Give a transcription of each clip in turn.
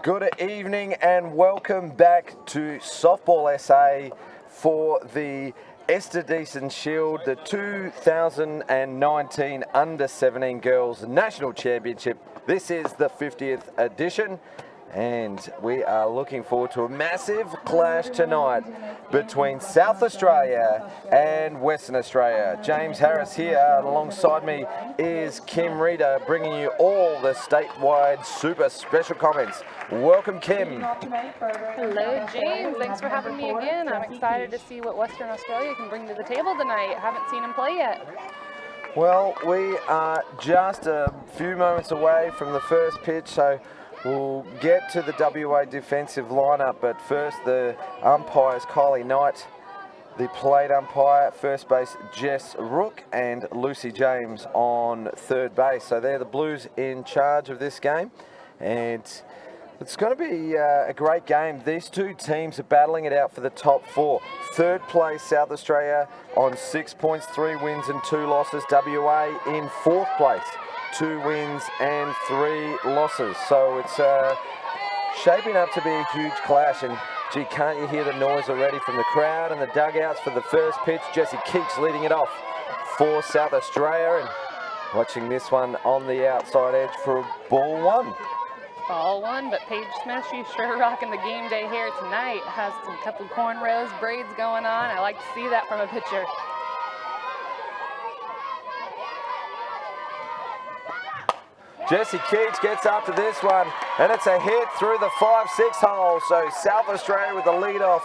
Good evening and welcome back to Softball SA for the Esther Deason Shield, the 2019 Under-17 Girls National Championship. This is the 50th edition and we are looking forward to a massive clash tonight between South Australia and Western Australia. James Harris here, alongside me is Kim Reader, bringing you all the statewide super special comments. Welcome, Kim. Hello, James. Thanks for having me again. I'm excited to see what Western Australia can bring to the table tonight. I haven't seen them play yet. Well, we are just a few moments away from the first pitch, so we'll get to the WA defensive lineup, but first the umpires, Kylie Knight, the plate umpire, first base Jess Rook, and Lucy James on third base. So they're the Blues in charge of this game, and it's going to be a great game. These two teams are battling it out for the top four. Third place, South Australia on 6 points, 3 wins and 2 losses. WA in fourth place, 2 wins and 3 losses. So it's shaping up to be a huge clash. And gee, can't you hear the noise already from the crowd and the dugouts for the first pitch? Jessie Keeks leading it off for South Australia, and watching this one on the outside edge for ball one. Ball one, but Paige Smith, she's sure rocking the game day hair tonight. Has some couple cornrows, braids going on. I like to see that from a pitcher. Jessie Keats gets up to this one, and it's a hit through the 5-6 hole. So South Australia with the lead off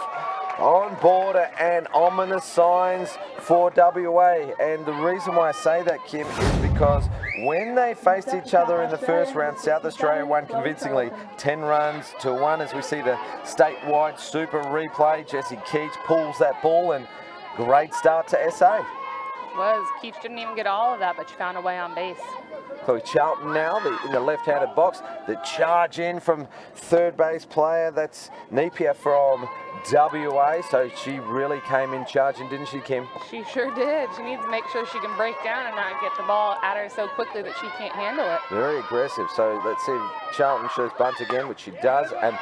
on board, and ominous signs for WA. And the reason why I say that, Kim, is because when they faced each other in the first round, South Australia won convincingly, 10 runs to 1, as we see the statewide super replay. Jessie Keats pulls that ball, and great start to SA. Keats didn't even get all of that, but she found a way on base. Chloe Charlton now in the left-handed box. The charge in from third base player, that's Napier from WA. So she really came in charging, didn't she, Kim? She sure did. She needs to make sure she can break down and not get the ball at her so quickly that she can't handle it. Very aggressive. So let's see if Charlton shows bunt again, which she does. And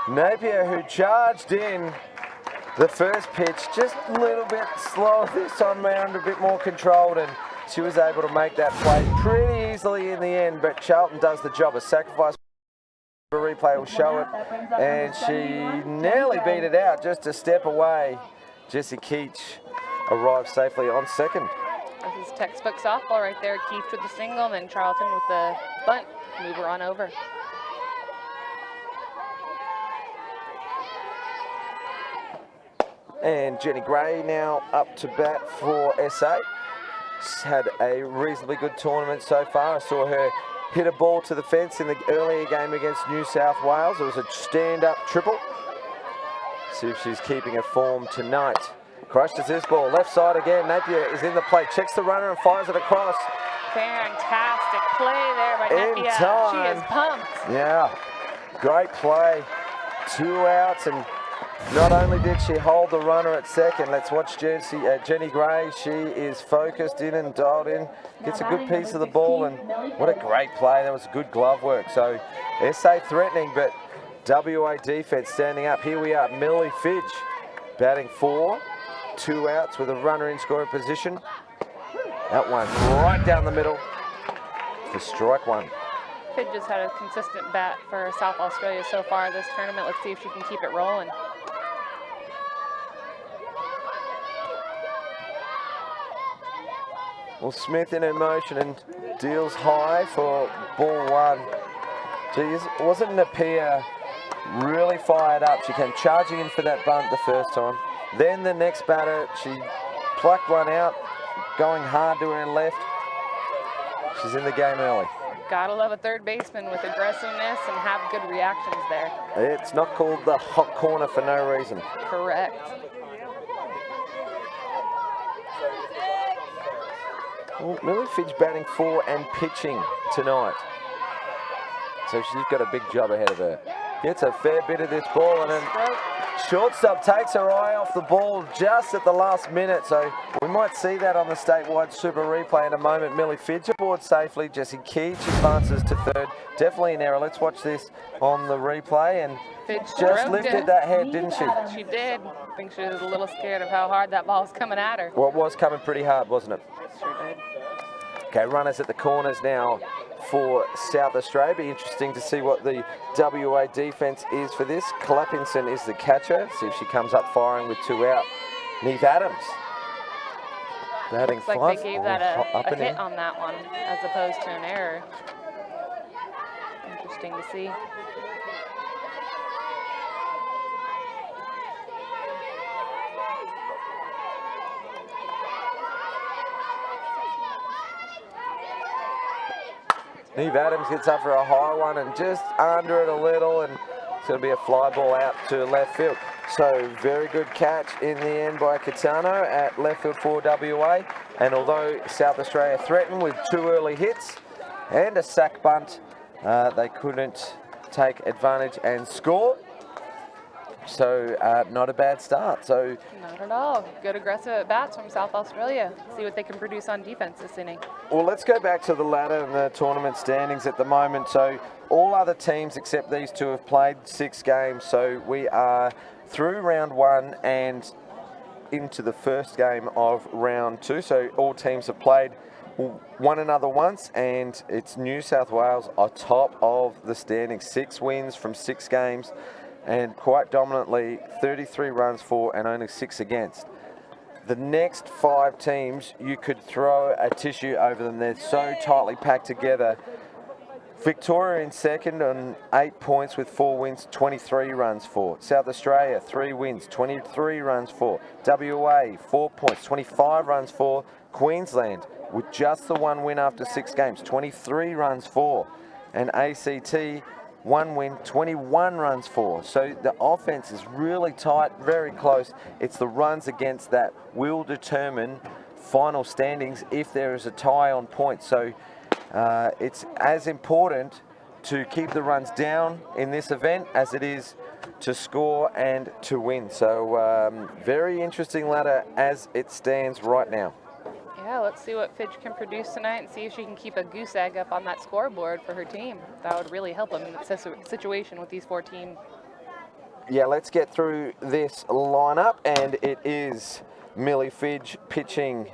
Napier, who charged in the first pitch, just a little bit slower this time around, a bit more controlled, and she was able to make that play pretty easily in the end. But Charlton does the job. A sacrifice. The replay will show it, and she nearly beat it out, just a step away. Jessie Keach arrived safely on second. This is textbook softball right there. Keach with the single, and then Charlton with the bunt. Move her on over. And Jenny Gray now up to bat for SA. She's had a reasonably good tournament so far. I saw her hit a ball to the fence in the earlier game against New South Wales. It was a stand-up triple. See if she's keeping her form tonight. Crushed as this ball, left side again. Napier is in the play, checks the runner and fires it across. Fantastic play there by Napier. She is pumped. Yeah, great play. 2 outs, and not only did she hold the runner at second, let's watch Jenny Gray. She is focused in and dialed in, gets a good piece of the ball, and what a great play. That was good glove work. So SA threatening, but WA defense standing up. Here we are, Millie Fitch batting 4, 2 outs with a runner in scoring position. That one right down the middle for strike one. Fitch has had a consistent bat for South Australia so far this tournament. Let's see if she can keep it rolling. Well, Smith in her motion and deals high for ball one. Geez, wasn't Napier really fired up? She came charging in for that bunt the first time. Then the next batter, she plucked one out, going hard to her left. She's in the game early. Gotta love a third baseman with aggressiveness and have good reactions there. It's not called the hot corner for no reason. Correct. Well, Millie Fitch batting 4 and pitching tonight. So she's got a big job ahead of her. Gets a fair bit of this ball, and then Shortstop takes her eye off the ball just at the last minute, so we might see that on the statewide super replay in a moment. Millie Fitch aboard safely. Jessie Keach advances to third. Definitely an error. Let's watch this on the replay. And Fitch just lifted that head, didn't she? She did. I think she was a little scared of how hard that ball was coming at her. Well, it was coming pretty hard, wasn't it? Sure did. Okay, runners at the corners now for South Australia. Be interesting to see what the WA defence is for this. Clappinson is the catcher. See if she comes up firing with 2 out. Neve Adams batting Looks like 5. they gave that a hit on that one as opposed to an error. Interesting to see. Neve Adams gets up for a high one and just under it a little, and it's going to be a fly ball out to left field. So very good catch in the end by Catano at left field for WA. And although South Australia threatened with 2 early hits and a sack bunt, they couldn't take advantage and score. So not a bad start. So not at all. Good aggressive at bats from South Australia. See what they can produce on defense this inning. Well, let's go back to the ladder and the tournament standings at the moment. So all other teams except these 2 have played 6 games. So we are through round 1 and into the first game of round 2. So all teams have played one another once, and it's New South Wales atop of the standings. 6 wins from 6 games. And quite dominantly, 33 runs for and only 6 against. The next 5 teams, you could throw a tissue over them. They're so tightly packed together. Victoria in second on 8 points with 4 wins, 23 runs for. South Australia, 3 wins, 23 runs for. WA, 4 points, 25 runs for. Queensland, with just the 1 win after 6 games, 23 runs for. And ACT, 1 win, 21 runs for. So the offense is really tight, very close. It's the runs against that will determine final standings if there is a tie on points. So it's as important to keep the runs down in this event as it is to score and to win. So very interesting ladder as it stands right now. Yeah, let's see what Fitch can produce tonight and see if she can keep a goose egg up on that scoreboard for her team. That would really help them in that situation with these 4 teams. Yeah, let's get through this lineup, and it is Millie Fitch pitching,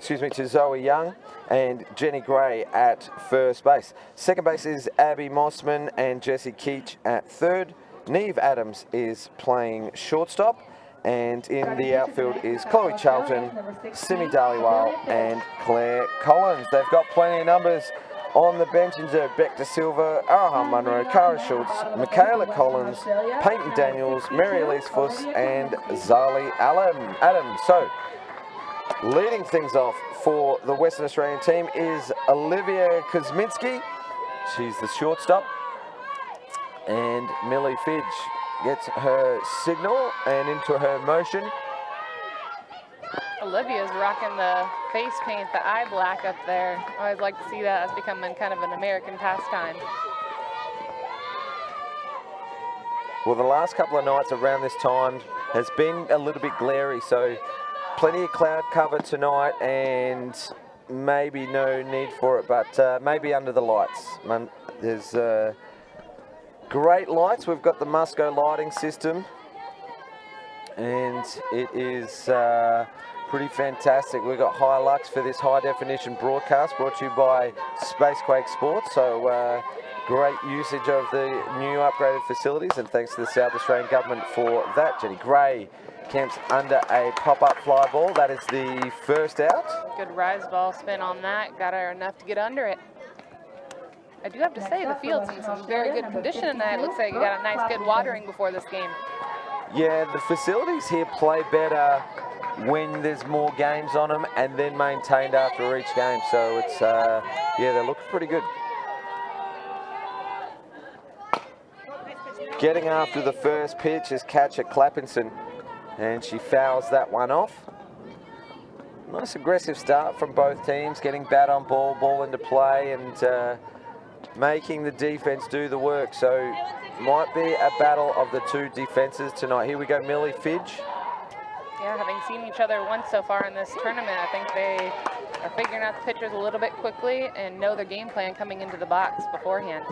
to Zoe Young and Jenny Gray at first base. Second base is Abbey Mossman and Jessie Keach at third. Neve Adams is playing shortstop. And in the outfield is Chloe Charlton, Simi Dhaliwal and Claire Collins. They've got plenty of numbers on the bench in Becca Silva, Araha Munro, Cara Schultz, Michaela Collins, Peyton Daniels, Mary Elise Fuss and Zali Adams. So leading things off for the Western Australian team is Olivia Kosminski. She's the shortstop. And Millie Fitch gets her signal and into her motion. Olivia's rocking the face paint, the eye black up there. I always like to see that as becoming kind of an American pastime. Well, the last couple of nights around this time has been a little bit glary, so plenty of cloud cover tonight and maybe no need for it, but maybe under the lights. There's great lights. We've got the Musco lighting system, and it is pretty fantastic. We've got Hilux for this high definition broadcast brought to you by Spacequake Sports. So great usage of the new upgraded facilities, and thanks to the South Australian government for that. Jenny Gray camps under a pop-up fly ball. That is the first out. Good rise ball spin on that. Got her enough to get under it. I do have to say, the field's in some very good condition tonight. It looks like you got a nice good watering before this game. Yeah, the facilities here play better when there's more games on them and then maintained after each game. So it's, yeah, they look pretty good. Getting after the first pitch is catcher Clappinson, and she fouls that one off. Nice aggressive start from both teams, getting bat on ball, ball into play, and making the defense do the work. So might be a battle of the two defenses tonight. Here we go, Millie Fitch. Yeah, having seen each other once so far in this tournament, I think they are figuring out the pitchers a little bit quickly and know their game plan coming into the box beforehand.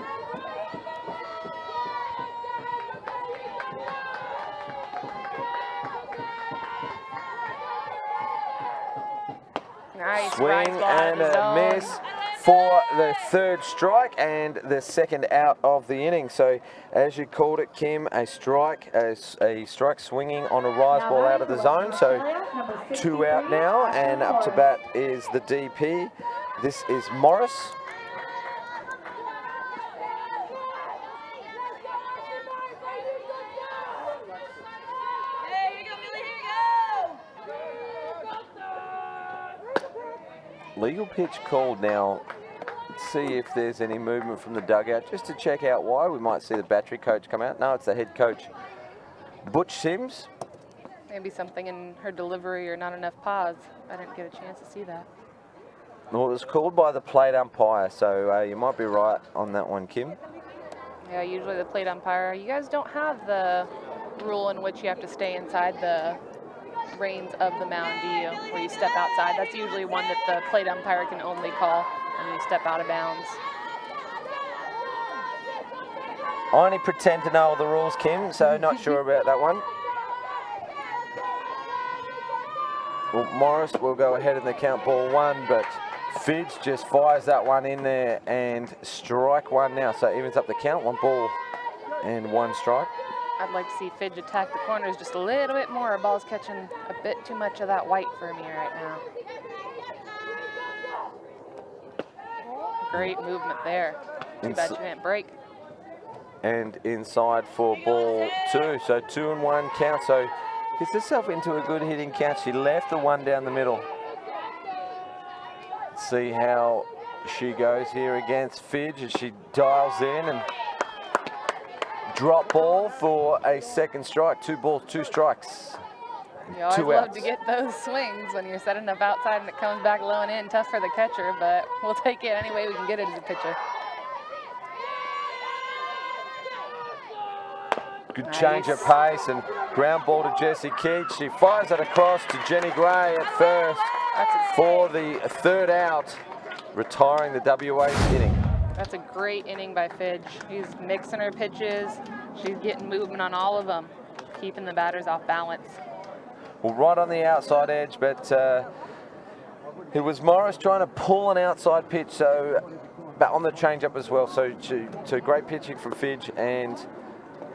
Nice swing and a miss for the third strike and the second out of the inning. So as you called it, Kim, a strike swinging on a rise ball out of the zone. So 2 out now, and up to bat is the DP. This is Morris. Legal pitch called now. Let's see if there's any movement from the dugout, just to check out why. We might see the battery coach come out. No, it's the head coach, Butch Sims. Maybe something in her delivery or not enough pause. I didn't get a chance to see that. Well, it was called by the plate umpire, so you might be right on that one, Kim. Yeah, usually the plate umpire. You guys don't have the rule in which you have to stay inside the reins of the mound, do you? Where you step outside. That's usually one that the plate umpire can only call when you step out of bounds. I only pretend to know all the rules, Kim, so not sure about that one. Well, Morris will go ahead in the count, ball one, but Fitch just fires that one in there and strike one now. So evens up the count, 1 ball and 1 strike. I'd like to see Fidge attack the corners just a little bit more. Ball's catching a bit too much of that white for me right now. Great movement there. Too bad you didn't break. And inside for ball 2. So 2-1 count. So gets herself into a good hitting count. She left the one down the middle. Let's see how she goes here against Fidge as she dials in and drop ball for a second strike. 2 balls, 2 strikes. You always love to get those swings when you're setting up outside and it comes back low and in. Tough for the catcher, but we'll take it any way we can get it as a pitcher. Good change of pace and ground ball to Jessie Keach. She fires it across to Jenny Gray at first for the third out, retiring the WA inning. That's a great inning by Fidge. She's mixing her pitches. She's getting movement on all of them, keeping the batters off balance. Well, right on the outside edge, but it was Morris trying to pull an outside pitch, so but on the changeup as well. So great pitching from Fidge and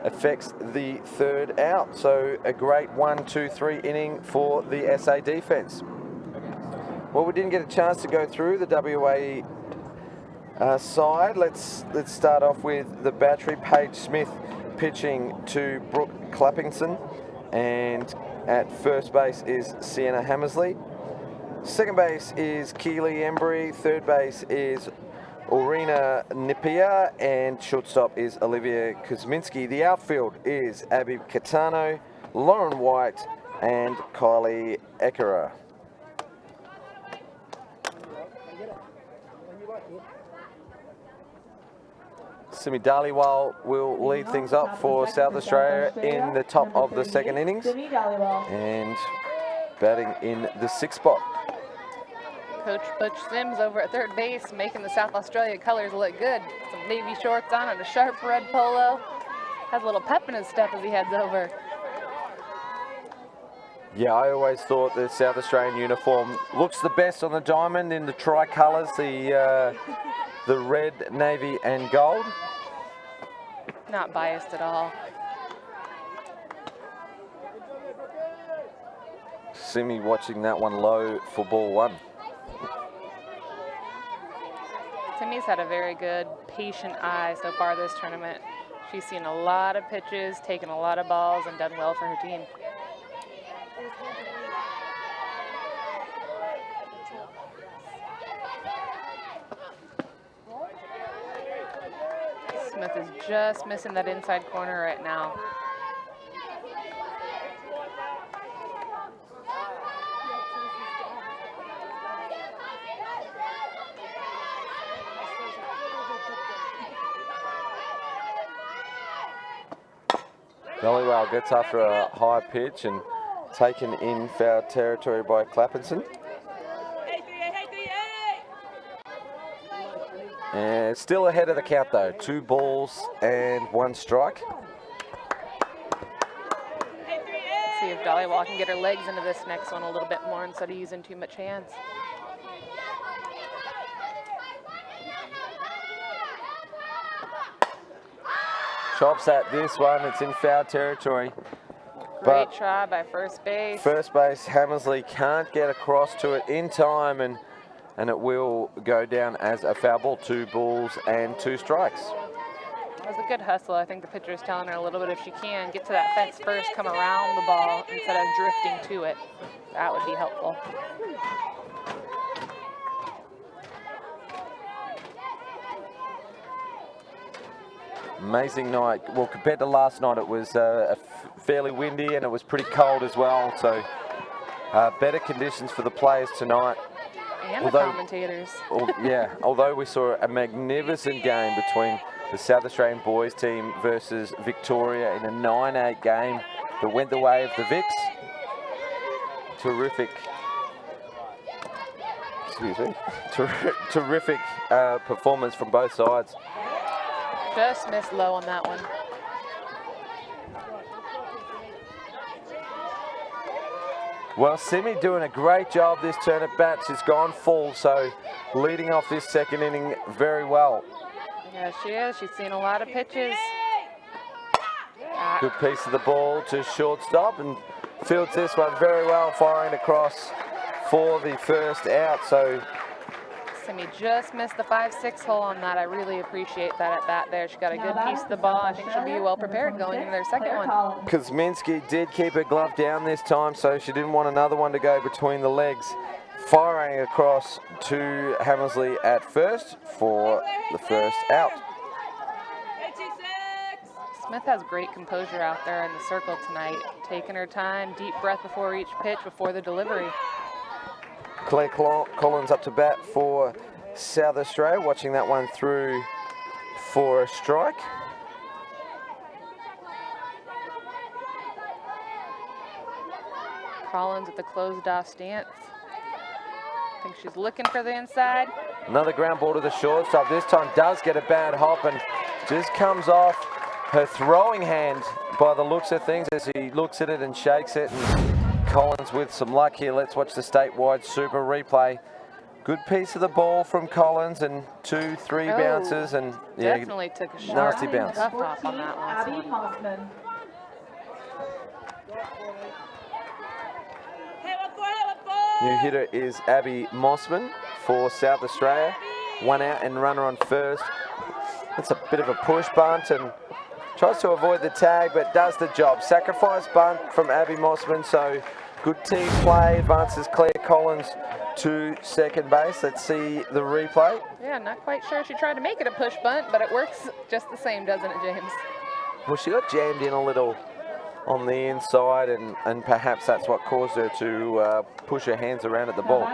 affects the third out. So a great 1-2-3 inning for the SA defense. Well, we didn't get a chance to go through the WA side. Let's start off with the battery. Paige Smith pitching to Brooke Clappington, and at first base is Sienna Hammersley. Second base is Keely Embry. Third base is Orina Nipia, and shortstop is Olivia Kuzminski. The outfield is Abby Catano, Lauren White, and Kylie Akaroa. Simi Dhaliwal will lead things up for South Australia in the top of the second innings, and batting in the 6th spot. Coach Butch Sims over at third base, making the South Australia colors look good. Some navy shorts on and a sharp red polo. Has a little pep in his step as he heads over. Yeah, I always thought the South Australian uniform looks the best on the diamond in the tricolours, the red, navy and gold. Not biased at all. Simi watching that one low for ball 1. Timmy's had a very good, patient eye so far this tournament. She's seen a lot of pitches, taken a lot of balls, and done well for her team. Smith is just missing that inside corner right now. Dollywell gets after a high pitch and taken in foul territory by Clapperson. And still ahead of the count though. 2 balls and 1 strike. See if Dollywall can get her legs into this next one a little bit more instead of using too much hands. Chops at this one. It's in foul territory. Great try by first base. First base, Hammersley can't get across to it in time, and it will go down as a foul ball. 2 balls and 2 strikes. It was a good hustle. I think the pitcher is telling her a little bit if she can get to that fence first, come around the ball instead of drifting to it. That would be helpful. Amazing night. Well, compared to last night, it was fairly windy and it was pretty cold as well. So better conditions for the players tonight. And the commentators. Although we saw a magnificent game between the South Australian boys team versus Victoria in a 9-8 game that went the way of the Vics. Terrific performance from both sides. Just missed low on that one. Well, Simi doing a great job this turn at bat. She's gone full, so leading off this second inning very well. Yeah, she is. She's seen a lot of pitches. Good piece of the ball to shortstop and fields this one very well, firing across for the first out. So Simi just missed the 5-6 hole on that. I really appreciate that at bat there. She got a good piece of the ball. I think she'll be well prepared going into their second one. Kosminski did keep her glove down this time, so she didn't want another one to go between the legs. Firing across to Hammersley at first for the first out. Smith has great composure out there in the circle tonight. Taking her time, deep breath before each pitch, before the delivery. Claire Collins up to bat for South Australia, watching that one through for a strike. Collins with the closed off stance. I think she's looking for the inside. Another ground ball to the shortstop. This time does get a bad hop and just comes off her throwing hand by the looks of things as he looks at it and shakes it. And Collins with some luck here. Let's watch the statewide super replay. Good piece of the ball from Collins and 2-3 bounces, and definitely took a shot. Nasty bounce. Tough hop on that Abbey Mossman. New hitter is Abbey Mossman for South Australia. 1 out and runner on first. That's a bit of a push bunt and tries to avoid the tag, but does the job. Sacrifice bunt from Abbey Mossman, so good team play. Advances Claire Collins to second base. Let's see the replay. Yeah, not quite sure she tried to make it a push bunt, but it works just the same, doesn't it, James? Well, she got jammed in a little on the inside, and perhaps that's what caused her to push her hands around at the ball.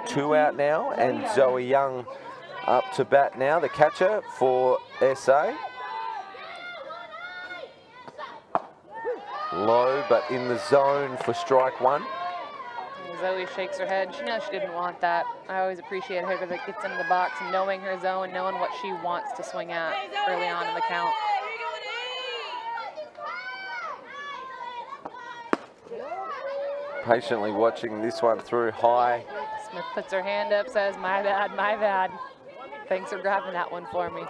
2 out now, and Zoe Young up to bat now, the catcher for SA. Low, but in the zone for strike 1. Zoe shakes her head. She knows she didn't want that. I always appreciate a hitter that gets into the box and knowing her zone, knowing what she wants to swing at early on in the count. Patiently watching this one through high. Smith puts her hand up, says, my bad, my bad. Thanks for grabbing that one for me.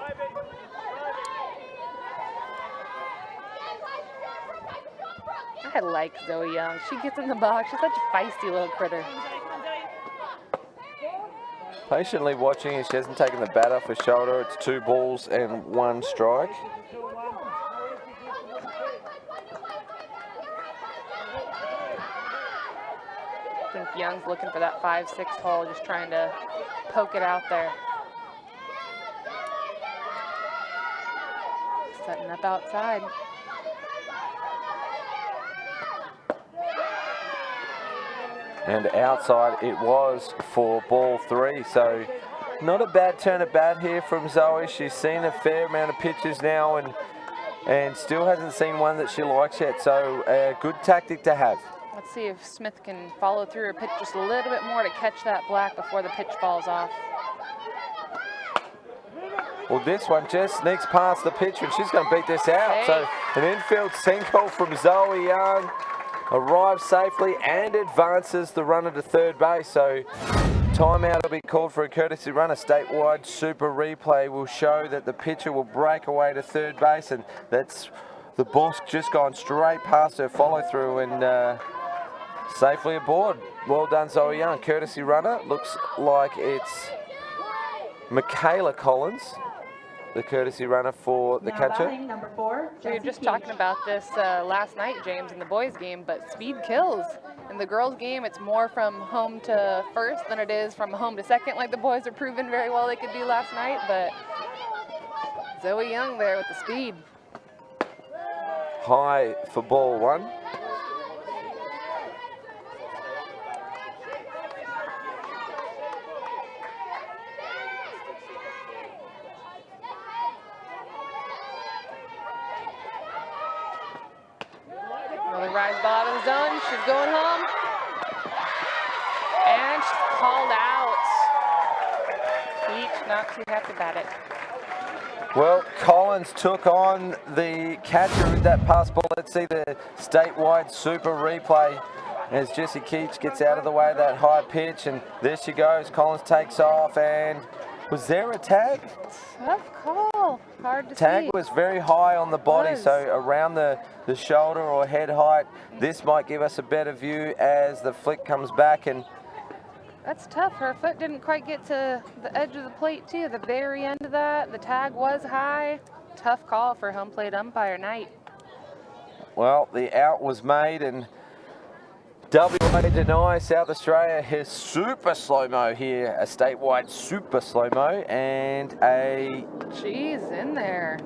I like Zoe Young. She gets in the box. She's such a feisty little critter. Patiently watching as she hasn't taken the bat off her shoulder. It's 2 balls and 1 strike. I think Young's looking for that 5-6 hole, just trying to poke it out there. Setting up outside. And outside it was for ball 3. So not a bad turn at bat here from Zoe. She's seen a fair amount of pitches now, and and still hasn't seen one that she likes yet. So a good tactic to have. Let's see if Smith can follow through her pitch just a little bit more to catch that black before the pitch falls off. Well, this one just sneaks past the pitcher, and she's going to beat this out. Hey. So an infield single from Zoe Young arrives safely and advances the runner to third base. So timeout will be called for a courtesy run. A statewide super replay will show that the pitcher will break away to third base, and that's the ball's just gone straight past her follow through and safely aboard. Well done, Zoe Young. Courtesy runner. Looks like it's Michaela Collins, the courtesy runner for the catcher. Number 4, We were just talking about this last night, James, in the boys' game, but speed kills. In the girls' game, it's more from home to first than it is from home to second, like the boys are proving very well they could do last night, but Zoe Young there with the speed. High for ball one. Another rise ball out of the zone. She's going home. And she's called out. Peach not too happy about it. Well, Collins took on the catcher with that pass ball. Let's see the statewide super replay as Jessie Keach gets out of the way of that high pitch, and there she goes. Collins takes off, and was there a tag? Tough call. Hard to Tag see. was very high on the body, Was. so around the shoulder or head height. This might give us a better view as the flick comes back, and That's tough. Her foot didn't quite get to the edge of the plate, too. The very end of that, the tag was high. Tough call for home plate umpire Knight. well, the out was made, and WA deny South Australia his super slow-mo here, a statewide super slow-mo, and a, She's in there.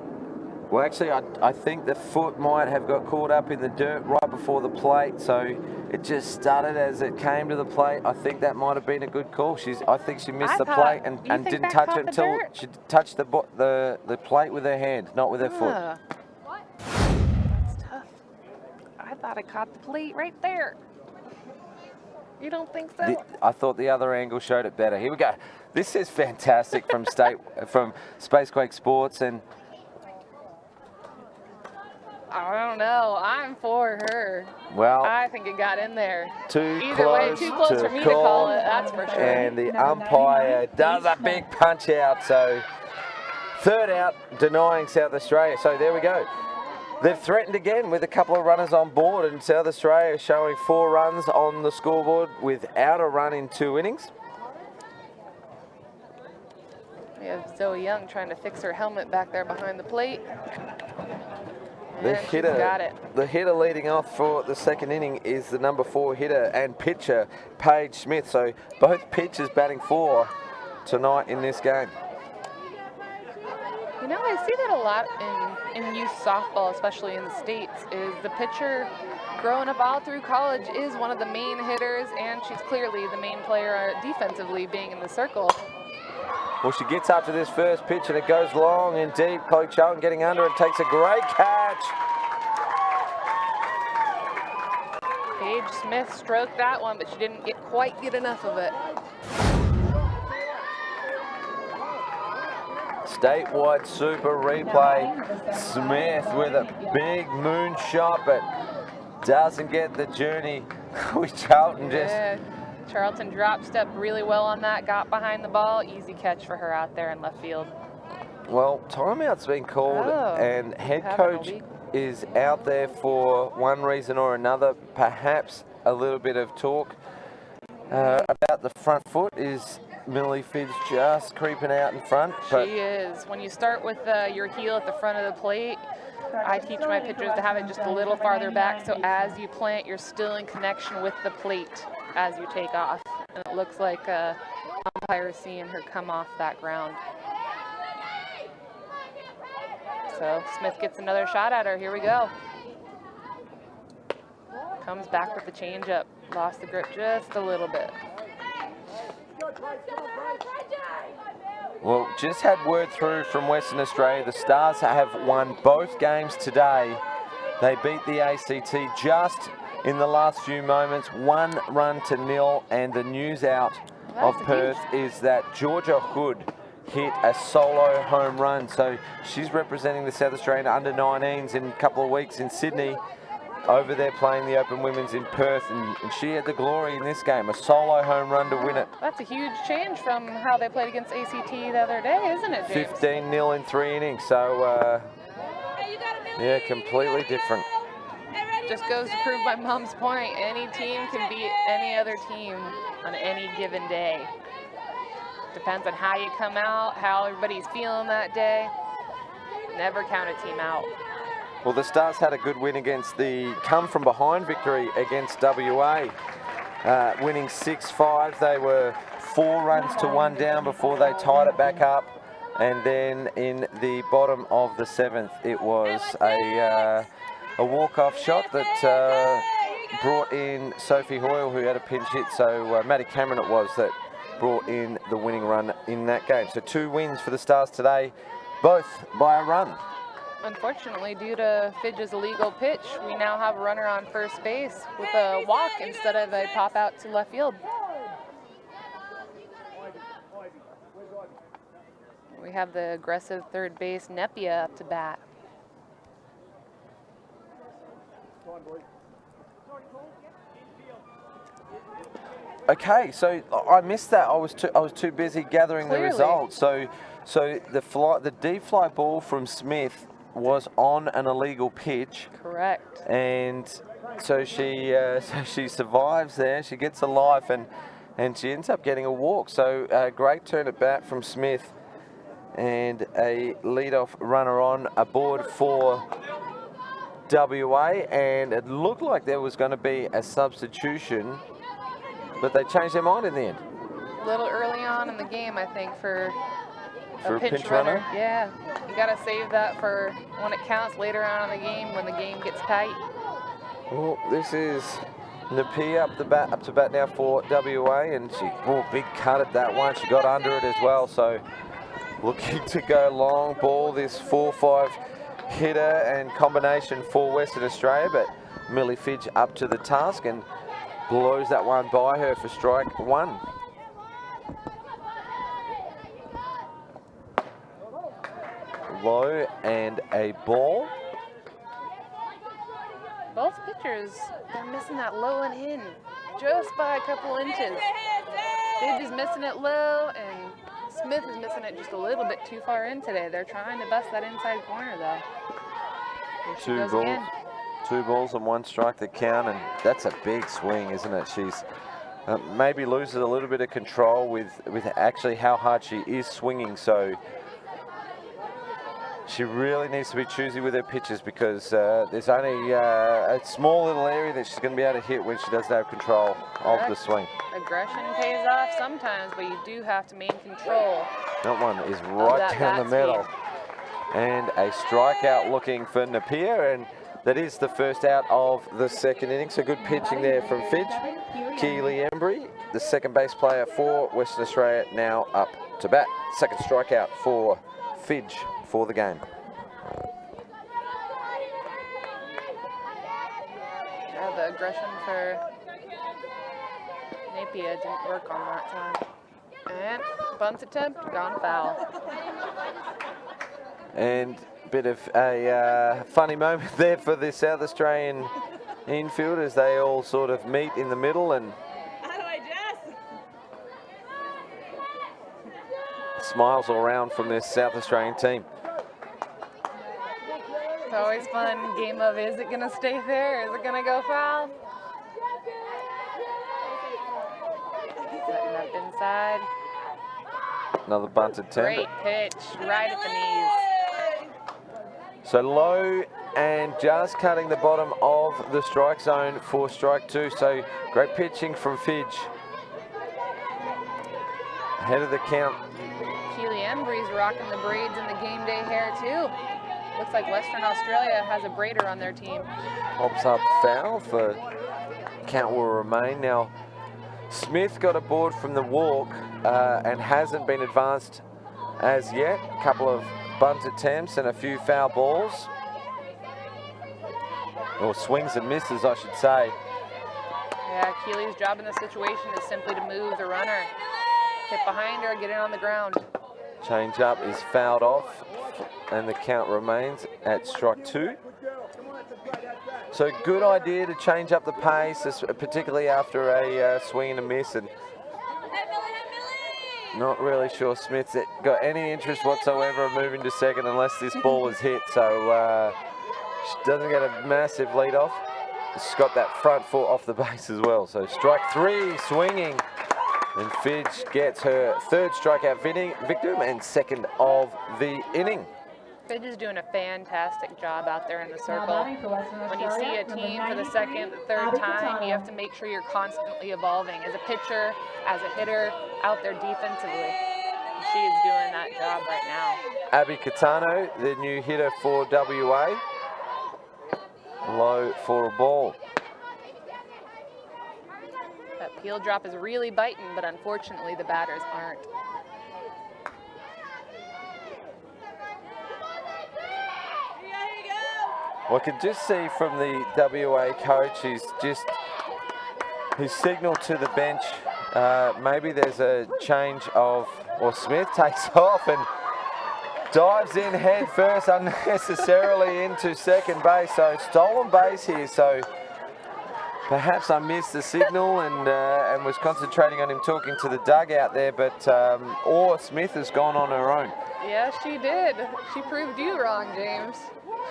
well, actually, I think the foot might have got caught up in the dirt right before the plate, so it just started as it came to the plate. I think that might have been a good call. I think she missed I the thought- plate you and think didn't that touch caught it the until dirt? she touched the plate with her hand, not with her foot. Ugh. That's tough. I thought I caught the plate right there. You don't think so? I thought the other angle showed it better. Here we go. This is fantastic from from Spacequake Sports, and I don't know. I'm for her. well, I think it got in there. too Either way, close too close to for me to call it, that's for sure. And the umpire does a big punch out, so third out, denying South Australia. So there we go. They've threatened again with a couple of runners on board, and South Australia showing 4 runs on the scoreboard without a run in 2 innings. We have Zoe Young trying to fix her helmet back there behind the plate. The And she's hitter, got it. the hitter leading off for the second inning is the number 4 hitter and pitcher, Paige Smith. So both pitchers batting 4 tonight in this game. You know, I see that a lot in youth softball, especially in the States, is the pitcher growing up all through college is one of the main hitters, and she's clearly the main player defensively being in the circle. Well, she gets up to this first pitch, and it goes long and deep. Chloe Charlton getting under it, takes a great catch. Paige Smith stroked that one, but she didn't quite get enough of it. Statewide super replay. Smith with a big moon shot, but doesn't get the journey. With Charlton just... Yeah, Charlton drop stepped really well on that, got behind the ball. Easy catch for her out there in left field. Well, timeout's been called, Oh, and head having a coach week. is out there for one reason or another. Perhaps a little bit of talk about the front foot. Is Millie Fitch just creeping out in front? But She is. When you start with your heel at the front of the plate, I teach my pitchers to have it just a little farther back, so as you plant, you're still in connection with the plate as you take off. And it looks like umpire is seeing her come off that ground. So Smith gets another shot at her. Here we go. Comes back with the changeup. Lost the grip just a little bit. Well, just had word through from Western Australia. The Stars have won both games today. They beat the ACT just in the last few moments, 1-0, and the news out of Perth is that Georgia Hood hit a solo home run. So she's representing the South Australian under-19s in a couple of weeks in Sydney, over there playing the Open Women's in Perth, and she had the glory in this game, a solo home run to win it. That's a huge change from how they played against ACT the other day, isn't it, James? 15-0 in 3 innings, so yeah, completely different. Just goes to prove my mom's point. Any team can beat any other team on any given day. Depends on how you come out, how everybody's feeling that day. Never count a team out. Well, the Stars had a good win against the come-from-behind victory against WA, winning 6-5. They were 4 runs to 1 down before they tied it back up. And then in the bottom of the 7th, it was a walk-off shot that brought in Sophie Hoyle, who had a pinch hit. So Maddie Cameron it was that brought in the winning run in that game. So 2 wins for the Stars today, both by a run. Unfortunately, due to Fidge's illegal pitch, we now have a runner on first base with a walk instead of a pop out to left field. We have the aggressive third base Nepia up to bat. Okay, so I missed that. I was too busy gathering the results. So the deep fly ball from Smith was on an illegal pitch. Correct. And so she survives there. She gets a life and she ends up getting a walk. So a great turn at bat from Smith and a leadoff runner on aboard for WA. And it looked like there was going to be a substitution, but they changed their mind in the end. A little early on in the game, I think, for a pinch runner. Yeah, you got to save that for when it counts later on in the game, when the game gets tight. Well, this is Napia up to bat now for WA, and she big cut at that one. She got under it as well, so looking to go long ball, this 4-5 hitter and combination for Western Australia, but Millie Fitch up to the task and blows that one by her for strike 1. Low and a ball. Both pitchers, they're missing that low and in just by a couple inches. Fidge is missing it low, and Smith is missing it just a little bit too far in today. They're trying to bust that inside corner, though. Here she goes again. 2 balls and 1 strike to count, and that's a big swing, isn't it? She's maybe loses a little bit of control with actually how hard she is swinging, so she really needs to be choosy with her pitches, because there's only a small little area that she's going to be able to hit when she doesn't have control of the swing. Aggression pays off sometimes, but you do have to maintain control. That one is right down the middle. And a strikeout looking for Napier, and that is the first out of the 2nd inning. So good pitching there from Fidge. Kylie Embry, the second base player for Western Australia, now up to bat. 2nd strikeout for Fidge for the game. Yeah, the aggression for Napier didn't work on that time. And bunt attempt, gone foul. And a bit of a funny moment there for the South Australian infield as they all sort of meet in the middle and smiles all around from this South Australian team. It's always fun game of, is it going to stay there? Is it going to go foul? Setting up inside. Another bunt attempt. Great pitch, right at the knees. So low and just cutting the bottom of the strike zone for strike 2. So great pitching from Fidge. Ahead of the count. Kylie Embry's rocking the braids in the game day hair too. Looks like Western Australia has a braider on their team. Pops up foul for count will remain. Now Smith got a board from the walk and hasn't been advanced as yet. A couple of bunt attempts and a few foul balls. Or swings and misses, I should say. Yeah, Keely's job in this situation is simply to move the runner. Hit behind her, get it on the ground. Change up is fouled off, and the count remains at strike 2. So good idea to change up the pace, particularly after a swing and a miss. And not really sure Smith's got any interest whatsoever of moving to second unless this ball is hit. So she doesn't get a massive lead off. She's got that front foot off the base as well. So strike 3, swinging. And Fitch gets her 3rd strikeout victim and 2nd of the inning. Fitch is doing a fantastic job out there in the circle. When you see a team for the 2nd, 3rd time, you have to make sure you're constantly evolving as a pitcher, as a hitter, out there defensively. She is doing that job right now. Abbey Catano, the new hitter for WA. Low for a ball. That peel drop is really biting, but unfortunately the batters aren't. Well, I could just see from the WA coach, his signal to the bench, maybe there's a change of, or Smith takes off and dives in head first unnecessarily into second base. So stolen base here. So perhaps I missed the signal and was concentrating on him talking to the dugout there, but or Smith has gone on her own. Yeah, she did. She proved you wrong, James.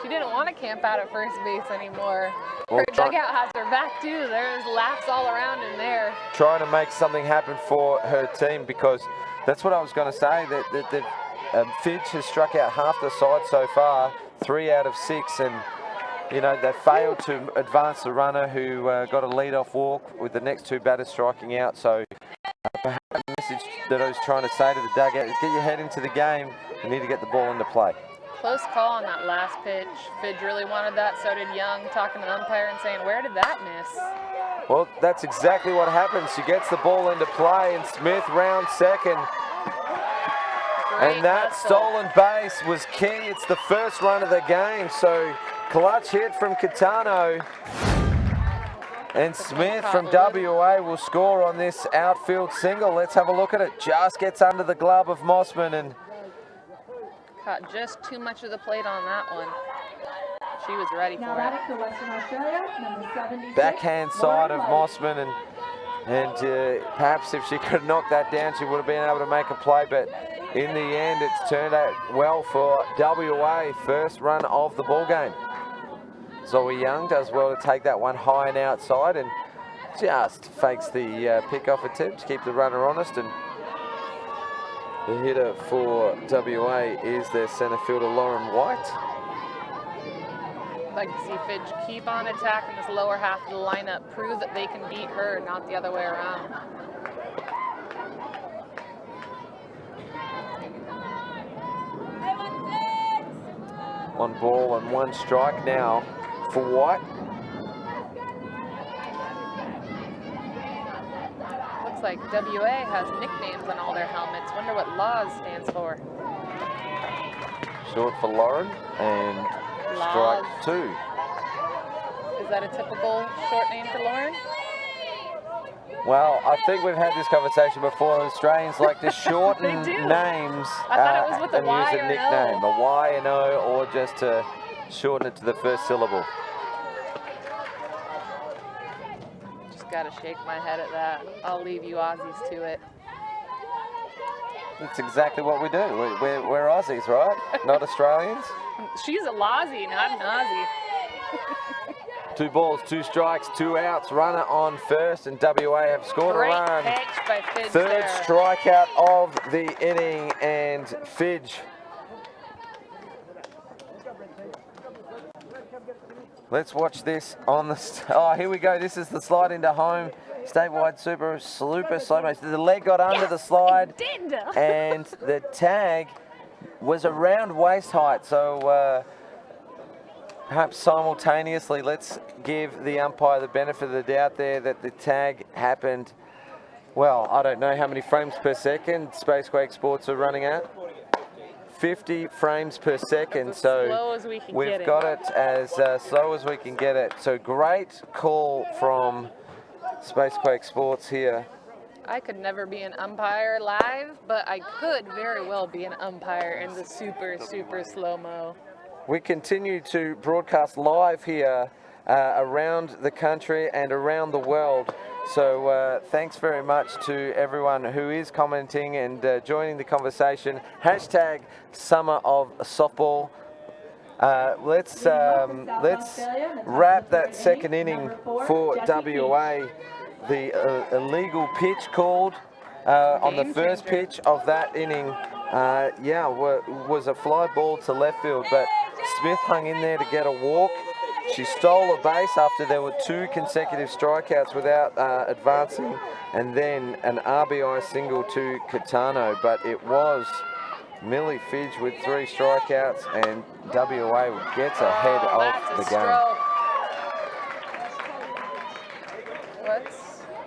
She didn't want to camp out at first base anymore. Her dugout has her back too. There's laughs all around in there. Trying to make something happen for her team, because that's what I was going to say, that Fitch has struck out half the side so far, 3 out of 6, and you know, they failed to advance the runner who got a lead-off walk with the next 2 batters striking out. So perhaps the message that I was trying to say to the dugout is get your head into the game. You need to get the ball into play. Close call on that last pitch. Fidge really wanted that, so did Young, talking to the umpire and saying, where did that miss? Well, that's exactly what happens. She gets the ball into play, and Smith rounds second. And that stolen base was key. It's the first run of the game, so clutch hit from Catano. And Smith from WA will score on this outfield single. Let's have a look at it. Just gets under the glove of Mossman and caught just too much of the plate on that one. She was ready for it. Backhand side of Mossman, and perhaps if she could knock that down, she would have been able to make a play, but in the end, it's turned out well for WA. First run of the ball game. Zoe Young does well to take that one high and outside and just fakes the pick-off attempt to keep the runner honest. And the hitter for WA is their centre fielder, Lauren White. I'd like to see Fidge keep on attacking this lower half of the lineup, prove that they can beat her, not the other way around. One ball and 1 strike now for White. Looks like WA has nicknames on all their helmets. Wonder what LAWS stands for. Short for Lauren and LAWS. strike 2. Is that a typical short name for Lauren? Well, I think we've had this conversation before. Australians like to shorten names I thought it was with a and Y use or a an nickname, O. a Y and O, or just to shorten it to the first syllable. Just gotta shake my head at that. I'll leave you Aussies to it. That's exactly what we do. We're Aussies, right? Not Australians. She's a Lozzie, not an Aussie. 2 balls, 2 strikes, 2 outs. Runner on first, and WA have scored a run. Great pitch by Fidge 3rd there. strikeout of the inning, and Fidge. Let's watch this on the. Oh, here we go. This is the slide into home. Statewide super slow motion. The leg got under the slide, and the tag was around waist height. So perhaps simultaneously, let's give the umpire the benefit of the doubt there that the tag happened. Well, I don't know how many frames per second Spacequake Sports are running at. 50 frames per second. As So slow as we can we've get got it as slow as we can get it. So great call from Spacequake Sports here. I could never be an umpire live, but I could very well be an umpire in the super, super slow-mo. We continue to broadcast live here around the country and around the world. So thanks very much to everyone who is commenting and joining the conversation. Hashtag Summer of Softball. Let's wrap that second inning for WA. The illegal pitch called on the first pitch of that inning, was a fly ball to left field, but Smith hung in there to get a walk. She stole a base after there were 2 consecutive strikeouts without advancing, and then an RBI single to Catano, but it was Millie Fitch with 3 strikeouts, and WA gets ahead of the game.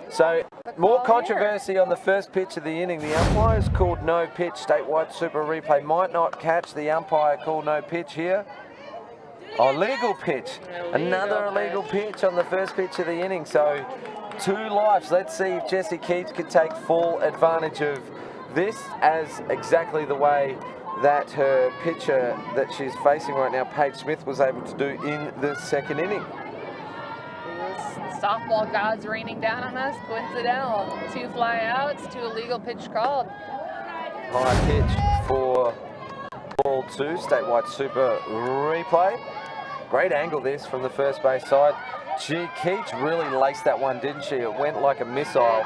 So, more controversy on the first pitch of the inning. The umpires called no pitch. Statewide Super Replay might not catch. The umpire called no pitch here. Oh, legal pitch. Another illegal pitch on the first pitch of the inning. So, 2 lives. Let's see if Jessie Keach can take full advantage of this as exactly the way that her pitcher that she's facing right now, Paige Smith, was able to do in the second inning. Softball gods raining down on us. Coincidental. 2 fly outs, 2 illegal pitch called. High pitch for ball 2, Statewide Super Replay. Great angle this from the first base side. Gee, Keach really laced that one, didn't she? It went like a missile,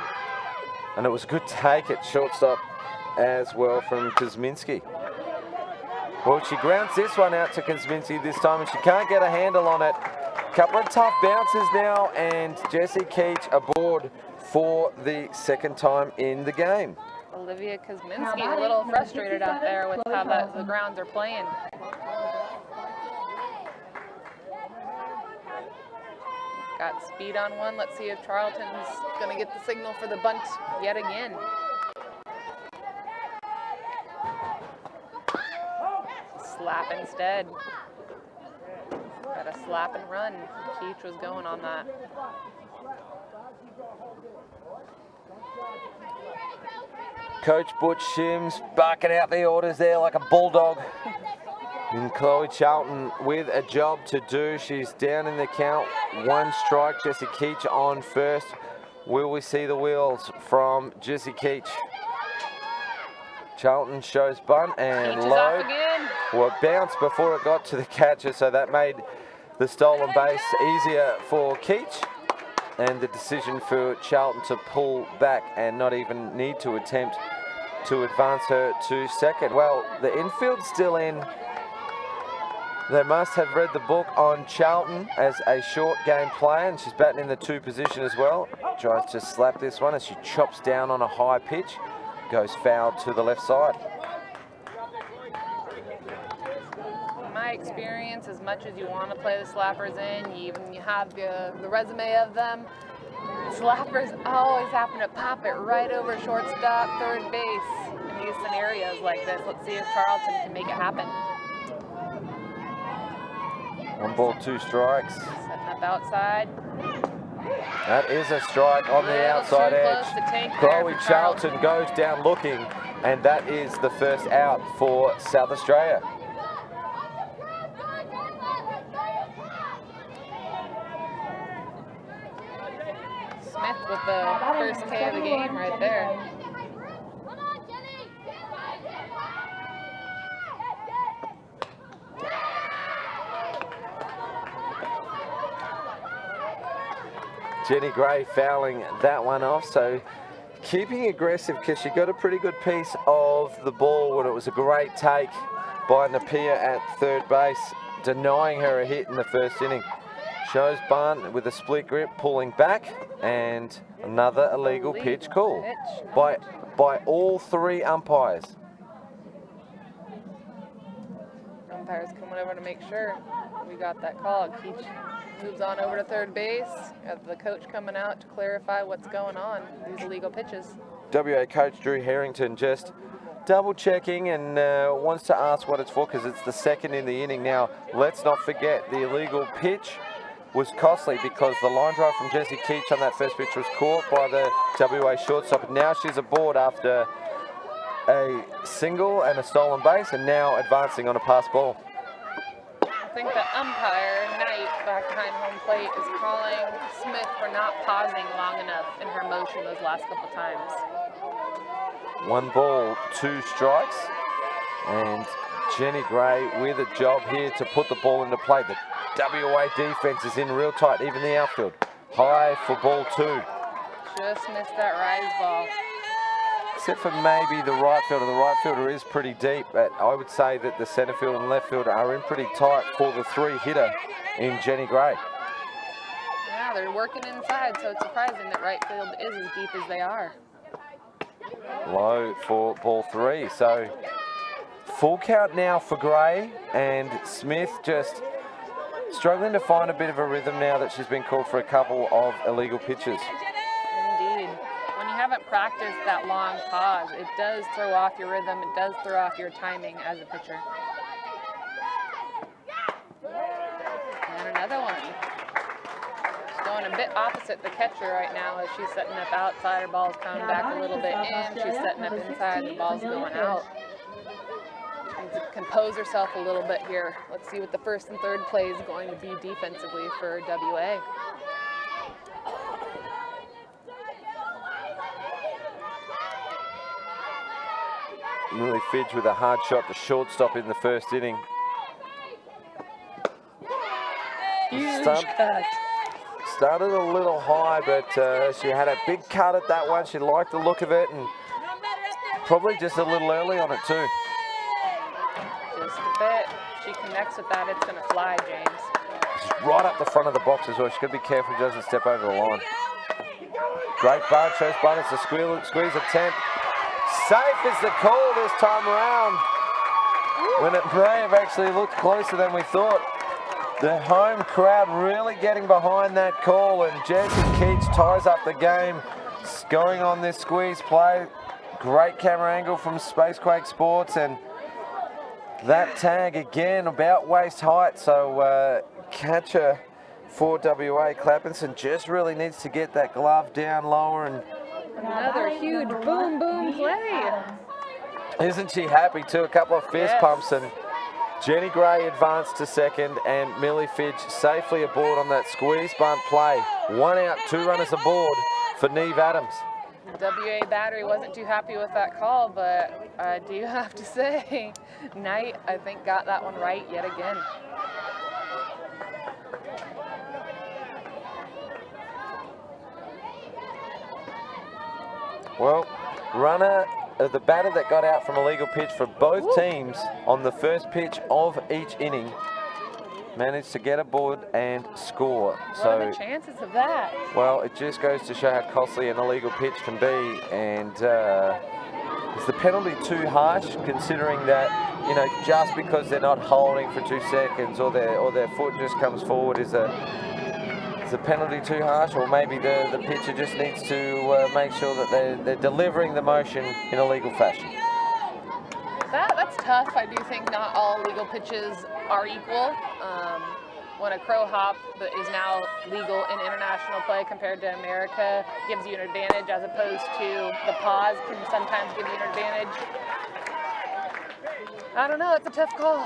and it was a good take at shortstop as well from Kuzminski. Well, she grounds this one out to Kuzminski this time, and she can't get a handle on it. Couple of tough bounces now, and Jessie Keach aboard for the second time in the game. Olivia Kuzminski a little frustrated out there with how the grounds are playing. Got speed on one. Let's see if Charlton's going to get the signal for the bunt yet again. Slap instead. Got a slap and run. Keach was going on that. Coach Butch Shims barking out the orders there like a bulldog. And Chloe Charlton with a job to do. She's down in the count. 1 strike. Jessie Keach on first. Will we see the wheels from Jessie Keach? Charlton shows bunt and low. Well, it bounced before it got to the catcher, so that made the stolen base easier for Keach. And the decision for Charlton to pull back and not even need to attempt to advance her to second. Well, the infield's still in. They must have read the book on Charlton as a short game player, and she's batting in the 2 position as well. Tries to slap this one as she chops down on a high pitch. Goes foul to the left side. In my experience, as much as you want to play the slappers in, you have the resume of them, slappers always happen to pop it right over shortstop, third base in these scenarios like this. Let's see if Charlton can make it happen. 1 ball, 2 strikes. Setting up outside. That is a strike on the outside edge. Chloe Charlton goes down looking, and that is the first out for South Australia. Smith with the first K of the game right there. Jenny Gray fouling that one off, so keeping aggressive because she got a pretty good piece of the ball when it was a great take by Napier at third base, denying her a hit in the first inning. Shows bunt with a split grip, pulling back, and another illegal pitch call by all 3 umpires. Umpires coming over to make sure we got that call. Keach moves on over to third base. Got the coach coming out to clarify what's going on, these illegal pitches. WA coach Drew Harrington just double checking and wants to ask what it's for because it's the second in the inning. Now, let's not forget the illegal pitch was costly because the line drive from Jessie Keach on that first pitch was caught by the WA shortstop. Now she's aboard after a single and a stolen base and now advancing on a pass ball. I think the umpire, Knight, back behind home plate, is calling Smith for not pausing long enough in her motion those last couple times. 1 ball, 2 strikes, and Jenny Gray with a job here to put the ball into play. The WA defense is in real tight, even the outfield. High for ball 2. Just missed that rise ball. Except for maybe the right fielder. The right fielder is pretty deep, but I would say that the centre field and left field are in pretty tight for the 3-hitter in Jenny Gray. Yeah, they're working inside, so it's surprising that right field is as deep as they are. Low for ball 3, so full count now for Gray, and Smith just struggling to find a bit of a rhythm now that she's been called for a couple of illegal pitches. Indeed. When you haven't practiced that long pause, it does throw off your rhythm, it does throw off your timing as a pitcher. And another one. She's going a bit opposite the catcher right now as she's setting up outside. Her ball's coming back a little bit in. She's setting up inside. The ball's going out. She needs to compose herself a little bit here. Let's see what the first and third play is going to be defensively for WA. Millie Fitch with a hard shot to shortstop in the first inning. Huge cut. Started a little high, but she had a big cut at that one. She liked the look of it, and probably just a little early on it too. Just a bit. She connects with that, it's going to fly, James. She's right up the front of the box as well. She's got to be careful she doesn't step over the line. Great bunt, shows bunt. It's a squeeze attempt. Safe is the call this time around. When it may have actually looked closer than we thought. The home crowd really getting behind that call, and Jessie Keach ties up the game, going on this squeeze play. Great camera angle from Spacequake Sports, and that tag again about waist height. So catcher for WA, Clapperson, just really needs to get that glove down lower. And another huge boom play. Isn't she happy too? A couple of fist pumps, and Jenny Gray advanced to second, and Millie Fitch safely aboard on that squeeze bunt play. 1 out, 2 runners aboard for Neve Adams. The WA battery wasn't too happy with that call, but I do have to say, Knight, I think, got that one right yet again. Well, the batter that got out from a legal pitch for both teams on the first pitch of each inning managed to get aboard and score. What are the chances of that? Well, it just goes to show how costly an illegal pitch can be, and is the penalty too harsh, considering that, you know, just because they're not holding for 2 seconds or their foot just comes forward, is the penalty too harsh, or maybe the pitcher just needs to make sure that they're delivering the motion in a legal fashion? That's tough. I do think not all legal pitches are equal. When a crow hop that is now legal in international play compared to America gives you an advantage, as opposed to the pause can sometimes give you an advantage. I don't know, it's a tough call.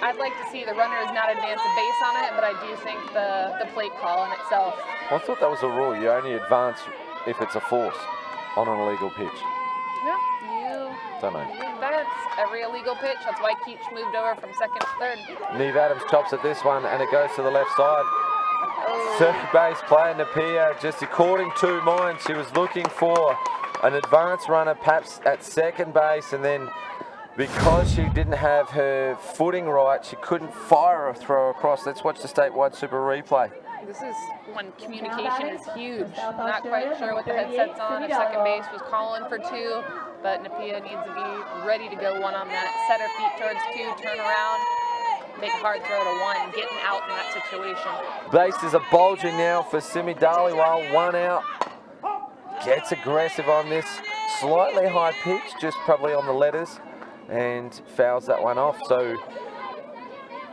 I'd like to see the runner is not advance a base on it, but I do think the plate call in itself. Well, I thought that was a rule. You only advance if it's a force on an illegal pitch. No, you advance every illegal pitch. That's why Keach moved over from second to third. Neve Adams chops at this one, and it goes to the left side. Third base player Napier, just according to mine, she was looking for an advance runner perhaps at second base, and then because she didn't have her footing right, she couldn't fire a throw across. Let's watch the statewide super replay. This is when communication is huge. Not quite sure what the headset's on, if second base was calling for 2, but Napier needs to be ready to go 1 on that. Set her feet towards 2, turn around, make a hard throw to 1, getting out in that situation. Bases are bulging now for Simi Dhaliwal. 1 out. Gets aggressive on this slightly high pitch, just probably on the letters, and fouls that one off. So,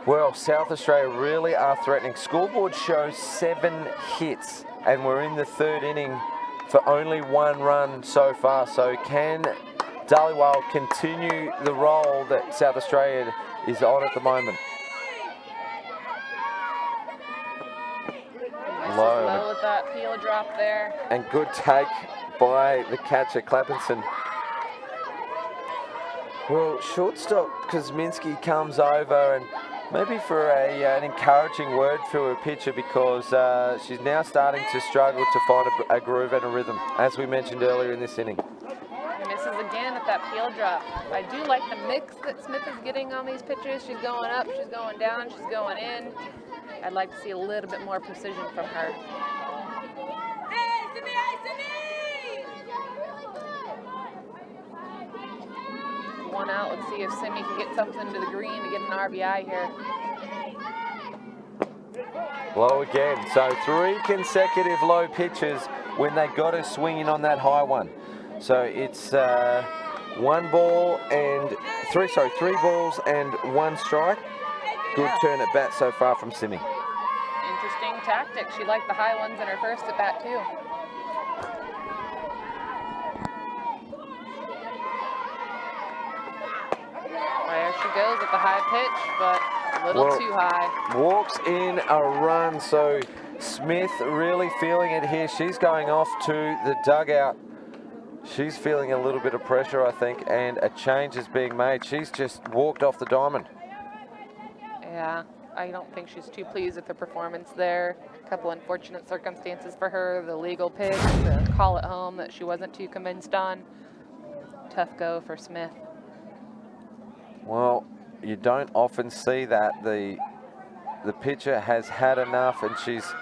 well, South Australia really are threatening. Scoreboard shows 7 hits, and we're in the 3rd inning for only 1 run so far. So can Dhaliwal continue the role that South Australia is on at the moment? Low with that peel drop there. And good take by the catcher, Clapperson. Well, shortstop Kuzminski comes over, and maybe for an encouraging word for her pitcher, because she's now starting to struggle to find a groove and a rhythm, as we mentioned earlier in this inning. Misses again at that peel drop. I do like the mix that Smith is getting on these pitches. She's going up, she's going down, she's going in. I'd like to see a little bit more precision from her. One out. Let's see if Simi can get something to the green to get an RBI here. Low again. So 3 consecutive low pitches when they got her swinging on that high one. So it's 3 balls and 1 strike. Good turn at bat so far from Simi. Interesting tactic. She liked the high ones in her first at bat too. There she goes at the high pitch, but a little too high. Walks in a run, so Smith really feeling it here. She's going off to the dugout. She's feeling a little bit of pressure, I think, and a change is being made. She's just walked off the diamond. Yeah, I don't think she's too pleased with the performance there. A couple unfortunate circumstances for her. The legal pitch, the call at home that she wasn't too convinced on. Tough go for Smith. Well, you don't often see that. The pitcher has had enough, and she's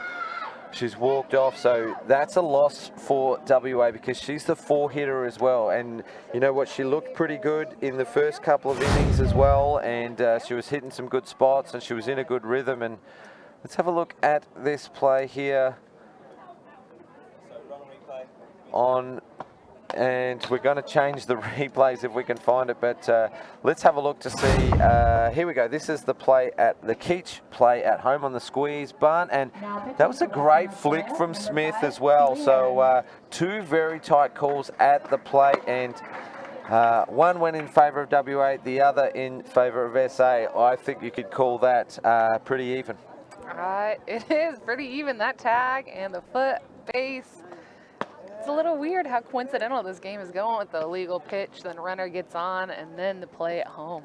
walked off. So that's a loss for WA, because she's the 4-hitter as well. And you know what? She looked pretty good in the first couple of innings as well, and she was hitting some good spots, and she was in a good rhythm. And let's have a look at this play here and we're going to change the replays if we can find it, but let's have a look to see. Here we go. This is the play at the Keach play at home on the squeeze barn, and that was a great flick from Smith as well. So 2 very tight calls at the plate, and one went in favour of WA, the other in favour of SA. I think you could call that pretty even. It is pretty even, that tag and the foot, base. It's a little weird how coincidental this game is going with the illegal pitch, then runner gets on, and then the play at home.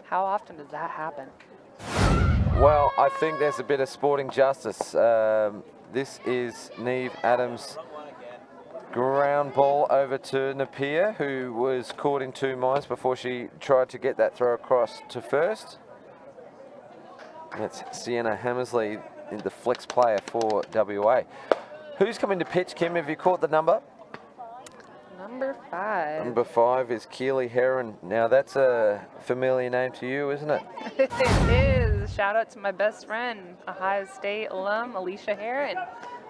How often does that happen? Well, I think there's a bit of sporting justice. This is Neve Adams' ground ball over to Napier, who was caught in 2 minds before she tried to get that throw across to first. That's Sienna Hammersley, the flex player for WA. Who's coming to pitch, Kim? Have you caught the number? Number 5. Number 5 is Keely Heron. Now, that's a familiar name to you, isn't it? It is. Shout out to my best friend, Ohio State alum, Alicia Heron,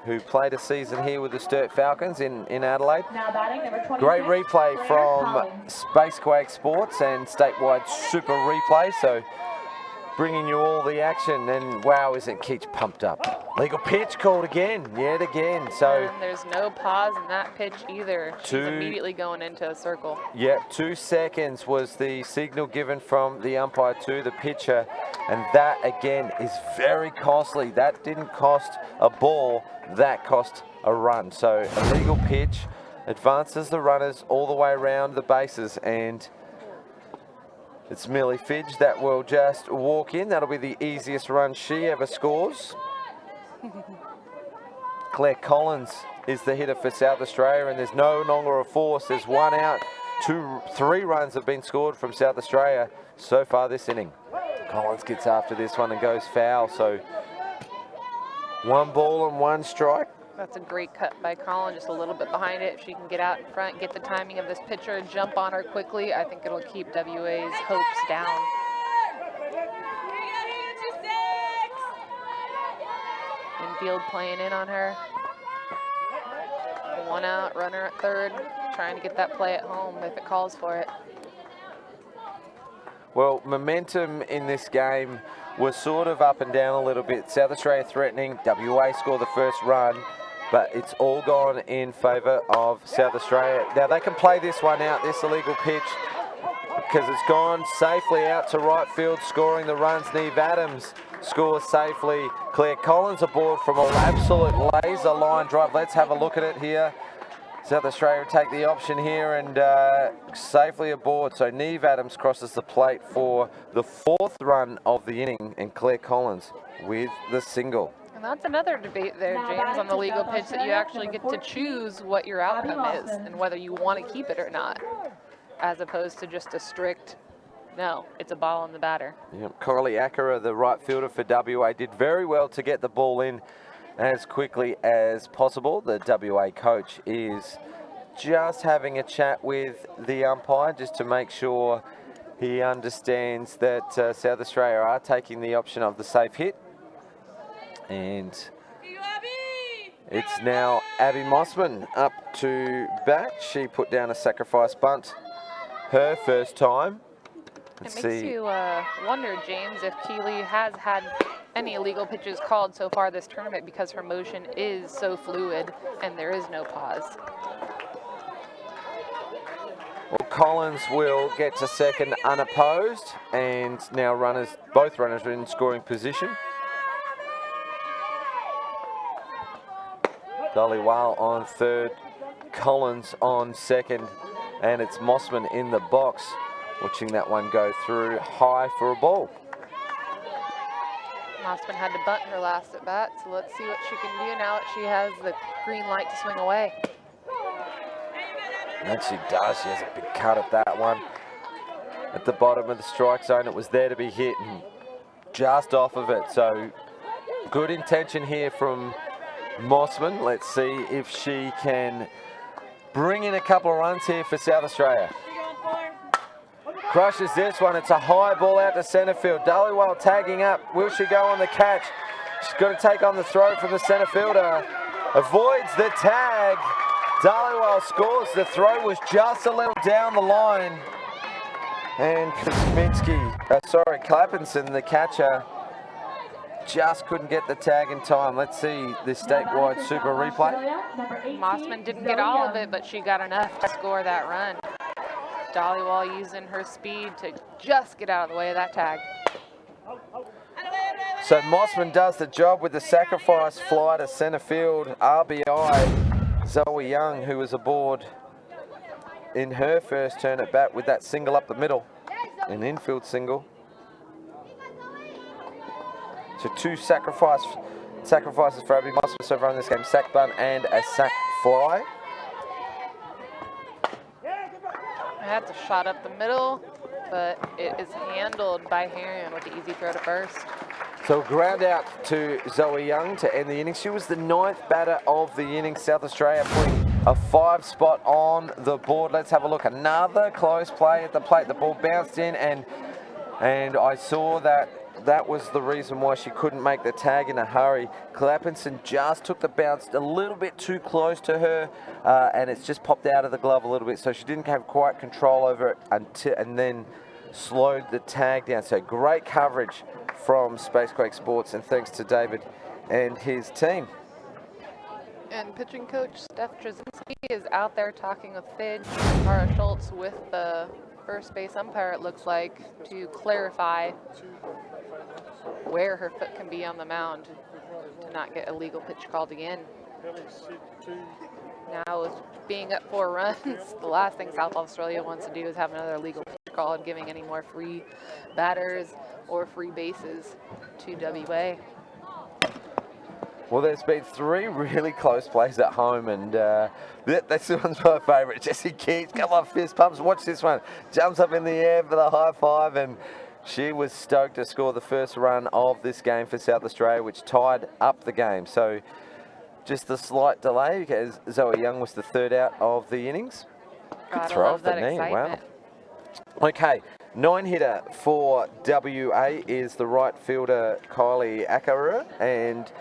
who played a season here with the Sturt Falcons in Adelaide. Now batting number 26, great replay Claire from Collins. Spacequake Sports and statewide super replay. So bringing you all the action, and wow, isn't Keach pumped up? Legal pitch called again, yet again. So and there's no pause in that pitch either. She's immediately going into a circle. Yep, 2 seconds was the signal given from the umpire to the pitcher, and that again is very costly. That didn't cost a ball, that cost a run. So a legal pitch advances the runners all the way around the bases, and it's Millie Fitch that will just walk in. That'll be the easiest run she ever scores. Claire Collins is the hitter for South Australia, and there's no longer a force. There's 1 out. 3 runs have been scored from South Australia so far this inning. Collins gets after this one and goes foul. So 1 ball and 1 strike. That's a great cut by Colin, just a little bit behind it. If she can get out in front, get the timing of this pitcher, jump on her quickly, I think it'll keep WA's hopes down. Infield playing in on her. 1 out, runner at third. trying to get that play at home if it calls for it. Well, momentum in this game was sort of up and down a little bit. South Australia threatening, WA score the first run, but it's all gone in favour of South Australia. Now they can play this one out, this illegal pitch, because it's gone safely out to right field, scoring the runs. Neve Adams scores safely. Claire Collins aboard from an absolute laser line drive. Let's have a look at it here. South Australia take the option here and safely aboard. So Neve Adams crosses the plate for the fourth run of the inning, and Claire Collins with the single. And that's another debate there, James, on the legal pitch, that you actually get to choose what your outcome is and whether you want to keep it or not, as opposed to just a strict, no, it's a ball on the batter. Yep. Kylie Akara, the right fielder for WA, did very well to get the ball in as quickly as possible. The WA coach is just having a chat with the umpire just to make sure he understands that South Australia are taking the option of the safe hit. And it's now Abbey Mossman up to bat. She put down a sacrifice bunt her first time. It makes you wonder, James, if Kylie has had any illegal pitches called so far this tournament, because her motion is so fluid and there is no pause. Well, Collins will get to second unopposed, and now both runners are in scoring position. Dhaliwal on third, Collins on second, and it's Mossman in the box, watching that one go through high for a ball. Mossman had to bunt her last at bat, so let's see what she can do now that she has the green light to swing away. And she does. She has a big cut at that one. At the bottom of the strike zone, it was there to be hit and just off of it. So good intention here from Mossman. Let's see if she can bring in a couple of runs here for South Australia. Crushes this one. It's a high ball out to centre field. Dhaliwal tagging up. Will she go on the catch? She's got to take on the throw from the centre fielder. Avoids the tag. Dhaliwal scores. The throw was just a little down the line. And Clappenson, the catcher, just couldn't get the tag in time. Let's see the statewide super replay. Mossman didn't get all of it, but she got enough to score that run. Dhaliwal using her speed to just get out of the way of that tag. So Mossman does the job with the sacrifice fly to centre field. RBI, Zoe Young, who was aboard in her first turn at bat with that single up the middle, an infield single. So two sacrifices for Abbey Mossman so far in this game, sack bunt and a sack fly. That's a shot up the middle, but it is handled by Herrion with the easy throw to first. So ground out to Zoe Young to end the inning. She was the 9th batter of the inning. South Australia putting a 5 spot on the board. Let's have a look. Another close play at the plate. The ball bounced in, and I saw that was the reason why she couldn't make the tag in a hurry. Clappenson just took the bounce a little bit too close to her, and it's just popped out of the glove a little bit, so she didn't have quite control over it and then slowed the tag down. So great coverage from Spacequake Sports, and thanks to David and his team. And pitching coach Steph Trzynski is out there talking with Fitch, Tara Schultz with the first base umpire, it looks like, to clarify where her foot can be on the mound to not get a legal pitch called again. Now, with being up 4 runs, the last thing South Australia wants to do is have another legal pitch called, giving any more free batters or free bases to WA. Well, there's been 3 really close plays at home, and this one's my favourite. Jessie Keats, come on, fist pumps. Watch this one. Jumps up in the air for the high five, and she was stoked to score the first run of this game for South Australia, which tied up the game. So just a slight delay because Zoe Young was the 3rd out of the innings. Good throw off the knee. Wow. Okay, 9-hitter for WA is the right fielder Kylie Akaroa, and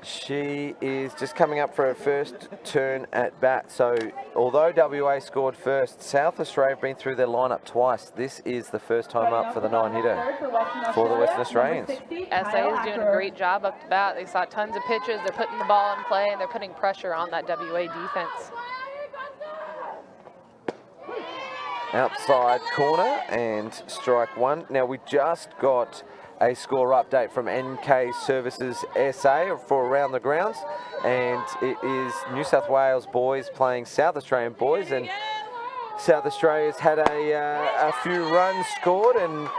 She is just coming up for her first turn at bat. So although WA scored first, South Australia have been through their lineup twice. This is the first time up for the 9-hitter for the Western Australians. SA is doing a great job up to bat. They saw tons of pitches. They're putting the ball in play, and they're putting pressure on that WA defense. Outside corner and strike one. Now we just got a score update from NK Services SA for Around the Grounds, and it is New South Wales boys playing South Australian boys, and South Australia's had a few runs scored, and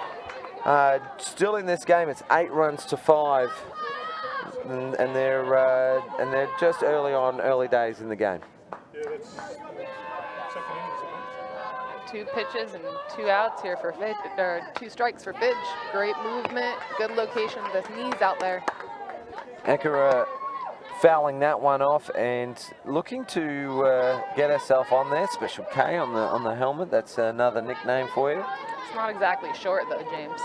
still in this game it's 8 runs to 5, and they're just early days in the game. 2 pitches and 2 outs here for Fitch, or 2 strikes for Fitch. Great movement, good location with his knees out there. Akura fouling that one off and looking to get herself on there. Special K on the helmet. That's another nickname for you. It's not exactly short though, James.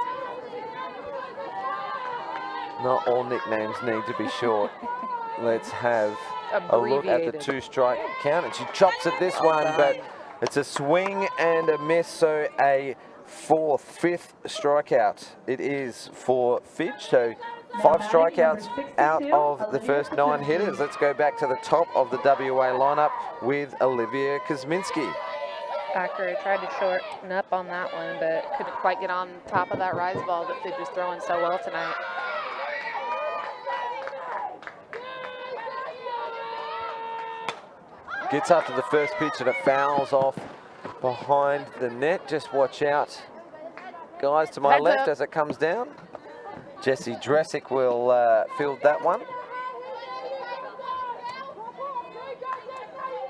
Not all nicknames need to be short. Let's have a look at the 2-strike count, and she chops at this one, but it's a swing and a miss, so a 5th strikeout it is for Fitch. So 5 strikeouts out of the first 9 hitters. Let's go back to the top of the WA lineup with Olivia Kosminski. Akura tried to shorten up on that one, but couldn't quite get on top of that rise ball that Fitch is throwing so well tonight. Gets up to the first pitch and it fouls off behind the net. Just watch out, guys, to my Heads left up. as it comes down. Jessie Dresick will field that one.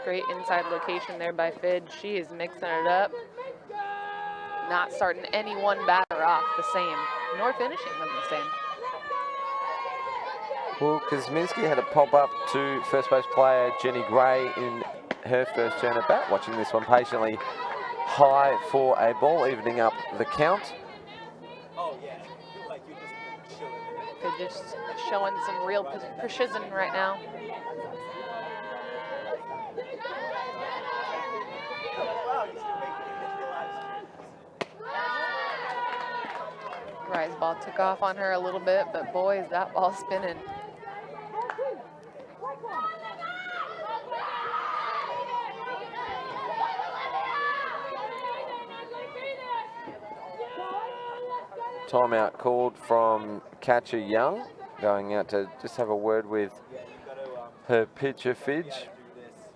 Great inside location there by Fidge. She is mixing it up. Not starting any one batter off the same, nor finishing them the same. Well, Kosminski had a pop up to first base player Jenny Gray in her first turn at bat. Watching this one patiently, high for a ball, evening up the count. They're just showing some real precision right now. Rise ball took off on her a little bit, but boy, is that ball spinning. Timeout called from catcher Young, going out to just have a word with her pitcher Fidge.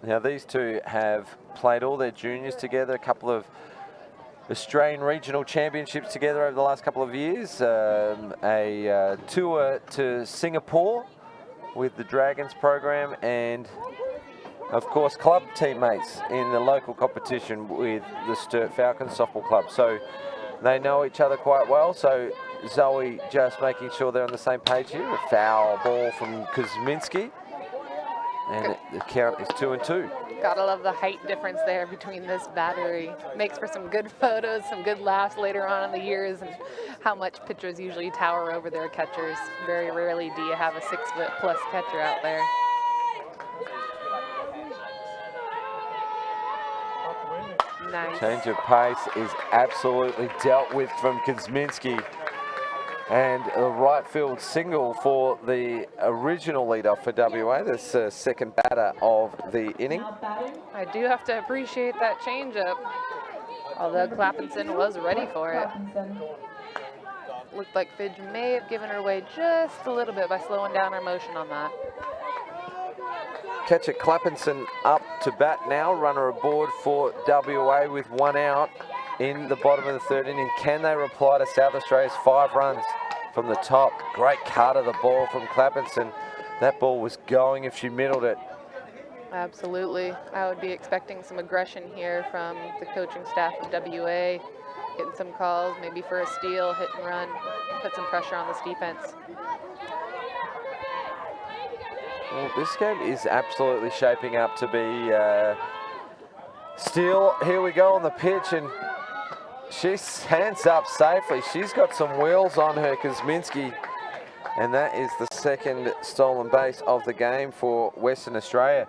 Now these two have played all their juniors together, a couple of Australian regional championships together over the last couple of years, a tour to Singapore with the Dragons program, and of course club teammates in the local competition with the Sturt Falcons softball club. So they know each other quite well. So Zoe just making sure they're on the same page here. A foul ball from Kosminski, and the count is 2-2. Gotta love the height difference there between this battery. Makes for some good photos, some good laughs later on in the years, and how much pitchers usually tower over their catchers. Very rarely do you have a 6-foot+ catcher out there. Nice. Change of pace is absolutely dealt with from Kosminski. And a right field single for the original leadoff for WA, this second batter of the inning. I do have to appreciate that changeup, although Clappenson was ready for it. Looked like Fidge may have given her away just a little bit by slowing down her motion on that. Catcher Clappenson up to bat now, runner aboard for WA with 1 out in the bottom of the 3rd inning. Can they reply to South Australia's 5 runs from the top? Great cut of the ball from Clappenson. That ball was going if she middled it. Absolutely. I would be expecting some aggression here from the coaching staff of WA, getting some calls, maybe for a steal, hit and run, put some pressure on this defense. Well, this game is absolutely shaping up to be still. Here we go on the pitch, and she hands up safely. She's got some wheels on her, Kosminski, And that is the second stolen base of the game for Western Australia.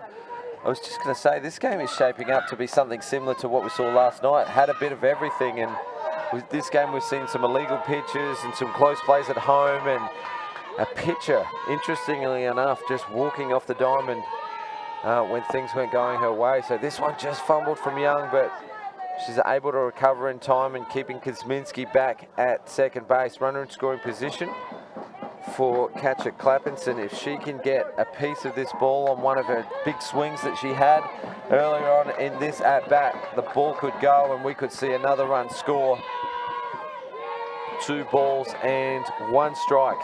I was just going to say, this game is shaping up to be something similar to what we saw last night. Had a bit of everything, and with this game we've seen some illegal pitches and some close plays at home, and a pitcher, interestingly enough, just walking off the diamond when things weren't going her way. So this one just fumbled from Young, but she's able to recover in time and keeping Kosminski back at second base. Runner in scoring position for catcher Clapinson. If she can get a piece of this ball on one of her big swings that she had earlier on in this at-bat, the ball could go and we could see another run score. 2 balls and 1 strike.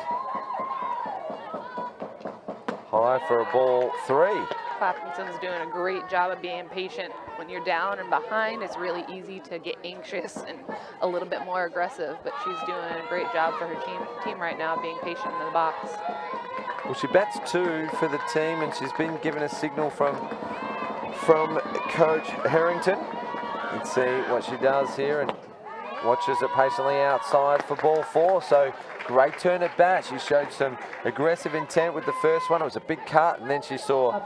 High for a ball 3. Clapinson's doing a great job of being patient. When you're down and behind, it's really easy to get anxious and a little bit more aggressive, but she's doing a great job for her team right now, being patient in the box. Well, she bats 2 for the team, and she's been given a signal from Coach Harrington. Let's see what she does here, and watches it patiently outside for ball 4. So great turn at bat. She showed some aggressive intent with the first one. It was a big cut, and then she saw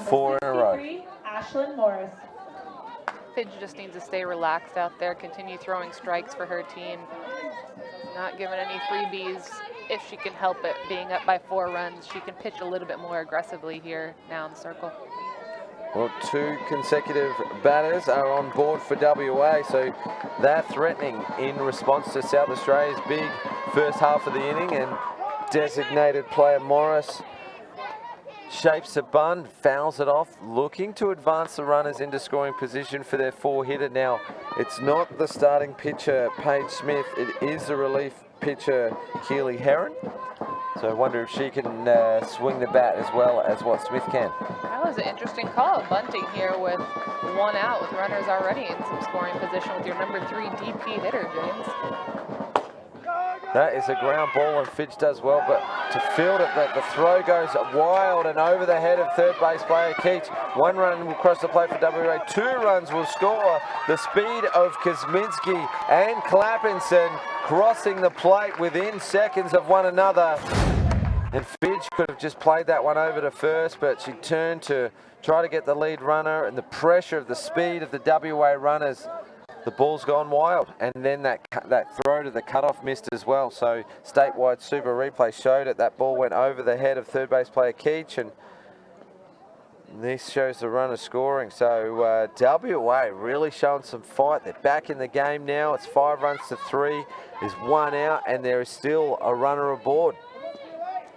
4 in a row. Ashlyn Morris. Fitch just needs to stay relaxed out there, continue throwing strikes for her team. Not giving any freebies if she can help it. Being up by 4 runs, she can pitch a little bit more aggressively here now in the circle. Well, 2 consecutive batters are on board for WA, so they're threatening in response to South Australia's big first half of the inning, and designated player Morris shapes a bunt, fouls it off, looking to advance the runners into scoring position for their 4-hitter. Now, it's not the starting pitcher, Paige Smith, it is the relief pitcher, Keely Heron. So I wonder if she can swing the bat as well as what Smith can. That was an interesting call, bunting here with 1 out with runners already in some scoring position with your number 3 DP hitter, James. That is a ground ball, and Fitch does well, but to field it, the throw goes wild and over the head of third base player Keach. 1 run will cross the plate for WA. 2 runs will score. The speed of Kosminski and Clapinson crossing the plate within seconds of one another. And Fitch could have just played that one over to first, but she turned to try to get the lead runner, and the pressure of the speed of the WA runners, the ball's gone wild. And then that throw to the cutoff missed as well. So statewide super replay showed it. That ball went over the head of third base player Keach, and this shows the runner scoring. So WA really showing some fight. They're back in the game now. It's 5 runs to 3. There's 1 out, and there is still a runner aboard.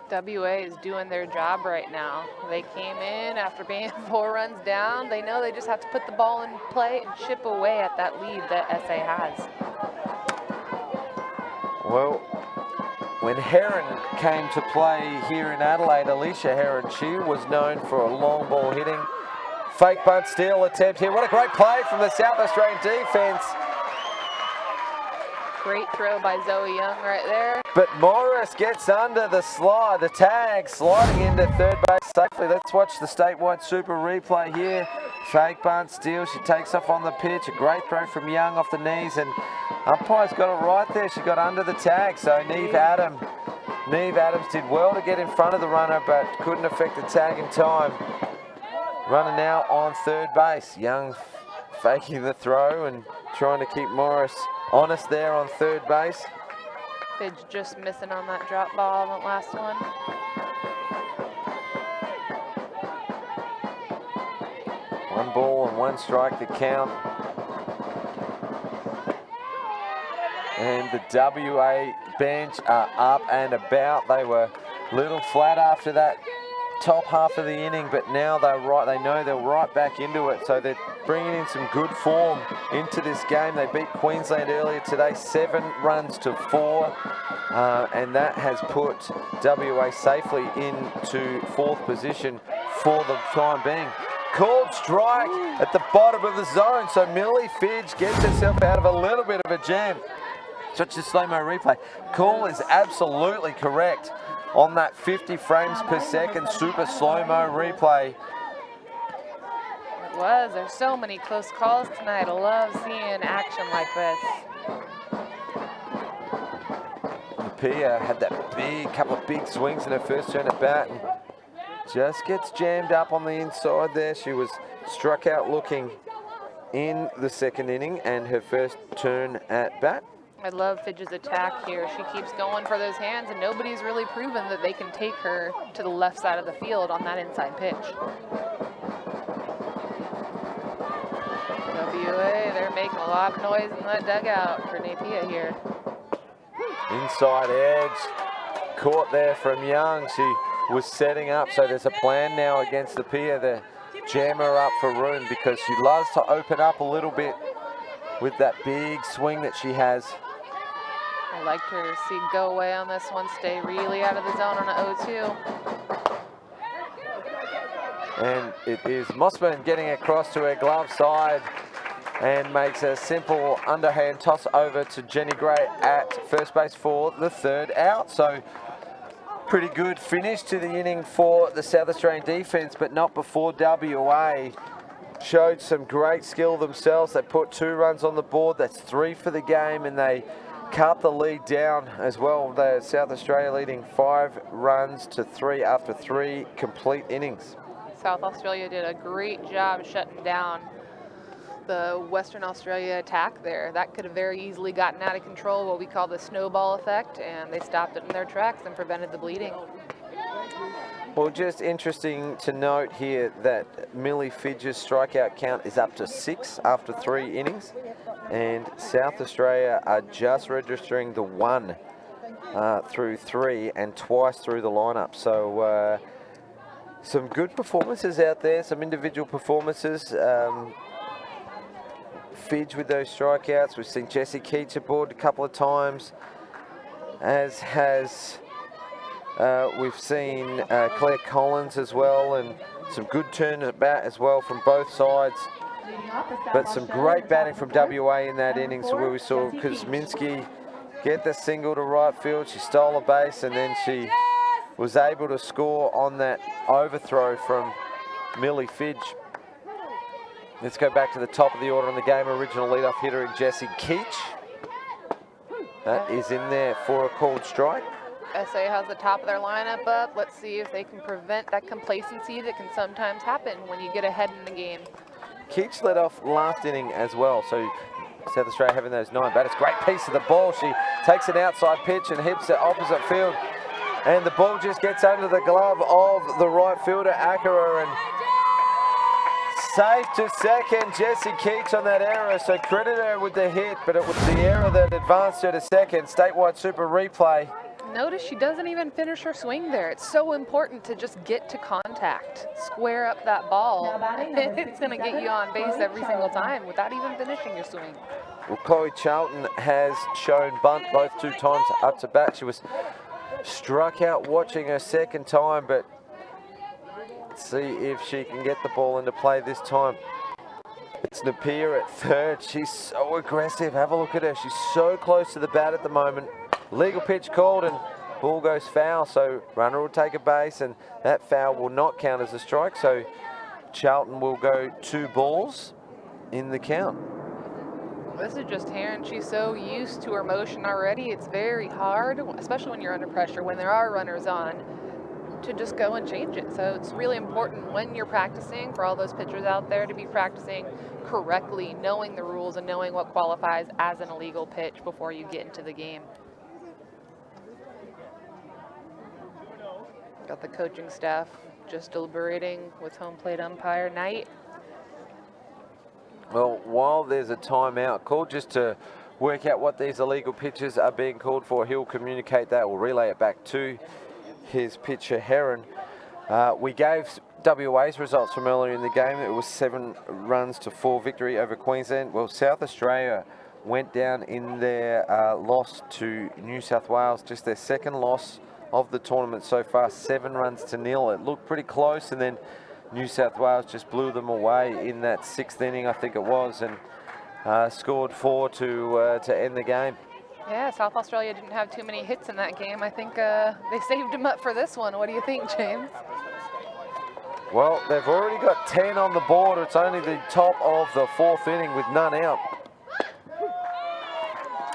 WA is doing their job right now. They came in after being 4 runs down. They know they just have to put the ball in play and chip away at that lead that SA has. Well, when Heron came to play here in Adelaide, Alicia Heron, she was known for a long ball hitting. Fake bunt steal attempt here. What a great play from the South Australian defence. Great throw by Zoe Young right there. But Morris gets under the slide, the tag, sliding into third base safely. Let's watch the statewide super replay here. Fake bunt steal, she takes off on the pitch. A great throw from Young off the knees, and umpire's got it right there. She got under the tag, so Neve Adams did well to get in front of the runner, but couldn't affect the tag in time. Runner now on third base. Young faking the throw and trying to keep Morris honest there on third base. Fitch just missing on that drop ball on that last one. One ball and 1 strike to count. And the WA bench are up and about. They were a little flat after that top half of the inning, but now they're right. They know they're right back into it, so they're bringing in some good form into this game. They beat Queensland earlier today, 7 runs to 4, and that has put WA safely into 4th position for the time being. Called strike at the bottom of the zone, so Millie Fitch gets herself out of a little bit of a jam. Such a slow-mo replay. Call is absolutely correct on that 50 frames per second super slow-mo replay. It was. There's so many close calls tonight. I love seeing action like this. The Napia had that couple of big swings in her first turn at bat and just gets jammed up on the inside there. She was struck out looking in the second inning and her first turn at bat. I love Fidge's attack here. She keeps going for those hands, and nobody's really proven that they can take her to the left side of the field on that inside pitch. WA, they're making a lot of noise in that dugout for Napia here. Inside edge, caught there from Young. She was setting up, so there's a plan now against the Napia to jam her up for room because she loves to open up a little bit with that big swing that she has. I liked her to see go away on this one, stay really out of the zone on an 0-2. And it is Mossman getting across to her glove side and makes a simple underhand toss over to Jenny Gray at first base for the third out. So pretty good finish to the inning for the South Australian defence, but not before WA showed some great skill themselves. They put 2 runs on the board. That's 3 for the game, and they cut the lead down as well. The South Australia leading 5 runs to 3 after 3 complete innings. South Australia did a great job shutting down the Western Australia attack there. That could have very easily gotten out of control, what we call the snowball effect, and they stopped it in their tracks and prevented the bleeding. Well, just interesting to note here that Millie Fitch's strikeout count is up to 6 after 3 innings, and South Australia are just registering the 1 through 3 and twice through the lineup. So some good performances out there, some individual performances. Fidge with those strikeouts. We've seen Jessie Keach aboard a couple of times, as has we've seen Claire Collins as well, and some good turn at bat as well from both sides. But some great batting from WA in that innings where we saw Kuzminski get the single to right field. She stole a base and then she was able to score on that overthrow from Millie Fitch. Let's go back to the top of the order in the game. Original leadoff hitter in Jessie Keach. That is in there for a called strike. SA has the top of their lineup up. Let's see if they can prevent that complacency that can sometimes happen when you get ahead in the game. Keach led off last inning as well, so South Australia having those 9 batters. Great piece of the ball. She takes an outside pitch and hits it opposite field. And the ball just gets under the glove of the right fielder, Akira, and safe to second. Jessie Keach on that error, so credit her with the hit, but it was the error that advanced her to second. Statewide Super replay. Notice she doesn't even finish her swing there. It's so important to just get to contact, square up that ball. It's going to get you on base every single time without even finishing your swing. Well, Chloe Charlton has shown bunt both 2 times up to bat. She was struck out watching her second time, but let's see if she can get the ball into play this time. It's Napia at third. She's so aggressive. Have a look at her. She's so close to the bat at the moment. Legal pitch called and ball goes foul, so runner will take a base and that foul will not count as a strike, so Charlton will go 2 balls in the count. This is just Heron. She's so used to her motion already. It's very hard, especially when you're under pressure, when there are runners on, to just go and change it. So it's really important when you're practicing, for all those pitchers out there, to be practicing correctly, knowing the rules and knowing what qualifies as an illegal pitch before you get into the game. Got the coaching staff just deliberating with home plate umpire Knight. Well, while there's a timeout called just to work out what these illegal pitches are being called for, he'll communicate that or relay it back to his pitcher Heron. We gave WA's results from earlier in the game. It was 7 runs to 4 victory over Queensland. Well, South Australia went down in their loss to New South Wales, just their second loss of the tournament so far, 7 runs to 0. It looked pretty close, and then New South Wales just blew them away in that 6th inning, I think it was, and scored 4 to end the game. Yeah, South Australia didn't have too many hits in that game. I think they saved them up for this one. What do you think, James? Well, they've already got 10 on the board. It's only the top of the 4th inning with none out.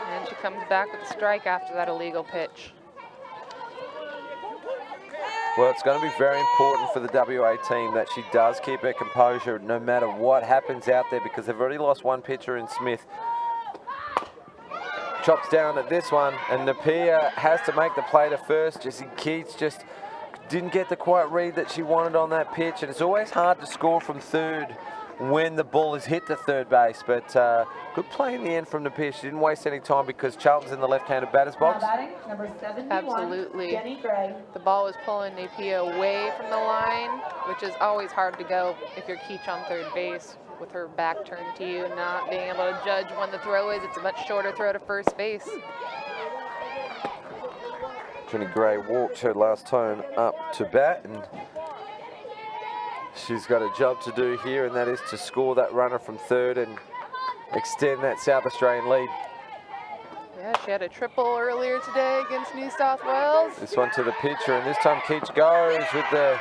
And she comes back with a strike after that illegal pitch. Well, it's going to be very important for the WA team that she does keep her composure no matter what happens out there, because they've already lost one pitcher in Smith. Chops down at this one, and Napier has to make the play to first. Jessie Keats just didn't get the quiet read that she wanted on that pitch, and it's always hard to score from third when the ball is hit to third base, but good play in the end from Napier. She didn't waste any time because Charlton's in the left-handed batter's box. Number 71, Absolutely. Jenny Gray. The ball was pulling Napier away from the line, which is always hard to go if you're Keach on third base with her back turned to you, not being able to judge when the throw is. It's a much shorter throw to first base. Jenny Gray walked her last time up to bat, and she's got a job to do here, and that is to score that runner from third and extend that South Australian lead. Yeah, she had a triple earlier today against New South Wales. This one to the pitcher, and this time Keach goes with the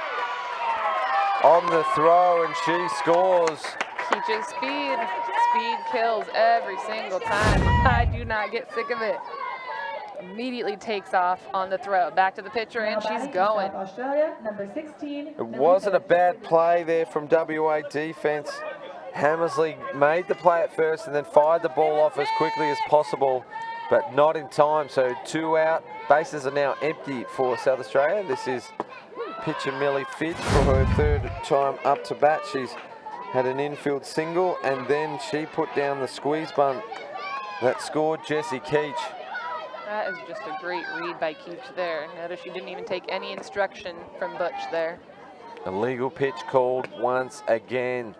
on the throw, and she scores. Keach's speed. Speed kills every single time. I do not get sick of it. Immediately takes off on the throw. Back to the pitcher, and she's going. Australia, number 16. It wasn't a bad play there from WA defense. Hammersley made the play at first and then fired the ball off as quickly as possible, but not in time. So 2 out. Bases are now empty for South Australia. This is pitcher Millie Fitch for her third time up to bat. She's had an infield single, and then she put down the squeeze bunt that scored Jessie Keach. That is just a great read by Keach there. Notice she didn't even take any instruction from Butch there. Illegal pitch called once again.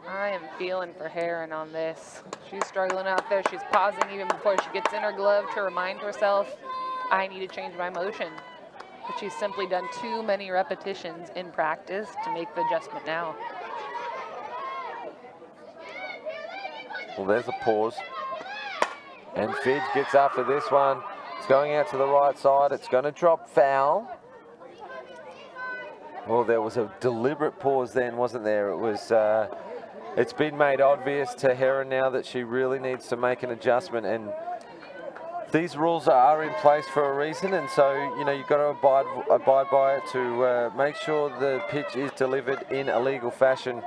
I am feeling for Heron on this. She's struggling out there. She's pausing even before she gets in her glove to remind herself, I need to change my motion. But she's simply done too many repetitions in practice to make the adjustment now. Well, there's a pause. And Fitch gets after this one. It's going out to the right side. It's going to drop foul. Well, there was a deliberate pause then, wasn't there? It was. It's been made obvious to Heron now that she really needs to make an adjustment, and these rules are in place for a reason, and so you've got to abide by it to make sure the pitch is delivered in a legal fashion.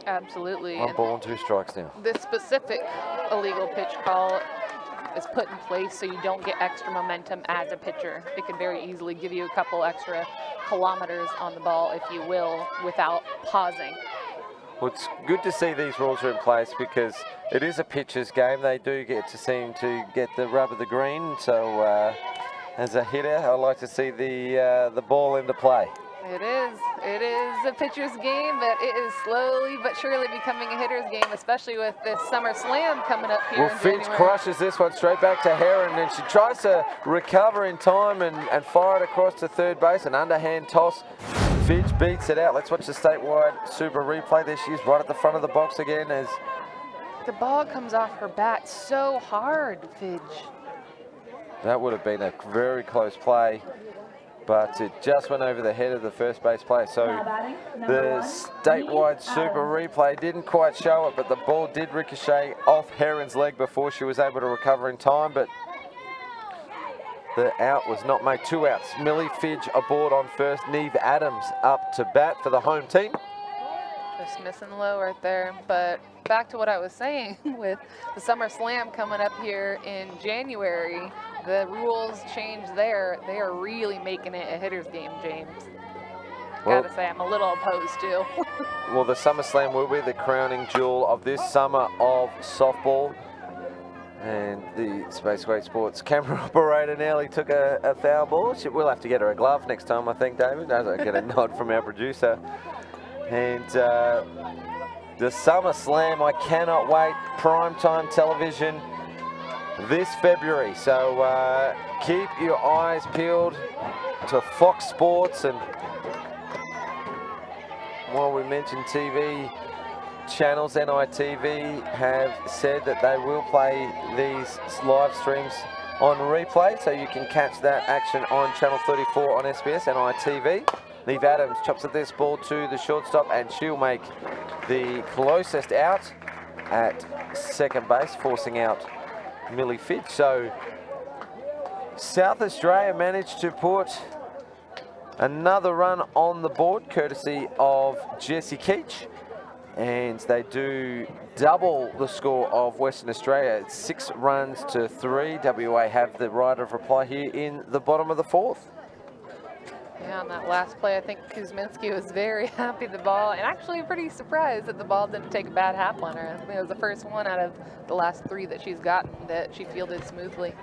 Absolutely. One ball and 2 strikes now. This specific illegal pitch call is put in place so you don't get extra momentum as a pitcher. It could very easily give you a couple extra kilometers on the ball, if you will, without pausing. Well, it's good to see these rules are in place because it is a pitcher's game. They do get to seem to get the rub of the green. So as a hitter, I like to see the ball into play. It is a pitcher's game, but it is slowly but surely becoming a hitter's game, especially with this Summer Slam coming up here in Fitch January. crushes this one straight back to Heron, and she tries to recover in time and fire it across to third base. An underhand toss. Fitch beats it out. Let's watch the statewide Super replay. There she is right at the front of the box again as the ball comes off her bat so hard, Fitch. that would have been a very close play, but it just went over the head of the first base player. So the statewide Super replay didn't quite show it, but the ball did ricochet off Heron's leg before she was able to recover in time, but the out was not made. 2 outs. Millie Fitch aboard on first. Neve Adams up to bat for the home team. Just missing low right there. But back to what I was saying with the Summer Slam coming up here in January, the rules change there. They are really making it a hitter's game, James. Well, Gotta say, I'm a little opposed to. well, the Summer Slam will be the crowning jewel of this summer of softball. And the Space Great Sports camera operator nearly took a foul ball. We'll have to get her a glove next time, I think, David. I get a nod from our producer. And the Summer Slam, I cannot wait. Primetime television this February. So keep your eyes peeled to Fox Sports. And while we mentioned TV channels, NITV have said that they will play these live streams on replay, so you can catch that action on Channel 34 on SBS, NITV. Neve Adams chops at this ball to the shortstop, and she'll make the closest out at second base, forcing out Millie Fitch. So South Australia managed to put another run on the board, courtesy of Jessie Keach. And they do double the score of Western Australia. It's 6 runs to 3. WA have the right of reply here in the bottom of the 4th. Yeah, on that last play, I think Kuzminski was very happy the ball, and actually pretty surprised that the ball didn't take a bad hap on her. I think it was the first one out of the last 3 that she's gotten that she fielded smoothly.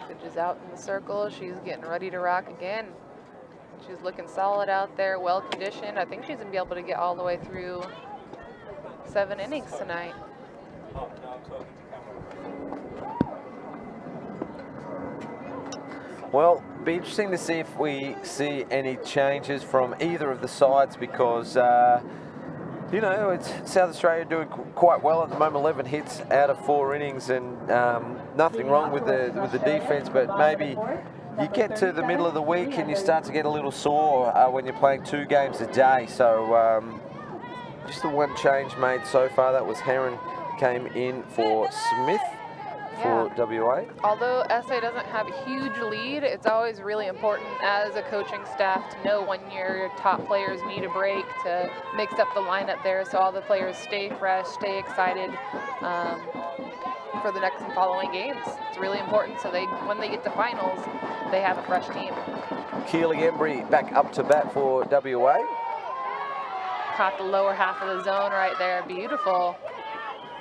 Fitch is out in the circle. She's getting ready to rock again. She's looking solid out there, well conditioned. I think she's gonna be able to get all the way through 7 innings tonight. Well, be interesting to see if we see any changes from either of the sides, because you know, it's South Australia doing quite well at the moment. 11 hits out of 4 innings, and nothing wrong with the defense. But maybe you get to the middle of the week and you start to get a little sore when you're playing 2 games a day. So just the one change made so far. That was Heron came in for Smith. For WA. Although SA doesn't have a huge lead, it's always really important as a coaching staff to know when your top players need a break, to mix up the lineup there so all the players stay fresh, stay excited for the next and following games. It's really important so when they get to finals, they have a fresh team. Keely Embry back up to bat for WA. Caught the lower half of the zone right there. Beautiful.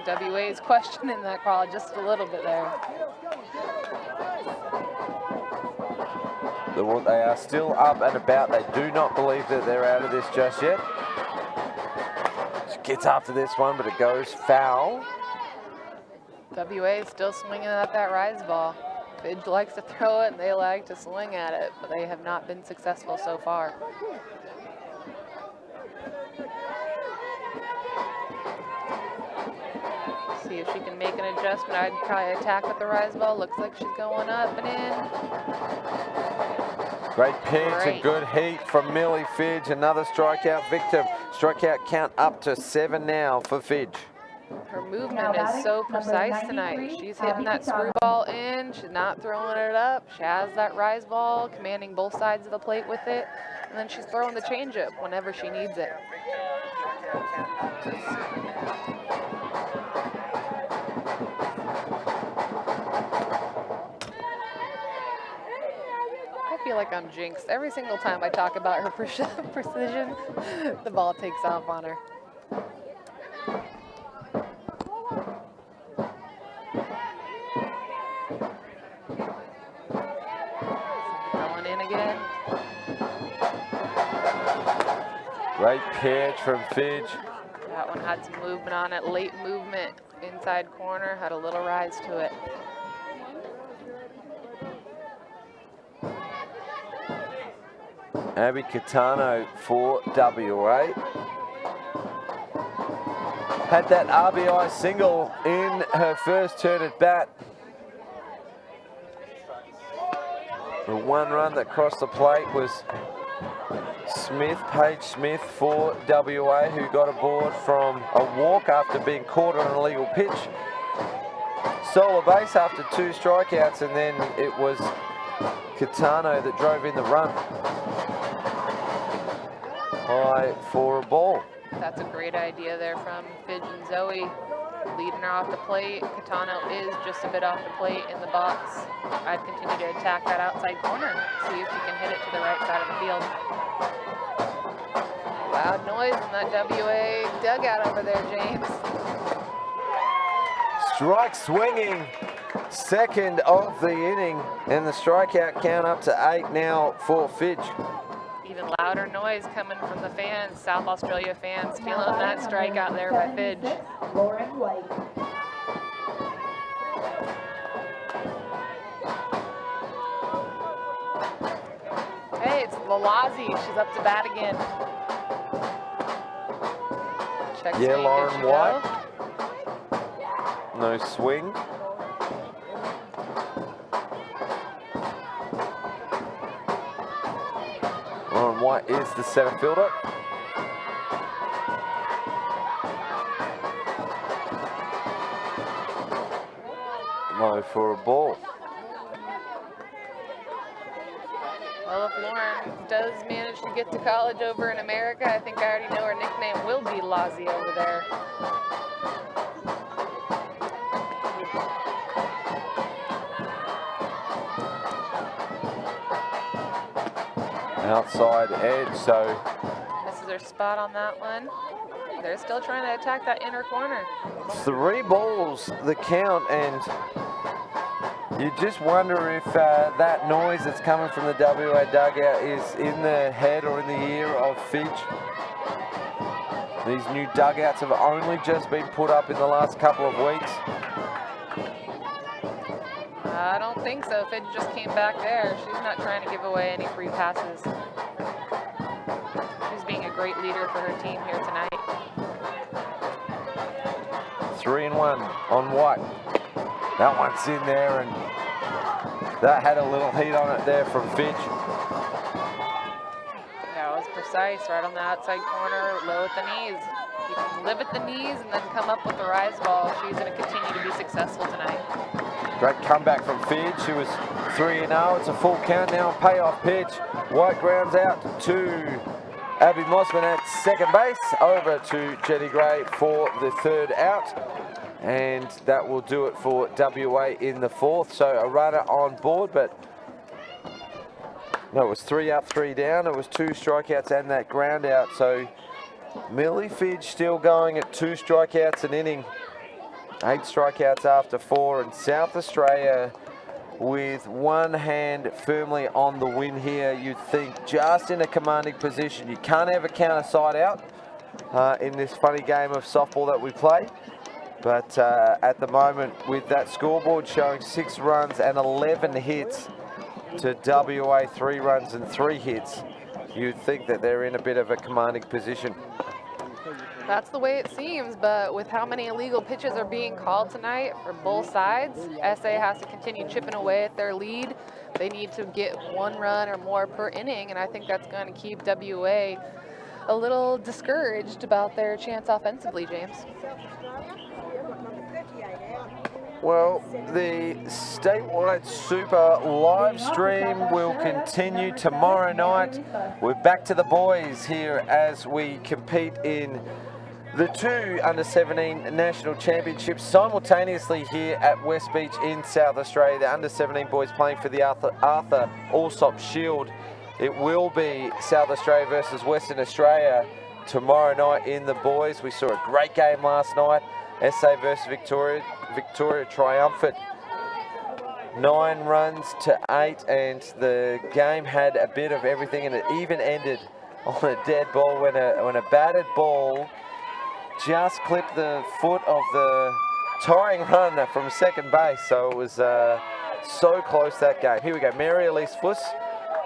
WA is questioning that call just a little bit there. They are still up and about. They do not believe that they're out of this just yet. She gets after this one, but it goes foul. WA is still swinging at that rise ball. Fidge likes to throw it and they like to swing at it, but they have not been successful so far. See if she can make an adjustment. I'd probably attack with the rise ball. Looks like she's going up and in. Great pitch and good heat from Millie Fitch. Another strikeout victim. Strikeout count up to 7 now for Fitch. Her movement is so precise tonight. She's hitting that screwball in. She's not throwing it up. She has that rise ball, commanding both sides of the plate with it. And then she's throwing the changeup whenever she needs it. I feel like I'm jinxed. Every single time I talk about her precision, the ball takes off on her. Going in again. Great pitch from Fitch. That one had some movement on it, late movement, inside corner, had a little rise to it. Abby Catano for WA. Had that RBI single in her first turn at bat. The one run that crossed the plate was Smith, Paige Smith for WA, who got aboard from a walk after being caught on an illegal pitch. Stole a base after 2 strikeouts, and then it was Catano that drove in the run. High for a ball. That's a great idea there from Fidge and Zoe. Leading her off the plate. Catano is just a bit off the plate in the box. I'd continue to attack that outside corner. See if she can hit it to the right side of the field. Loud noise in that WA dugout over there, James. Strike swinging. Second of the inning. And the strikeout count up to 8 now for Fidge. Even louder noise coming from the fans, South Australia fans, feeling that strikeout there by Fidge. Hey, it's Lalazzi. She's up to bat again. Check Yeah, swing, Lauren good to White. No swing. Lauren White is the center fielder. low for a ball. Well, if Lauren does manage to get to college over in America, I think I already know her nickname will be Lozzie over there. Outside edge, so Misses her spot on that one. They're still trying to attack that inner corner. 3 balls the count, and you just wonder if that noise that's coming from the WA dugout is in the head or in the ear of Fitch. These new dugouts have only just been put up in the last couple of weeks. I don't think so. Fitch just came back there. She's not trying to give away any free passes. She's being a great leader for her team here tonight. 3-1 on White. That one's in there, and that had a little heat on it there from Fitch. That was precise, right on the outside corner, low at the knees. You can live at the knees and then come up with the rise ball. She's going to continue to be successful tonight. Great comeback from Fitch. She was 3-0. It's a full count now. Payoff pitch. White grounds out to Abbey Mossman at second base. Over to Jenny Gray for the 3rd out. And that will do it for WA in the 4th. So a runner on board, but no, it was 3 up, 3 down. It was 2 strikeouts and that ground out. So Millie Fitch still going at 2 strikeouts an inning. 8 strikeouts after 4, and South Australia with one hand firmly on the win here. You'd think just in a commanding position. You can't ever count a side out in this funny game of softball that we play. But at the moment, with that scoreboard showing 6 runs and 11 hits to WA 3 runs and 3 hits, you'd think that they're in a bit of a commanding position. That's the way it seems, but with how many illegal pitches are being called tonight for both sides, SA has to continue chipping away at their lead. They need to get 1 run or more per inning, and I think that's going to keep WA a little discouraged about their chance offensively, James. Well, the statewide Super live stream will continue tomorrow night. We're back to the boys here as we compete in the 2 under-17 national championships simultaneously here at West Beach in South Australia. The under-17 boys playing for the Arthur Allsop Shield. It will be South Australia versus Western Australia tomorrow night in the boys. We saw a great game last night. SA versus Victoria. Victoria triumphant 9 runs to 8, and the game had a bit of everything, and it even ended on a dead ball when a batted ball just clipped the foot of the tying runner from second base. So it was so close, that game. Here we go, Mary Elise Fuss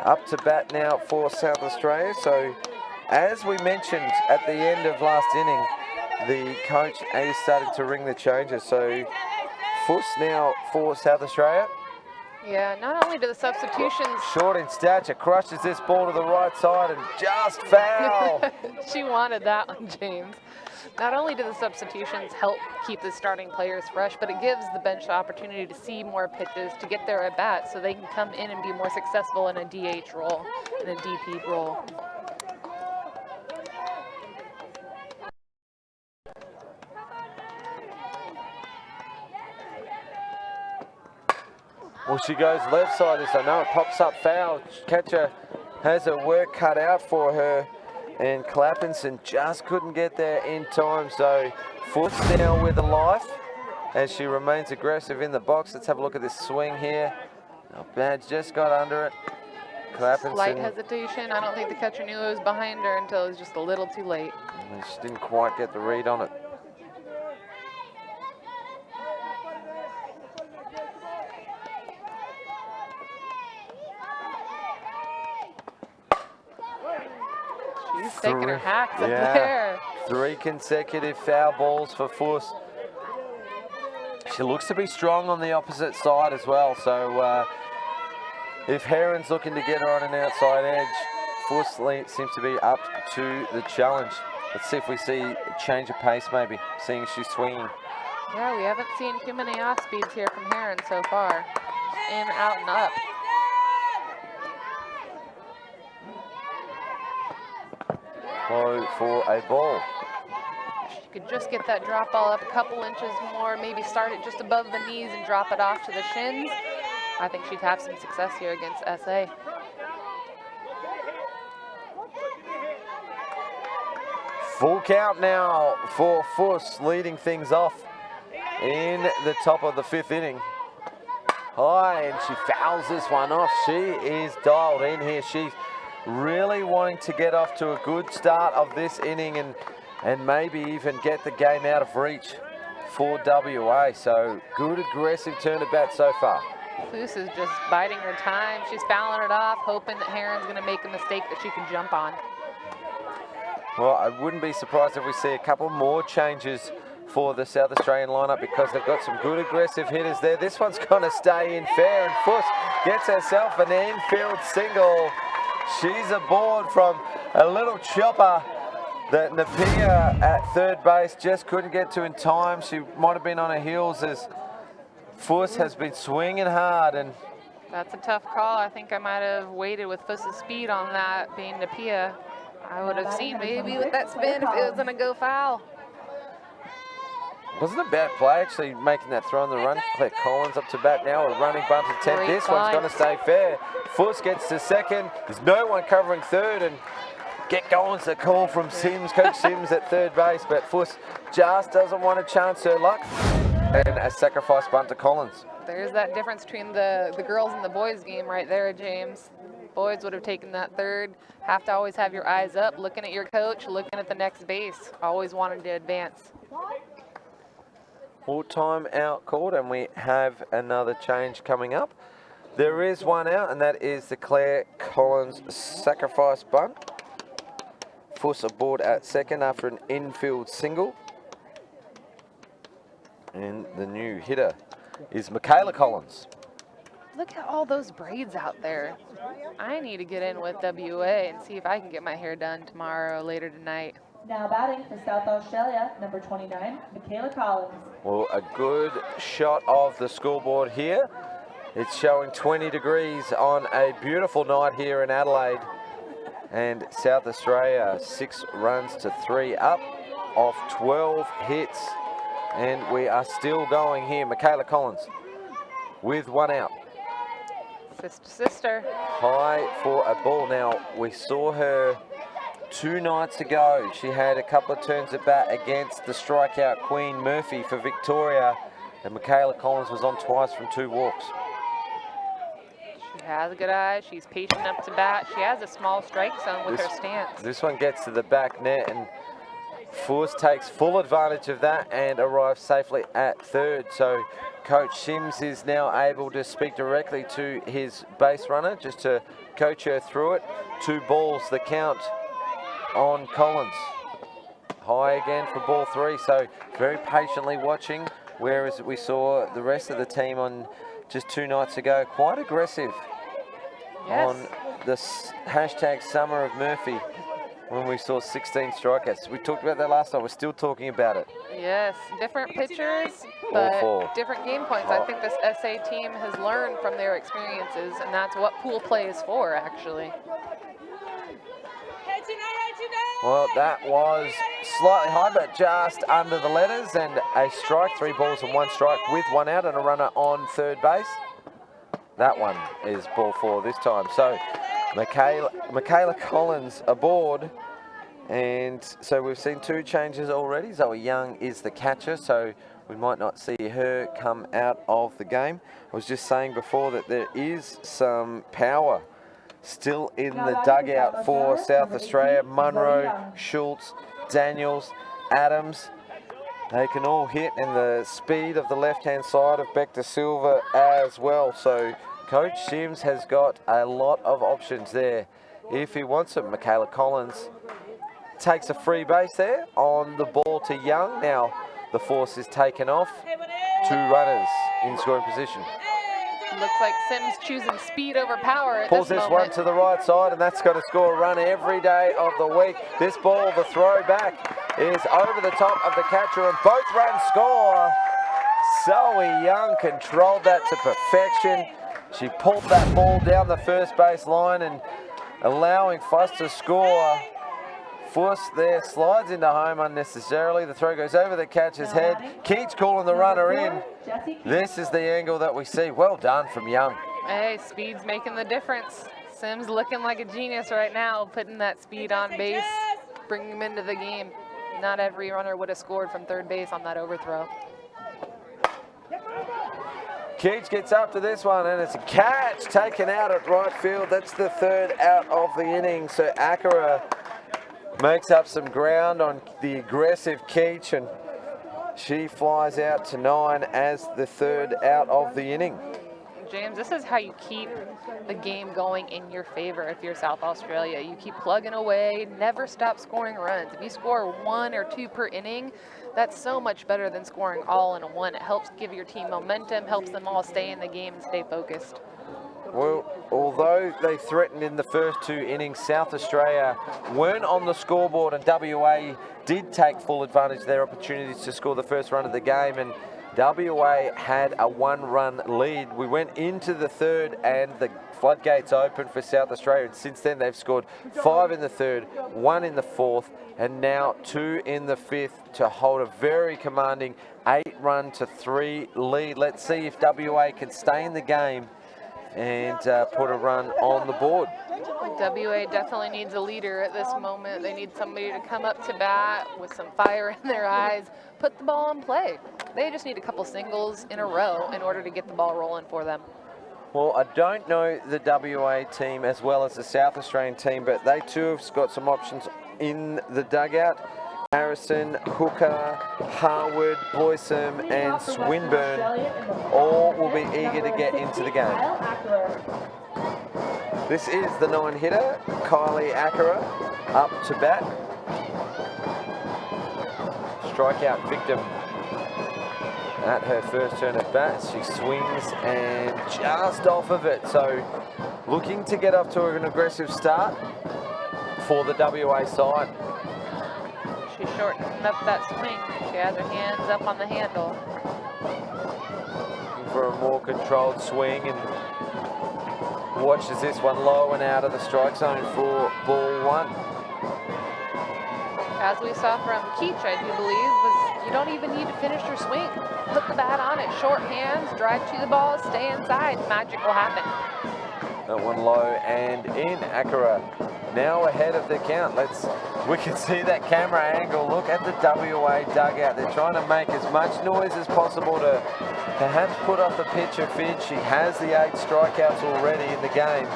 up to bat now for South Australia. So as we mentioned at the end of last inning, the coach is starting to ring the changes. So Fuss now for South Australia. Yeah, not only do the substitutions... Short in stature, crushes this ball to the right side and just foul. She wanted that one, James. Not only do the substitutions help keep the starting players fresh, but it gives the bench the opportunity to see more pitches, to get their at-bats, so they can come in and be more successful in a DH role, in a DP role. Well, she goes left side this. I know it pops up foul. Catcher has her work cut out for her, and Clappinson just couldn't get there in time. So Fuss now with a life as she remains aggressive in the box. Let's have a look at this swing here. Not bad, just got under it. Clappinson. Slight hesitation. I don't think the catcher knew it was behind her until it was just a little too late. And she didn't quite get the read on it. She's taking her hacks up there. 3 consecutive foul balls for Fuss. She looks to be strong on the opposite side as well. So if Heron's looking to get her on an outside edge, Fuss seems to be up to the challenge. Let's see if we see a change of pace maybe, seeing she's swinging Yeah, we haven't seen too many off speeds here from Heron so far. In, out, and up. Low for a ball. She could just get that drop ball up a couple inches more, maybe start it just above the knees and drop it off to the shins. I think she'd have some success here against SA. Full count now for Fuss, leading things off in the top of the 5th inning. High, and she fouls this one off. She is dialed in here. She's really wanting to get off to a good start of this inning and maybe even get the game out of reach for WA. So good aggressive turn of bat so far. Fuss is just biding her time. She's fouling it off, hoping that Heron's going to make a mistake that she can jump on. Well, I wouldn't be surprised if we see a couple more changes for the South Australian lineup because they've got some good aggressive hitters there. This one's going to stay in fair, and Fuss gets herself an infield single. She's aboard from a little chopper that Napia at third base just couldn't get to in time. She might have been on her heels as Fuss has been swinging hard. And that's a tough call. I think I might have waited with Fuss's speed on that, being Napia. I would have seen maybe with that spin if it was going to go foul. Wasn't a bad play actually making that throw on the run. Claire Collins up to bat now, a running bunt at 10th. This one's going to stay fair. Fuss gets to second. There's no one covering third, and get going's the call from Sims, Coach Sims at third base, but Fuss just doesn't want to chance her luck. And a sacrifice bunt to Collins. There's that difference between the girls and the boys game right there, James. Boys would have taken that third. Have to always have your eyes up, looking at your coach, looking at the next base, always wanting to advance. Full time out called, and we have another change coming up. There is one out, and that is the Claire Collins sacrifice bunt. Fuss aboard at second after an infield single. And the new hitter is Michaela Collins. Look at all those braids out there. I need to get in with WA and see if I can get my hair done tomorrow, later tonight. Now batting for South Australia, number 29, Michaela Collins. Well, a good shot of the scoreboard here. It's showing 20 degrees on a beautiful night here in Adelaide. And South Australia 6 runs to 3 up off 12 hits. And we are still going here. Michaela Collins with one out. Sister. High for a ball. Now, we saw her 2 nights ago. She had a couple of turns at bat against the strikeout queen Murphy for Victoria. And Michaela Collins was on twice from 2 walks. She has a good eye. She's patient up to bat. She has a small strike zone with her stance. This one gets to the back net, and Fuss takes full advantage of that and arrives safely at third. So Coach Sims is now able to speak directly to his base runner just to coach her through it. 2 balls the count on Collins. High again for ball 3, so very patiently watching, whereas we saw the rest of the team on just 2 nights ago quite aggressive. Yes. On this hashtag Summer of Murphy, when we saw 16 strikeouts. We talked about that last time. We're still talking about it. Yes, different pitchers, but Awful. different game points. I think this SA team has learned from their experiences, and that's what pool play is for, actually. Well, that was slightly high, but just under the letters, and a strike, 3 balls and 1 strike with 1 out and a runner on third base. That one is ball 4 this time. So Michaela Collins aboard, and so we've seen 2 changes already. Zoe Young is the catcher, so we might not see her come out of the game. I was just saying before that there is some power still in the dugout for South Australia. Munro, Schultz, Daniels, Adams, they can all hit, and the speed of the left-hand side of Beck de Silva as well. So Coach Sims has got a lot of options there if he wants it. Michaela Collins takes a free base there on the ball to Young. Now the force is taken off. 2 runners in scoring position. Looks like Sims choosing speed over power at Pulls this this moment. one to the right side, and that's going to score a run every day of the week. This ball, the throw back, is over the top of the catcher, and both runs score Zoe Young controlled that to perfection. She pulled that ball down the first base line and allowing Fuss to score. Fuss there slides into home unnecessarily. The throw goes over the catcher's head. Keats calling the runner in. This is the angle that we see. Well done from Young. Hey, speed's making the difference. Sims looking like a genius right now, putting that speed on base, bringing him into the game. Not every runner would have scored from third base on that overthrow. Keats gets up to this one, and it's a catch taken out at right field. That's the third out of the inning. So Akara makes up some ground on the aggressive Keats, and she flies out to 9 as the third out of the inning. James, this is how you keep the game going in your favor if you're South Australia. You keep plugging away, never stop scoring runs. If you score 1 or 2 per inning, that's so much better than scoring all in a one. It helps give your team momentum, helps them all stay in the game and stay focused. Well, although they threatened in the first 2 innings, South Australia weren't on the scoreboard, and WA did take full advantage of their opportunities to score the first run of the game, and WA had a 1-run lead. We went into the third and the floodgates opened for South Australia, and since then they've scored 5 in the third, 1 in the fourth, and now 2 in the fifth to hold a very commanding 8-run-to-3 lead. Let's see if WA can stay in the game and put a run on the board. WA definitely needs a leader at this moment. They need somebody to come up to bat with some fire in their eyes, put the ball in play. They just need a couple singles in a row in order to get the ball rolling for them. Well, I don't know the WA team as well as the South Australian team, but they too have got some options in the dugout. Harrison, Hooker, Harwood, Boysom and Swinburne all will be eager to get into the game. This is the 9-hitter, Kylie Acura, up to bat. Strikeout victim at her first turn at bat. She swings and just off of it. So looking to get off to an aggressive start for the WA side. She shortened up that swing. She has her hands up on the handle. Looking for a more controlled swing, and watches this one low and out of the strike zone for ball 1. As we saw from Keach, I do believe, was you don't even need to finish your swing. Put the bat on it, short hands, drive to the ball, stay inside, magic will happen. That one low and in. Akara now ahead of the count. We can see that camera angle. Look at the WA dugout. They're trying to make as much noise as possible to perhaps put off the pitcher Fitch. She has the 8 strikeouts already in the game.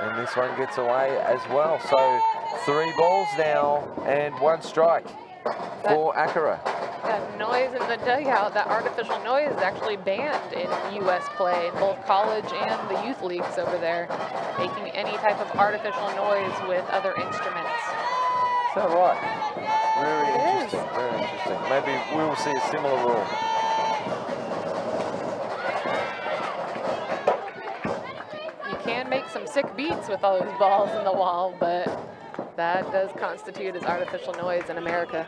And this one gets away as well. So 3 balls now and 1 strike for Akara. That noise in the dugout, that artificial noise, is actually banned in U.S. play, in both college and the youth leagues over there, making any type of artificial noise with other instruments. Is that right? Very interesting, very interesting. Maybe we will see a similar rule. You can make some sick beats with all those balls in the wall, but that does constitute as artificial noise in America.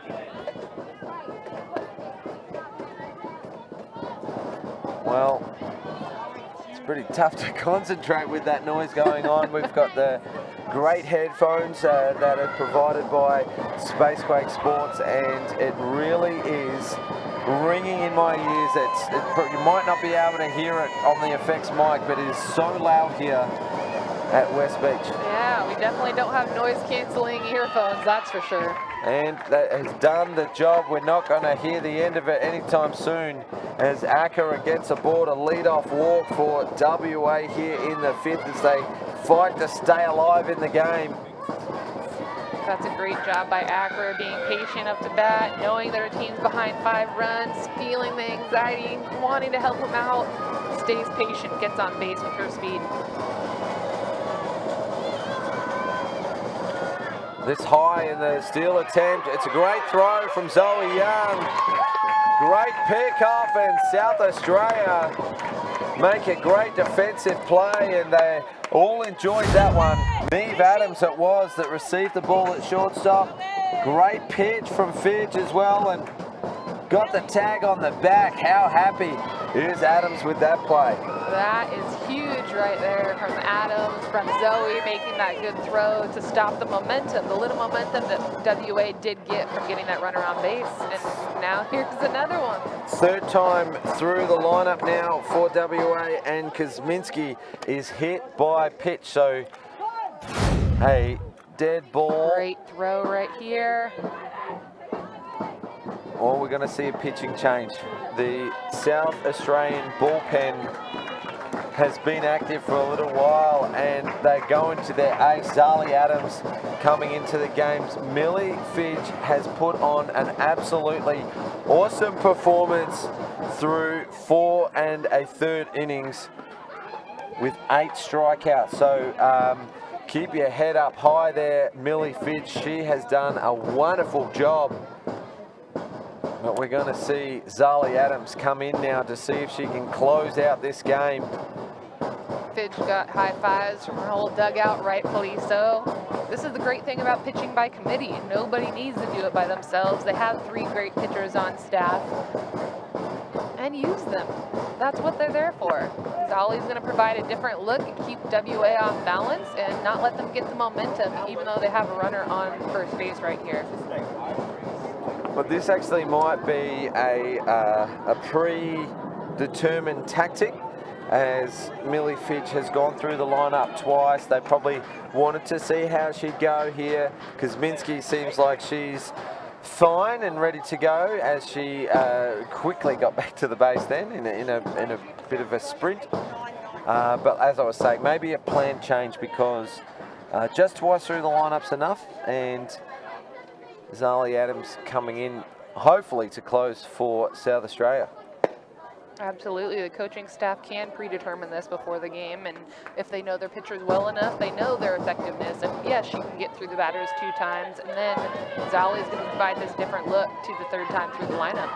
Well, it's pretty tough to concentrate with that noise going on. We've got the great headphones that are provided by Spacequake Sports, and it really is ringing in my ears. You might not be able to hear it on the effects mic, but it is so loud here at West Beach. Yeah, we definitely don't have noise canceling earphones, that's for sure. And that has done the job. We're not going to hear the end of it anytime soon as Akara gets aboard a lead-off walk for WA here in the 5th as they fight to stay alive in the game. That's a great job by Akara, being patient up to bat, knowing that her team's behind 5 runs, feeling the anxiety, wanting to help him out, stays patient, gets on base with her speed. This high in the steal attempt. It's a great throw from Zoe Young. Great pick-off, and South Australia make a great defensive play, and they all enjoyed that one. Neve Adams it was that received the ball at shortstop. Great pitch from Fitch as well, and got the tag on the back. How happy is Adams with that play? That is huge right there from Adams, from Zoe making that good throw to stop the momentum, the little momentum that WA did get from getting that runner on base. And now here's another one. Third time through the lineup now for WA, and Kosminski is hit by pitch. So a dead ball. Great throw right here. Or we're going to see a pitching change. The South Australian bullpen has been active for a little while, and they go into their ace, Zali Adams, coming into the games. Millie Fitch has put on an absolutely awesome performance through 4 1/3 innings with 8 strikeouts. So keep your head up high there, Millie Fitch. She has done a wonderful job. But we're going to see Zali Adams come in now to see if she can close out this game. Fitch got high fives from her whole dugout, rightfully so. This is the great thing about pitching by committee. Nobody needs to do it by themselves. They have 3 great pitchers on staff. And use them. That's what they're there for. Zali's going to provide a different look and keep WA off balance and not let them get the momentum, even though they have a runner on first base right here. But this actually might be a predetermined tactic, as Millie Fitch has gone through the lineup twice. They probably wanted to see how she'd go here. Kosminski seems like she's fine and ready to go, as she quickly got back to the base then in a bit of a sprint. But as I was saying, maybe a planned change, because just twice through the lineup's enough, and Zali Adams coming in, hopefully, to close for South Australia. Absolutely. The coaching staff can predetermine this before the game, and if they know their pitchers well enough, they know their effectiveness. And yes, she can get through the batters 2 times, and then Zali is going to provide this different look to the 3rd time through the lineup.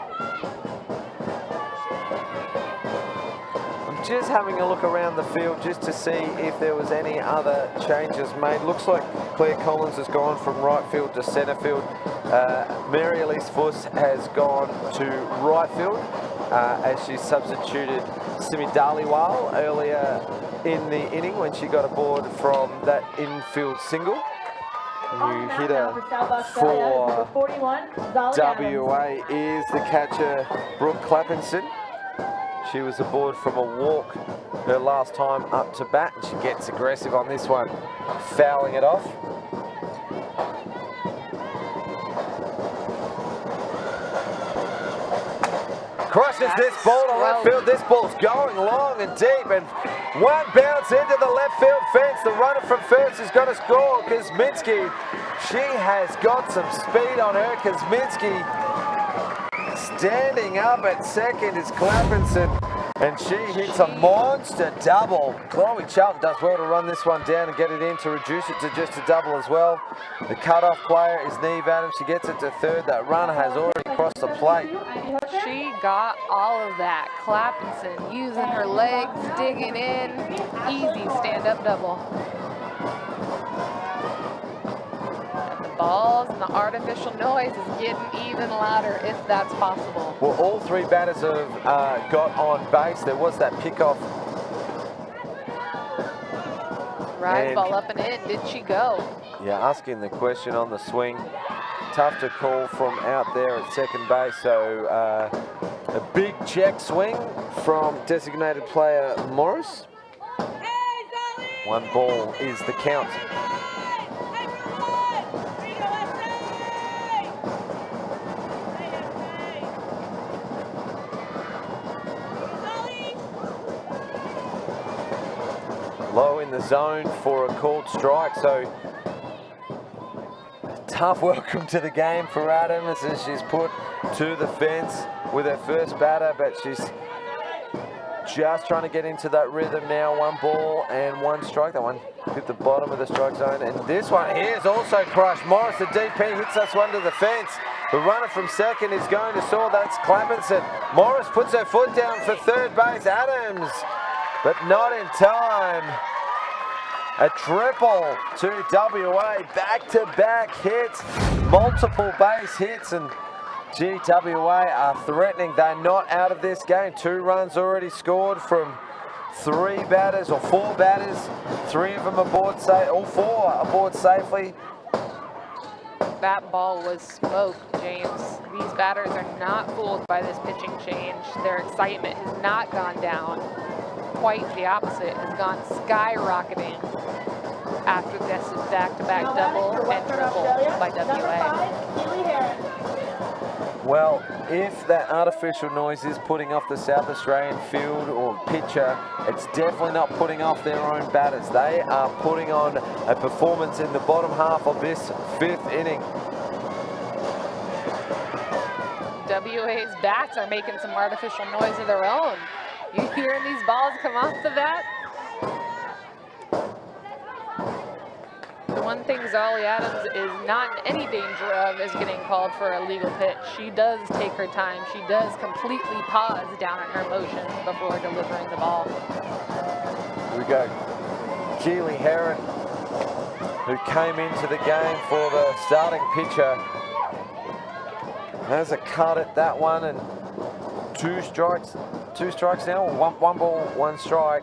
I'm just having a look around the field just to see if there was any other changes made. Looks like Claire Collins has gone from right field to centre field. Mary Elise Fuss has gone to right field as she substituted Simi Dhaliwal earlier in the inning when she got aboard from that infield single. New hitter for WA is the catcher, Brooke Clappenson. She was aboard from a walk her last time up to bat, and she gets aggressive on this one, fouling it off. Crushes this ball to left field. This ball's going long and deep, and one bounce into the left field fence. The runner from first is going to score. Kosminski, she has got some speed on her. Kosminski standing up at second is Clappenson, and she hits a monster double. Chloe Charlton does well to run this one down and get it in to reduce it to just a double as well. The cutoff player is Neve Adams. She gets it to third. That runner has already crossed the plate. She got all of that. Clappenson using her legs, digging in. Easy stand-up double. And the balls and the artificial noise is getting even louder, if that's possible. Well, all 3 batters have got on base. There was that pickoff. Rise ball up and in. Did she go? Yeah, asking the question on the swing. Tough to call from out there at second base. So a big check swing from designated player Morris. 1 ball is the count. Low in the zone for a called strike, so tough welcome to the game for Adams as she's put to the fence with her first batter, but she's just trying to get into that rhythm now. 1 ball and 1 strike. That one hit the bottom of the strike zone, and this one here is also crushed. Morris, the DP, hits us one to the fence. The runner from second is going to soar. That's Clappenson. Morris puts her foot down for third base. Adams, but not in time. A triple to WA, back-to-back hits, multiple base hits, and GWA are threatening. They're not out of this game. 2 runs already scored from 3 batters or 4 batters. 3 of them aboard all 4 aboard safely. That ball was smoked, James. These batters are not fooled by this pitching change. Their excitement has not gone down. Quite the opposite, has gone skyrocketing after this back-to-back double and triple by WA. Well, if that artificial noise is putting off the South Australian field or pitcher, it's definitely not putting off their own batters. They are putting on a performance in the bottom half of this 5th inning. WA's bats are making some artificial noise of their own. You hearing these balls come off the bat? The one thing Zolly Adams is not in any danger of is getting called for a legal pitch. She does take her time. She does completely pause down in her motion before delivering the ball. Here we go. Keely Heron, who came into the game for the starting pitcher, has a cut at that one, and 2 strikes. 2 strikes now, one ball, 1 strike.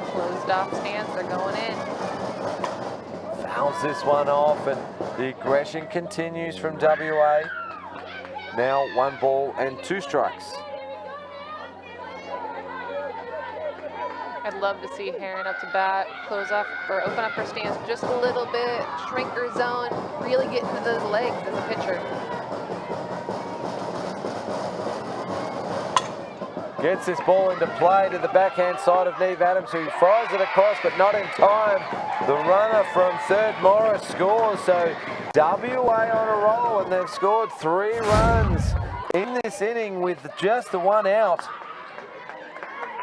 Closed off stance, they're going in. Fouls this one off, and the aggression continues from WA. Now 1 ball and 2 strikes. I'd love to see Heron up to bat, close off or open up her stance just a little bit, shrink her zone, really get into those legs as a pitcher. Gets this ball into play to the backhand side of Neve Adams, who fires it across, but not in time. The runner from third, Morris, scores. So WA on a roll, and they've scored 3 runs in this inning with just the 1 out.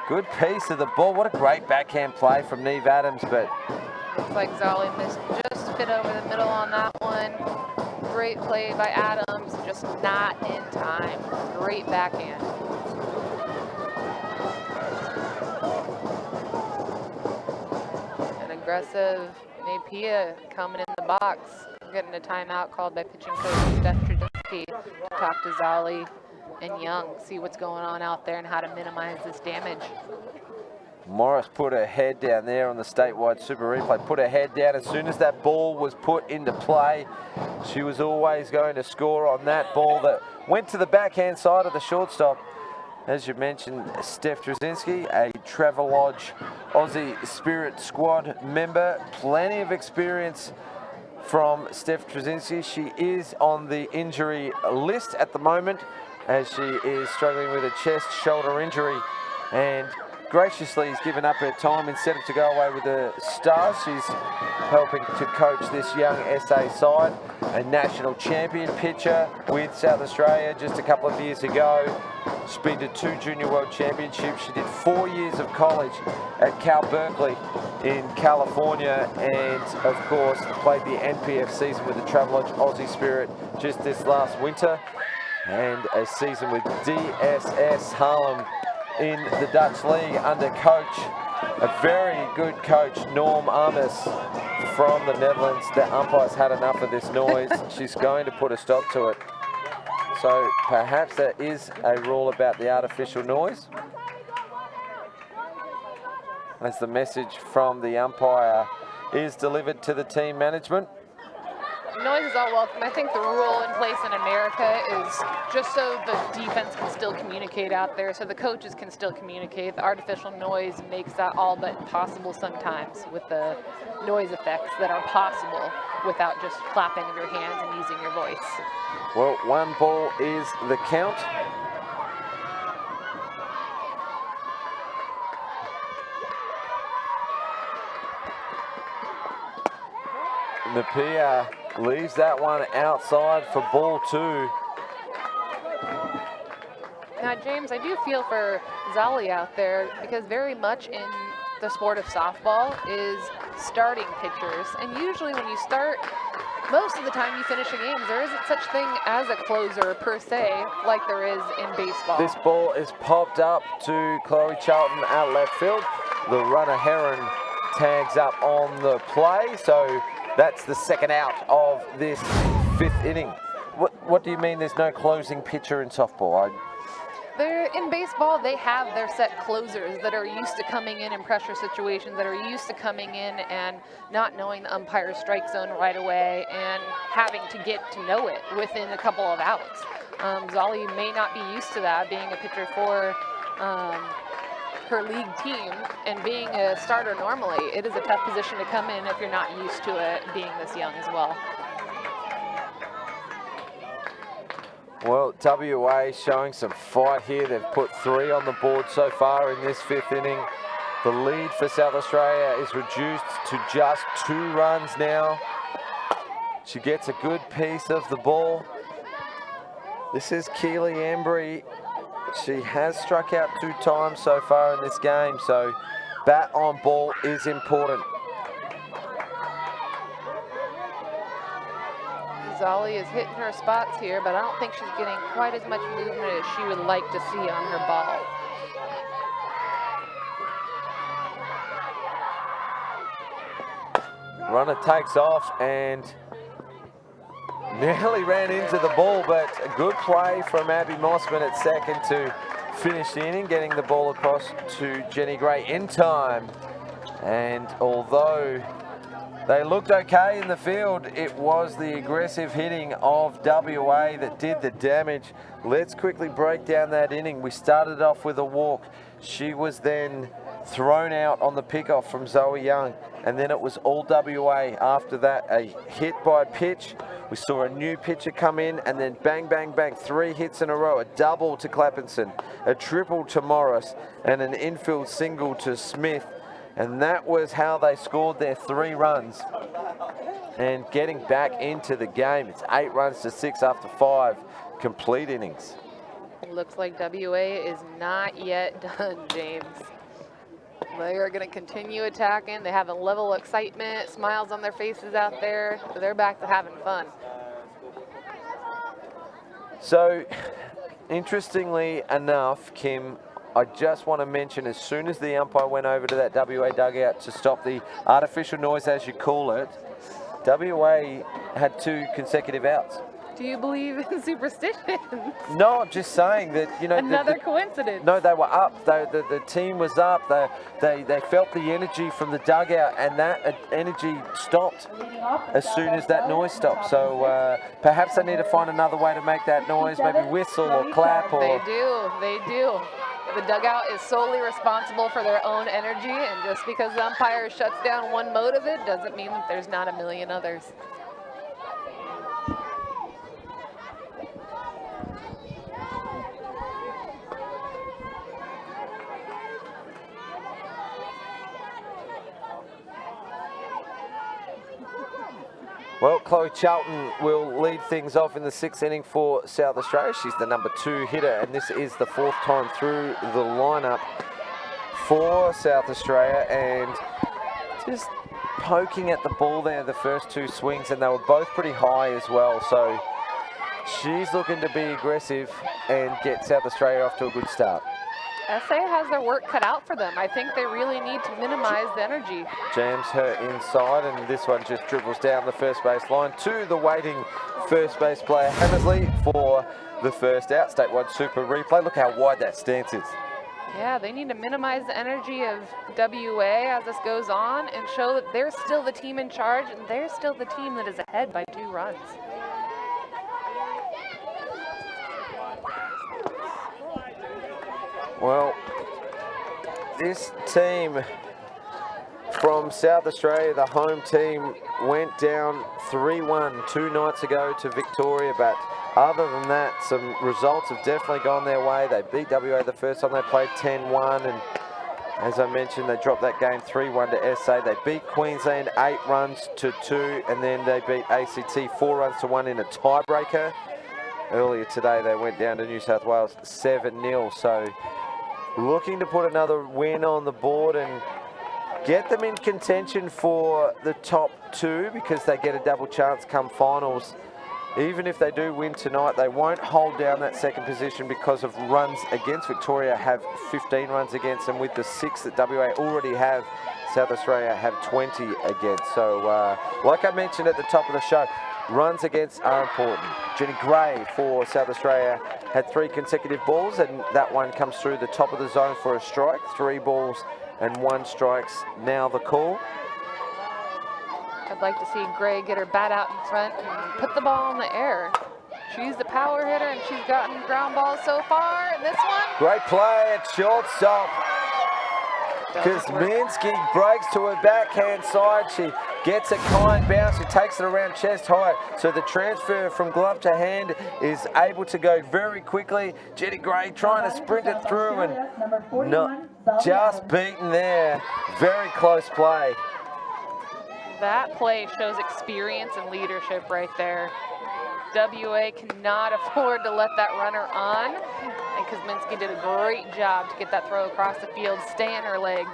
Good piece of the ball. What a great backhand play from Neve Adams, but looks like Zolly missed just a bit over the middle on that one. Great play by Adams, just not in time. Great backhand. An aggressive Napier coming in the box, getting a timeout called by pitching coach Steph Trzynski to talk to Zolly and Young, see what's going on out there and how to minimize this damage. Morris put her head down there on the statewide super replay, put her head down as soon as that ball was put into play. She was always going to score on that ball that went to the backhand side of the shortstop. As you mentioned, Steph Trzynski, a Travelodge Aussie Spirit squad member. Plenty of experience from Steph Trzynski. She is on the injury list at the moment, as she is struggling with a chest shoulder injury, and graciously has given up her time instead of to go away with the Stars. She's helping to coach this young SA side, a national champion pitcher with South Australia just a couple of years ago. She's been to 2 Junior World Championships. She did 4 years of college at Cal Berkeley in California, and of course played the NPF season with the Travelodge Aussie Spirit just this last winter, and a season with DSS Haarlem in the Dutch League under coach, a very good coach, Norm Amos from the Netherlands. The umpire's had enough of this noise. She's going to put a stop to it. So perhaps there is a rule about the artificial noise. As the message from the umpire is delivered to the team management. Noise is all welcome. I think the rule in place in America is just so the defense can still communicate out there, so the coaches can still communicate. The artificial noise makes that all but impossible sometimes with the noise effects that are possible without just clapping of your hands and using your voice. Well, 1 ball is the count. Napier leaves that one outside for ball 2. Now, James, I do feel for Zolly out there, because very much in the sport of softball is starting pitchers. And usually when you start, most of the time you finish a game. There isn't such thing as a closer per se, like there is in baseball. This ball is popped up to Chloe Charlton at left field. The runner Heron tags up on the play, so That's the second out of this 5th inning. What do you mean there's no closing pitcher in softball? In baseball, they have their set closers that are used to coming in pressure situations, that are used to coming in and not knowing the umpire's strike zone right away and having to get to know it within a couple of outs. Zolly may not be used to that, being a pitcher for her league team and being a starter normally. It is a tough position to come in if you're not used to it being this young as well. Well, WA showing some fight here. They've put 3 on the board so far in this 5th inning. The lead for South Australia is reduced to just 2 runs now. She gets a good piece of the ball. This is Kylie Embry. She has struck out 2 times so far in this game, so bat on ball is important. Zolly is hitting her spots here, but I don't think she's getting quite as much movement as she would like to see on her ball. Runner takes off and nearly ran into the ball, but a good play from Abbey Mossman at second to finish the inning, getting the ball across to Jenny Gray in time. And although they looked okay in the field, it was the aggressive hitting of WA that did the damage. Let's quickly break down that inning. We started off with a walk. She was then thrown out on the pickoff from Zoe Young, and then it was all WA after that. A hit by pitch. We saw a new pitcher come in, and then bang, bang, bang, 3 hits in a row. A double to Clapperson, a triple to Morris, and an infield single to Smith. And that was how they scored their 3 runs. And getting back into the game, it's 8 runs to 6 after 5 complete innings. It looks like WA is not yet done, James. They are going to continue attacking. They have a level of excitement, smiles on their faces out there. They're back to having fun. So, interestingly enough, Kim, I just want to mention, as soon as the umpire went over to that WA dugout to stop the artificial noise, as you call it, WA had 2 consecutive outs. Do you believe in superstitions? No, I'm just saying that, you know. Another coincidence. No, they were up. The team was up. They felt the energy from the dugout, and that energy stopped as soon as that noise stopped. So perhaps they need to find another way to make that noise, maybe whistle or clap. Or They do. The dugout is solely responsible for their own energy, and just because the umpire shuts down one mode of it doesn't mean that there's not a million others. Well, Chloe Charlton will lead things off in the 6th inning for South Australia. She's the number 2 hitter, and this is the 4th time through the lineup for South Australia. And just poking at the ball there, the first 2 swings, and they were both pretty high as well. So she's looking to be aggressive and get South Australia off to a good start. SA has their work cut out for them. I think they really need to minimize the energy. Jams her inside, and this one just dribbles down the first base line to the waiting first base player Hammersley for the first out. Statewide Super replay. Look how wide that stance is. Yeah, they need to minimize the energy of WA as this goes on and show that they're still the team in charge and they're still the team that is ahead by 2 runs. Well, this team from South Australia, the home team, went down 3-1 2 nights ago to Victoria, but other than that, some results have definitely gone their way. They beat WA the first time they played 10-1, and as I mentioned, they dropped that game 3-1 to SA. They beat Queensland 8 runs to 2, and then they beat ACT 4 runs to 1 in a tiebreaker. Earlier today, they went down to New South Wales 7-0, so looking to put another win on the board and get them in contention for the top 2, because they get a double chance come finals. even if they do win tonight, they won't hold down that second position because of runs against. Victoria have 15 runs against, and with the 6 that WA already have, South Australia have 20 against. So, like I mentioned at the top of the show, runs against are important. Jenny Gray for South Australia had 3 consecutive balls, and that one comes through the top of the zone for a strike. 3 balls and 1 strike's now the call. I'd like to see Gray get her bat out in front and put the ball in the air. She's the power hitter, and she's gotten ground balls so far. And this one, great play at shortstop. Kuzminski breaks to her backhand side. She gets a kind bounce. She takes it around chest high. So the transfer from glove to hand is able to go very quickly. Jenny Gray trying to sprint it through and just beaten there. Very close play. that play shows experience and leadership right there. WA cannot afford to let that runner on, and Kuzminski did a great job to get that throw across the field, stay in her legs,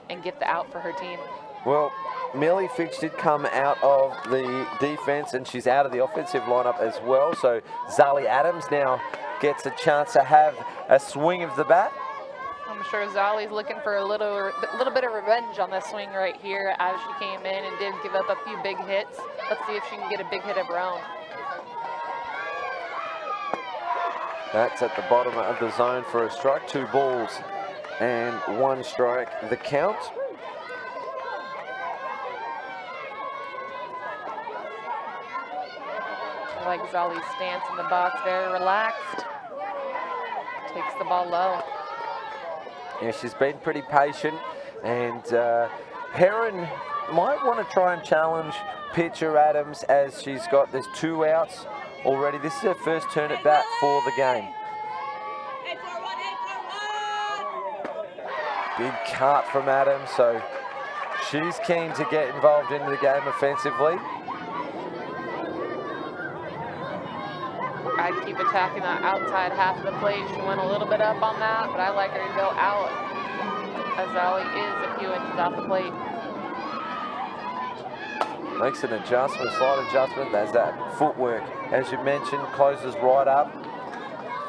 and get the out for her team. Well, Millie Fitch did come out of the defense, and she's out of the offensive lineup as well, so Zali Adams now gets a chance to have a swing of the bat. I'm sure Zali's looking for a little bit of revenge on this swing right here as she came in and did give up a few big hits. Let's see if she can get a big hit of her own. That's at the bottom of the zone for a strike. 2 balls and 1 strike, the count. I like Zali's stance in the box there, relaxed. Takes the ball low. Yeah, she's been pretty patient, and Heron might want to try and challenge pitcher Adams as there's 2 outs already. This is her first turn at bat for the game. Big cut from Adams, so she's keen to get involved into the game offensively. I'd keep attacking that outside half of the plate. She went a little bit up on that, but I like her to go out as Zali is a few inches off the plate. Makes an adjustment, slight adjustment. There's that footwork, as you mentioned, closes right up,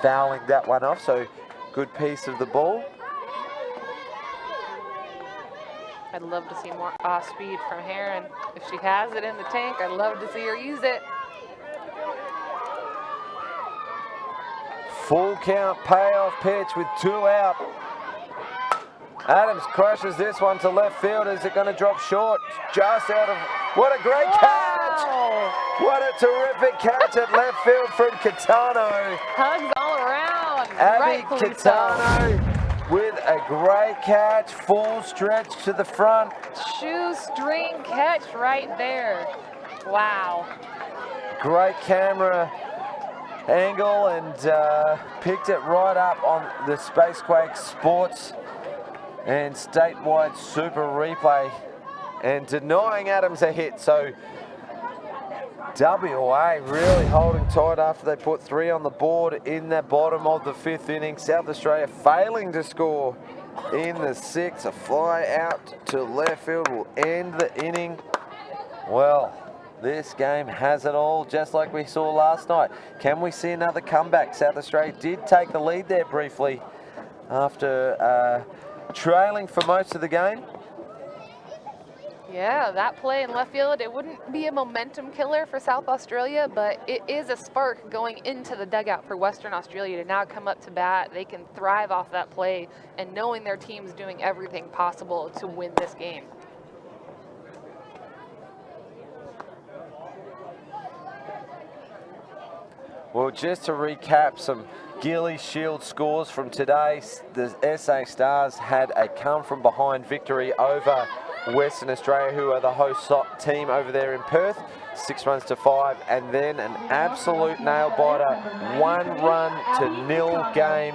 fouling that one off. So good piece of the ball. I'd love to see more off speed from Heron. If she has it in the tank, I'd love to see her use it. Full count payoff pitch with 2 out. Adams crushes this one to left field. Is it going to drop short? Just out of... What a great catch! What a terrific catch at left field from Catano. Hugs all around. Abbey Rightfully Catano with a great catch. Full stretch to the front. Shoestring catch right there. Wow. Great camera angle, and picked it right up on the Spacequake Sports and statewide super replay, and denying Adams a hit. So WA really holding tight after they put 3 on the board in the bottom of the 5th inning. South Australia failing to score in the 6th. A fly out to left field will end the inning. Well, this game has it all, just like we saw last night. Can we see another comeback? South Australia did take the lead there briefly after trailing for most of the game. Yeah, that play in left field, it wouldn't be a momentum killer for South Australia, but it is a spark going into the dugout for Western Australia to now come up to bat. They can thrive off that play and knowing their team's doing everything possible to win this game. Well, just to recap some Gilly Shield scores from today, the SA Stars had a come-from-behind victory over Western Australia, who are the host team over there in Perth, 6-5, and then an absolute nail-biter, 1-0 game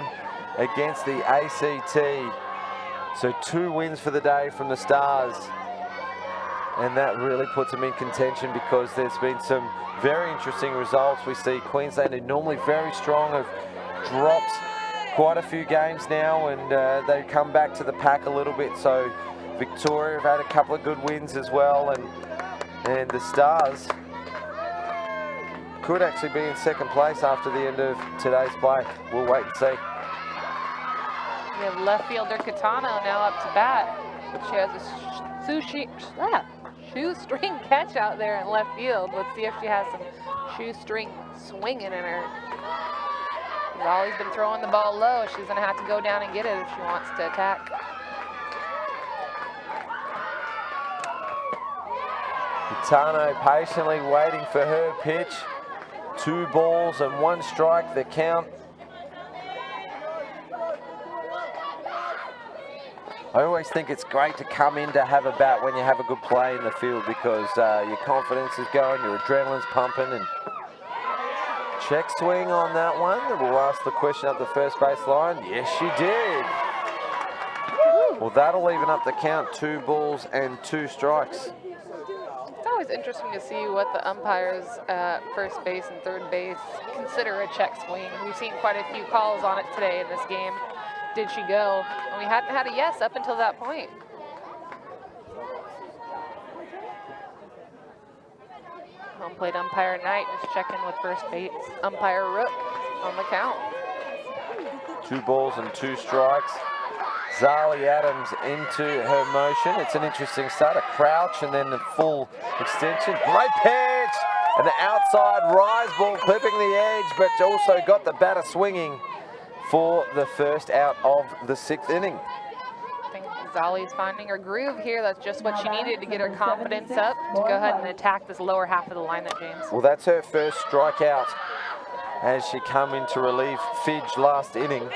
against the ACT. So 2 wins for the day from the Stars, and that really puts them in contention because there's been some very interesting results. We see Queensland, who normally very strong, have dropped quite a few games now, and they come back to the pack a little bit. So Victoria have had a couple of good wins as well, and the Stars could actually be in second place after the end of today's play. We'll wait and see. We have left fielder Catano now up to bat. She has a shoestring catch out there in left field. Let's see if she has some shoestring swinging in her. She's always been throwing the ball low. She's going to have to go down and get it if she wants to attack. Catano patiently waiting for her pitch. 2 balls and 1 strike, the count. I always think it's great to come in to have a bat when you have a good play in the field because your confidence is going, your adrenaline's pumping, and check swing on that one. We'll ask the question up the first base line. Yes, she did. Well, that'll even up the count. 2 balls and 2 strikes. It's always interesting to see what the umpires at first base and third base consider a check swing. We've seen quite a few calls on it today in this game. Did she go? And we hadn't had a yes up until that point. Home plate umpire Knight is checking with first base umpire Rook on the count. 2 balls and 2 strikes. Zali Adams into her motion. It's an interesting start, a crouch and then a full extension. Great pitch! An outside rise ball clipping the edge, but also got the batter swinging for the first out of the 6th inning. I think Zali's finding her groove here. That's just what she needed to get her confidence up to go ahead and attack this lower half of the lineup, James. Well, that's her first strikeout as she come in to relieve Fitch last inning.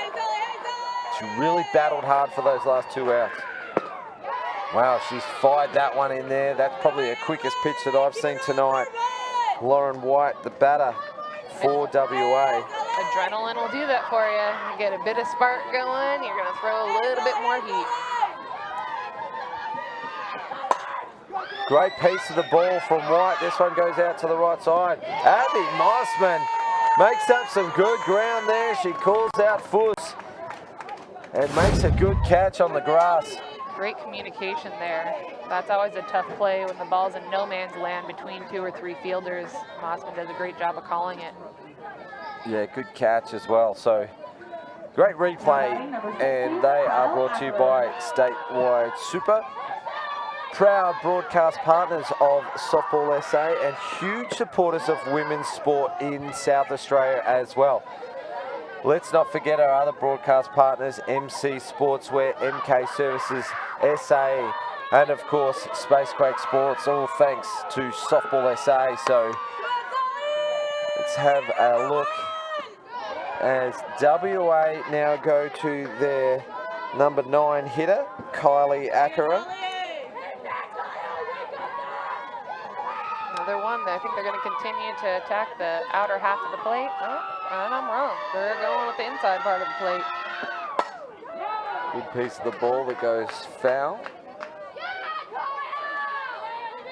She really battled hard for those last 2 outs. Wow, she's fired that one in there. That's probably the quickest pitch that I've seen tonight. Lauren White, the batter for WA. Adrenaline will do that for you. You get a bit of spark going, you're going to throw a little bit more heat. Great piece of the ball from White. This one goes out to the right side. Abbey Mossman makes up some good ground there. She calls out Fuss and makes a good catch on the grass. Great communication there. That's always a tough play when the ball's in no man's land between 2 or 3 fielders. Mossman does a great job of calling it. Yeah, good catch as well. So great replay, and they are brought to you by Statewide Super, proud broadcast partners of Softball SA and huge supporters of women's sport in South Australia as well. Let's not forget our other broadcast partners, MC Sportswear, MK Services SA, and of course Spacequake Sports, all thanks to Softball SA. So let's have a look as WA now go to their number 9 hitter, Kylie Akaroa. Another one. I think they're going to continue to attack the outer half of the plate. Oh, and I'm wrong. They're going with the inside part of the plate. Good piece of the ball that goes foul.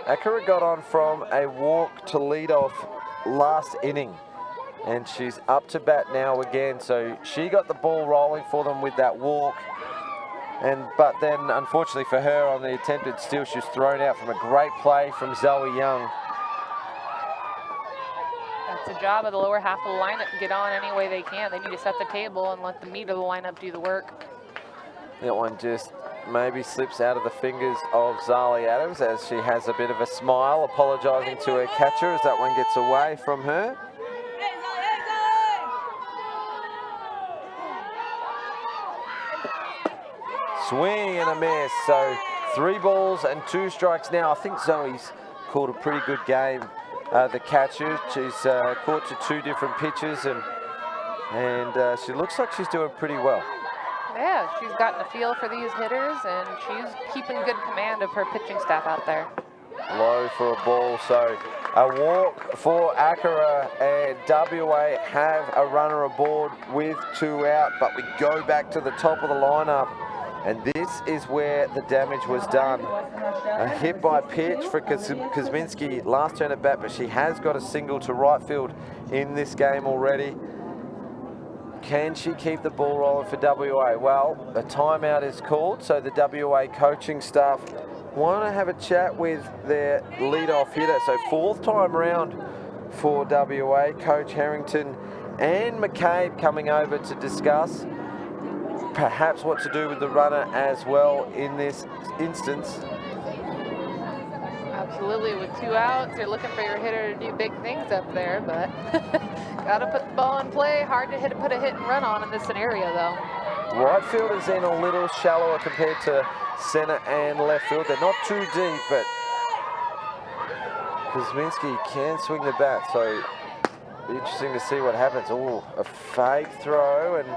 Akira got on from a walk to lead off last inning, and she's up to bat now again. So she got the ball rolling for them with that walk. But then, unfortunately for her, on the attempted steal, she was thrown out from a great play from Zoe Young. That's the job of the lower half of the lineup to get on any way they can. They need to set the table and let the meat of the lineup do the work. That one just maybe slips out of the fingers of Zali Adams as she has a bit of a smile, apologising to her catcher as that one gets away from her. Swing and a miss. So 3 balls and 2 strikes now. I think Zoe's called a pretty good game. The catcher, she's caught to 2 different pitches, and she looks like she's doing pretty well. Yeah, she's gotten a feel for these hitters, and she's keeping good command of her pitching staff out there. Low for a ball, so a walk for Akira, and WA have a runner aboard with 2 out, but we go back to the top of the lineup, and this is where the damage was done. A hit by pitch for Kuzminski last turn at bat, but she has got a single to right field in this game already. Can she keep the ball rolling for WA? Well, a timeout is called, so the WA coaching staff want to have a chat with their leadoff hitter. So 4th time round for WA. Coach Harrington and McCabe coming over to discuss perhaps what to do with the runner as well in this instance. Absolutely, with 2 outs, you're looking for your hitter to do big things up there, but gotta put the ball in play. Hard to put a hit and run on in this scenario, though. Right field is in a little shallower compared to centre and left field. They're not too deep, but Kuzminski can swing the bat, so interesting to see what happens. Oh, a fake throw, and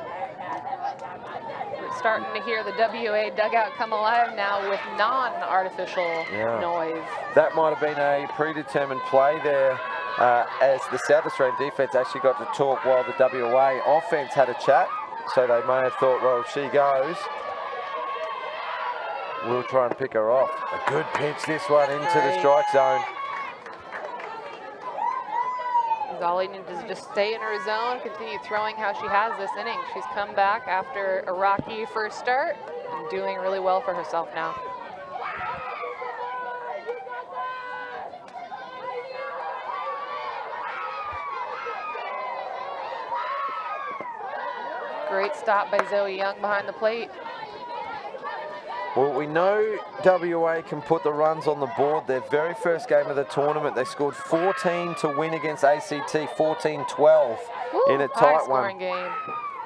we're starting to hear the WA dugout come alive now with non-artificial noise. That might have been a predetermined play there, as the South Australian defence actually got to talk while the WA offence had a chat. So they may have thought, well, if she goes, we'll try and pick her off. A good pitch, this one into the strike zone. All he needs is just stay in her zone, continue throwing how she has this inning. She's come back after a rocky first start and doing really well for herself now. Great stop by Zoe Young behind the plate. Well, we know WA can put the runs on the board. Their very first game of the tournament, they scored 14 to win against ACT, 14-12 in a tight one. Game.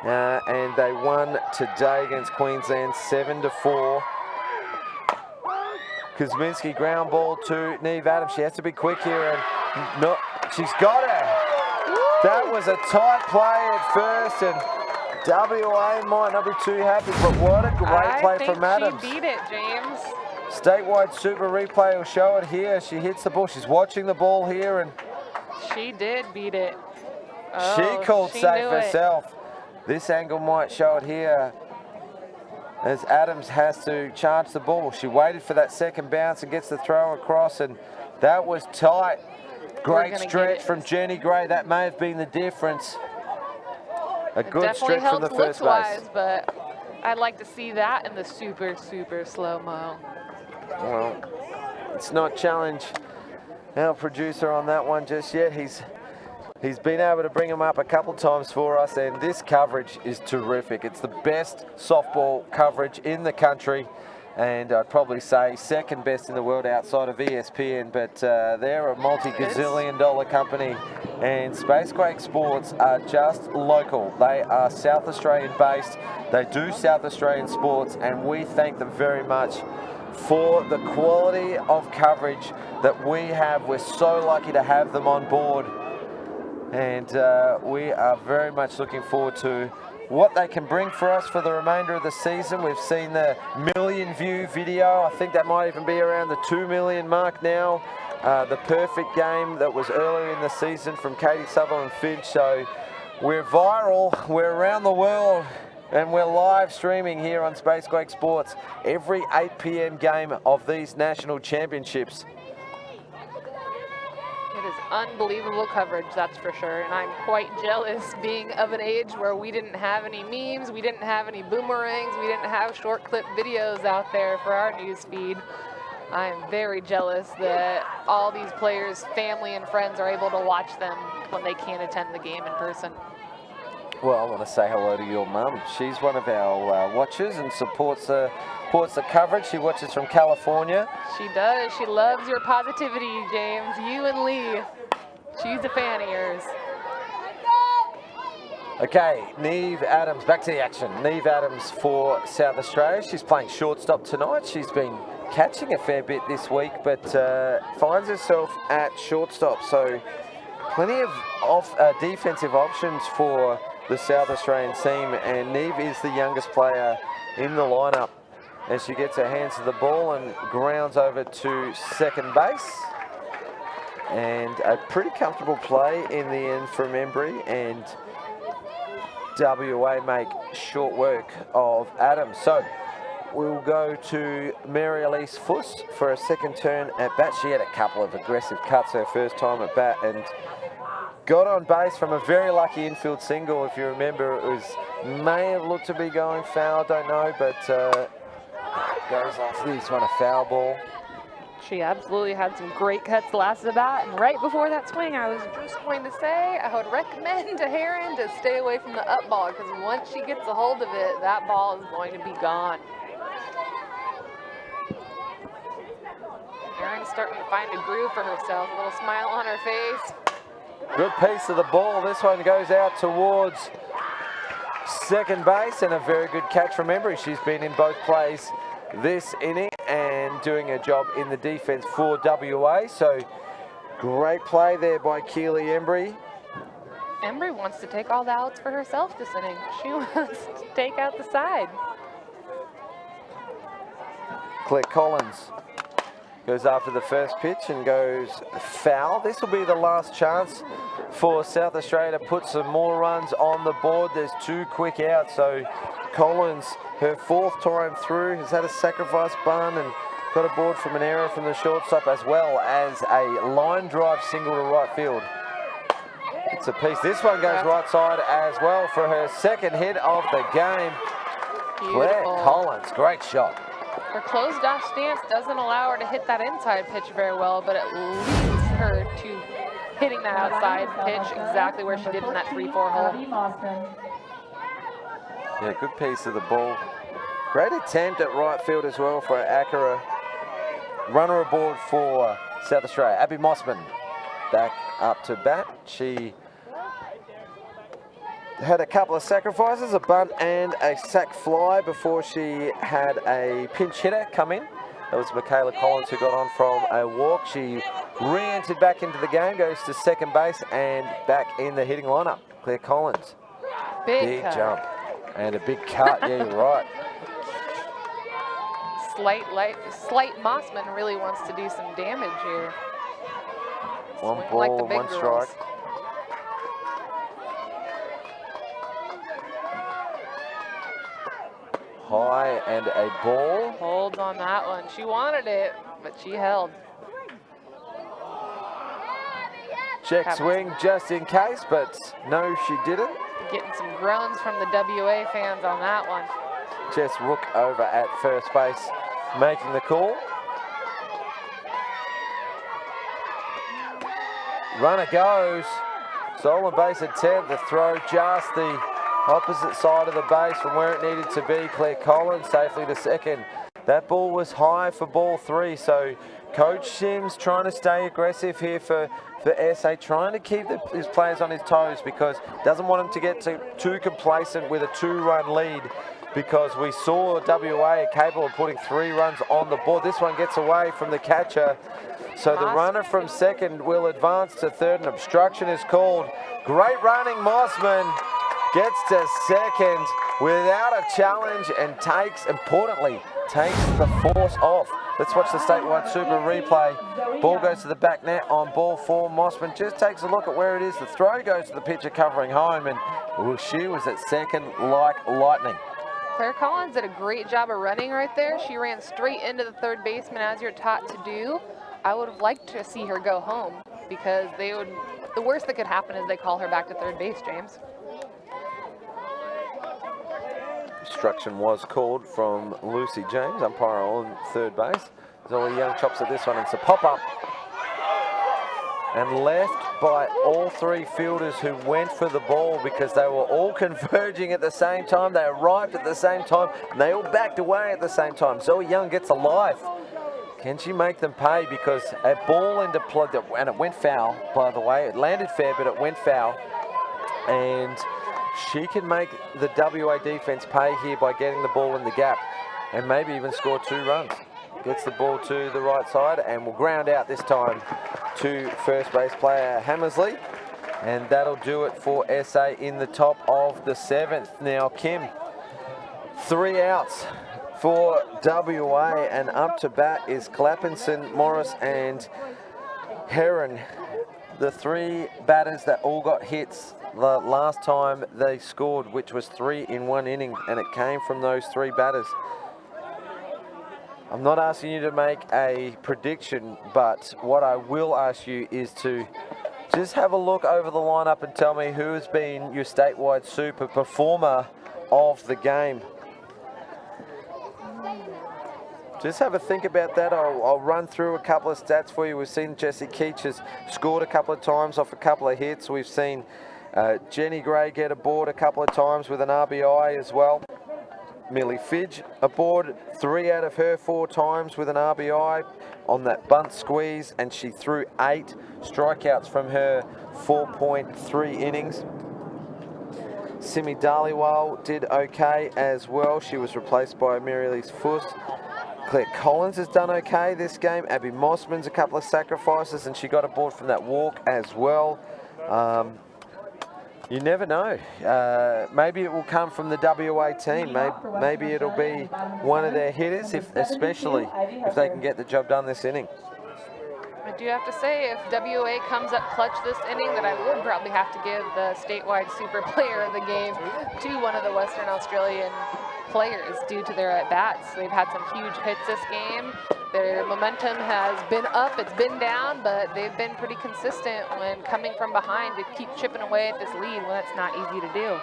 And they won today against Queensland 7-4. Kuzminski ground ball to Neve Adams. She has to be quick here, and no, she's got her. That was a tight play at first, and WA might not be too happy, but what a great play from Adams. She beat it, James. Statewide Super Replay will show it here. She hits the ball. She's watching the ball here, and she did beat it. She called safe herself. This angle might show it here, as Adams has to charge the ball. She waited for that second bounce and gets the throw across, and that was tight. Great stretch from Jenny Gray. That may have been the difference. A good stretch from the first base. But I'd like to see that in the super, super slow-mo. Well, it's not challenge our producer on that one just yet. He's been able to bring him up a couple times for us, and this coverage is terrific. It's the best softball coverage in the country, and I'd probably say second best in the world outside of ESPN, but they're a multi-gazillion-dollar company, and Spacequake Sports are just local. They are South Australian based. They do South Australian sports, and we thank them very much for the quality of coverage that we have. We're so lucky to have them on board, and we are very much looking forward to what they can bring for us for the remainder of the season. We've seen the million-view video. I think that might even be around the 2 million mark now. The perfect game that was earlier in the season from Katie Sutherland Finch. So we're viral, we're around the world, and we're live streaming here on Spacequake Sports every 8 p.m. game of these national championships. It is unbelievable coverage, that's for sure, and I'm quite jealous being of an age where we didn't have any memes, we didn't have any boomerangs, we didn't have short clip videos out there for our news feed. I'm very jealous that all these players' family and friends are able to watch them when they can't attend the game in person. Well, I want to say hello to your mum. She's one of our watchers and supports the coverage. She watches from California. She does. She loves your positivity, James. You and Lee. She's a fan of yours. Okay, Neve Adams, back to the action. Neve Adams for South Australia. She's playing shortstop tonight. She's been catching a fair bit this week, but finds herself at shortstop. So plenty of defensive options for the South Australian team, and Neve is the youngest player in the lineup as she gets her hands to the ball and grounds over to second base. And a pretty comfortable play in the end from Embry, and WA make short work of Adams. So we'll go to Mary Elise Fuss for a second turn at bat. She had a couple of aggressive cuts her first time at bat and got on base from a very lucky infield single. If you remember, it may have looked to be going foul, don't know, but goes off this one, a foul ball. She absolutely had some great cuts last at bat, and right before that swing, I was just going to say I would recommend to Heron to stay away from the up ball, because once she gets a hold of it, that ball is going to be gone. Heron's starting to find a groove for herself, a little smile on her face. Good piece of the ball. This one goes out towards second base, and a very good catch from Embry. She's been in both plays this inning and doing a job in the defense for WA. So great play there by Kylie Embry. Embry wants to take all the outs for herself this inning. She wants to take out the side. Claire Collins goes after the first pitch and goes foul. This will be the last chance for South Australia to put some more runs on the board. There's 2 quick outs, so Collins, her 4th time through, has had a sacrifice bunt and got a board from an error from the shortstop, as well as a line drive single to right field. It's a piece. This one goes right side as well for her 2nd hit of the game. Beautiful. Claire Collins, great shot. Her closed off stance doesn't allow her to hit that inside pitch very well, but it leads her to hitting that outside pitch exactly where she did in that 3-4 hole. Abbey Mossman. Yeah, good piece of the ball. Great attempt at right field as well for Akura. Runner aboard for South Australia. Abbey Mossman back up to bat. She had a couple of sacrifices, a bunt and a sac fly before she had a pinch hitter come in. That was Michaela Collins, who got on from a walk. She re-entered back into the game, goes to second base and back in the hitting lineup. Claire Collins. Big cut. Jump. And a big cut, yeah, you're right. Slight Mossman really wants to do some damage here. One Swing ball, like the big one girls. strike. High and a ball. Holds on that one. She wanted it, but she held. Check swing just in case, but no, she didn't. Getting some groans from the WA fans on that one. Jess Rook over at first base, making the call. Runner goes. Stolen base at 10. The throw just the opposite side of the base from where it needed to be. Claire Collins safely to second. That ball was high for ball 3, so Coach Sims trying to stay aggressive here for SA, trying to keep his players on his toes, because doesn't want them to get too complacent with a 2-run lead, because we saw WA capable of putting 3 runs on the board. This one gets away from the catcher, so the runner from second will advance to third. An obstruction is called. Great running, Mossman gets to second without a challenge and importantly, takes the force off. Let's watch the statewide super replay. Ball goes to the back net on ball 4. Mossman just takes a look at where it is. The throw goes to the pitcher covering home, and she was at second like lightning. Claire Collins did a great job of running right there. She ran straight into the third baseman, as you're taught to do. I would have liked to see her go home, because the worst that could happen is they call her back to third base, James. Obstruction was called from Lucy James, umpire on third base. Zoe Young chops at this one. It's a pop-up. And left by all 3 fielders who went for the ball, because they were all converging at the same time. They arrived at the same time, and they all backed away at the same time. Zoe Young gets a life. Can she make them pay? Because a ball into play, and it went foul, by the way. It landed fair, but it went foul. And she can make the WA defense pay here by getting the ball in the gap and maybe even score 2 runs. Gets the ball to the right side and will ground out this time to first base player Hammersley. And that'll do it for SA in the top of the 7th. Now, Kim, 3 outs for WA, and up to bat is Clappenson, Morris and Heron. The 3 batters that all got hits the last time they scored, which was 3 in 1 inning, and it came from those 3 batters. I'm not asking you to make a prediction, but what I will ask you is to just have a look over the lineup and tell me who has been your statewide super performer of the game. Just have a think about that. I'll run through a couple of stats for you. We've seen Jessie Keach has scored a couple of times off a couple of hits. We've seen Jenny Gray get aboard a couple of times with an RBI as well. Millie Fitch aboard 3 out of her 4 times with an RBI on that bunt squeeze, and she threw 8 strikeouts from her 4.3 innings. Simi Dhaliwal did okay as well. She was replaced by Mary-Elise Fuss. Claire Collins has done okay this game. Abbey Mossman's a couple of sacrifices, and she got aboard from that walk as well. You never know. Maybe it will come from the WA team. Maybe it'll be one of their hitters, especially if they can get the job done this inning. I do have to say, if WA comes up clutch this inning, that I would probably have to give the statewide super player of the game to one of the Western Australian players due to their at-bats. They've had some huge hits this game. Their momentum has been up, it's been down, but they've been pretty consistent when coming from behind to keep chipping away at this lead when it's not easy to do.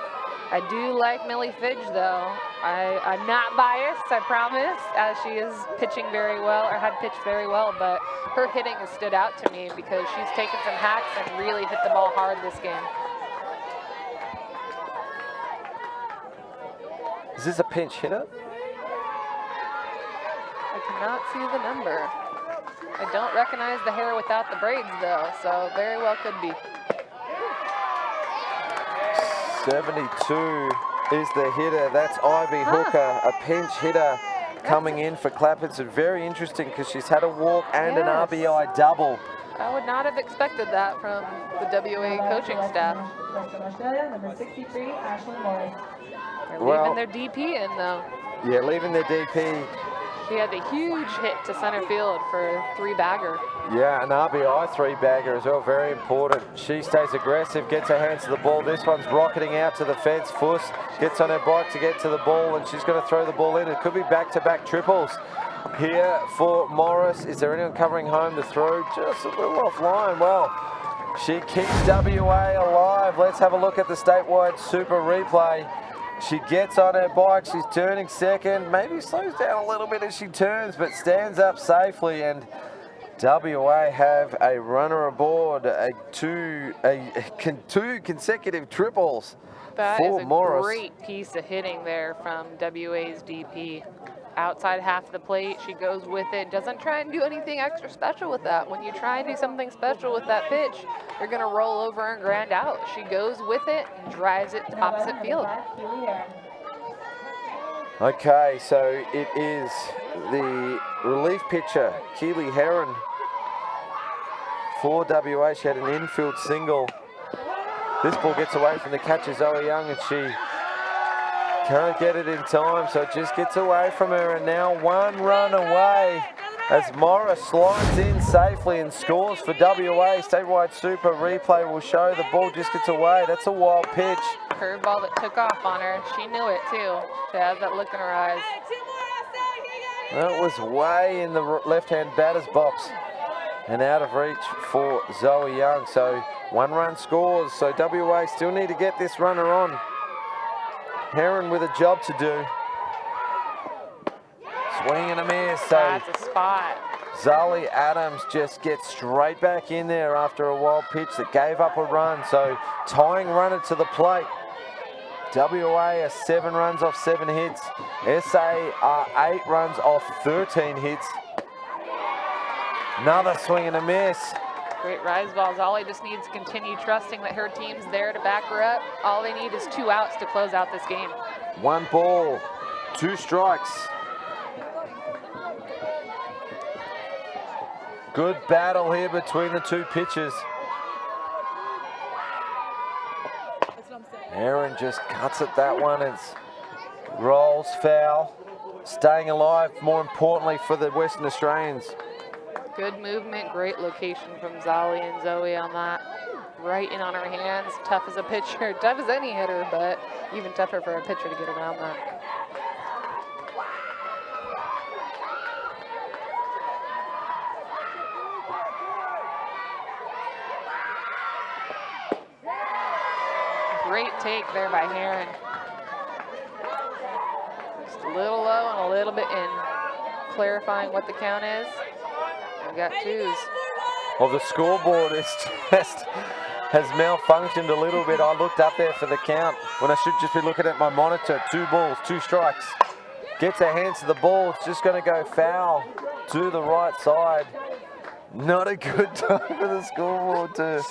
I do like Millie Fitch, though. I'm not biased, I promise, as she is pitching very well, or had pitched very well, but her hitting has stood out to me because she's taken some hacks and really hit the ball hard this game. Is this a pinch hitter? I cannot see the number. I don't recognize the hair without the braids, though, so very well could be. 72 is the hitter. That's Ivy Hooker, a pinch hitter coming in for Clapperton. Very interesting because she's had a walk and an RBI double. I would not have expected that from the WA coaching staff. Western Australia, number 63, Ashley Morris. They're leaving their DP in, though. Yeah, leaving their DP. She had a huge hit to center field for a 3-bagger. Yeah, an RBI 3-bagger as well, very important. She stays aggressive, gets her hands to the ball. This one's rocketing out to the fence. Fuss gets on her bike to get to the ball, and she's going to throw the ball in. It could be back-to-back triples here for Morris. Is there anyone covering home to throw? Just a little offline. Well, she keeps WA alive. Let's have a look at the statewide super replay. She gets on her bike, she's turning second, maybe slows down a little bit as she turns, but stands up safely, and WA have a runner aboard, two consecutive triples for Morris. That is a great piece of hitting there from WA's DP. Outside half the plate, she goes with it, doesn't try and do anything extra special with that. When you try and do something special with that pitch, you're gonna roll over and ground out. She goes with it and drives it to opposite field. Okay, so it is the relief pitcher, Kylie Heron, for WA. She had an infield single. This ball gets away from the catcher, Zoe Young, and she can't get it in time, so it just gets away from her, and now 1 run away as Morris slides in safely and scores for WA. Statewide Super replay will show the ball just gets away. That's a wild pitch. Curveball that took off on her. She knew it too. She has that look in her eyes. That was way in the left-hand batter's box and out of reach for Zoe Young. So 1 run scores, so WA still need to get this runner on. Heron with a job to do. Swing and a miss. So that's a spot. Zali Adams just gets straight back in there after a wild pitch that gave up a run. So tying runner to the plate. WA are 7 runs off 7 hits. SA are 8 runs off 13 hits. Another swing and a miss. Great rise balls. Ollie just needs to continue trusting that her team's there to back her up. All they need is 2 outs to close out this game. 1 ball, 2 strikes. Good battle here between the 2 pitchers. Aaron just cuts at that one. It's rolls foul. Staying alive, more importantly, for the Western Australians. Good movement, great location from Zali and Zoe on that. Right in on her hands, tough as a pitcher, tough as any hitter, but even tougher for a pitcher to get around that. Great take there by Heron. Just a little low and a little bit in. clarifying what the count is. We got 2s. Well, the scoreboard is just has malfunctioned a little bit. I looked up there for the count when I should just be looking at my monitor. 2 balls, 2 strikes. Gets her hands to the ball. It's just going to go foul to the right side. Not a good time for the scoreboard to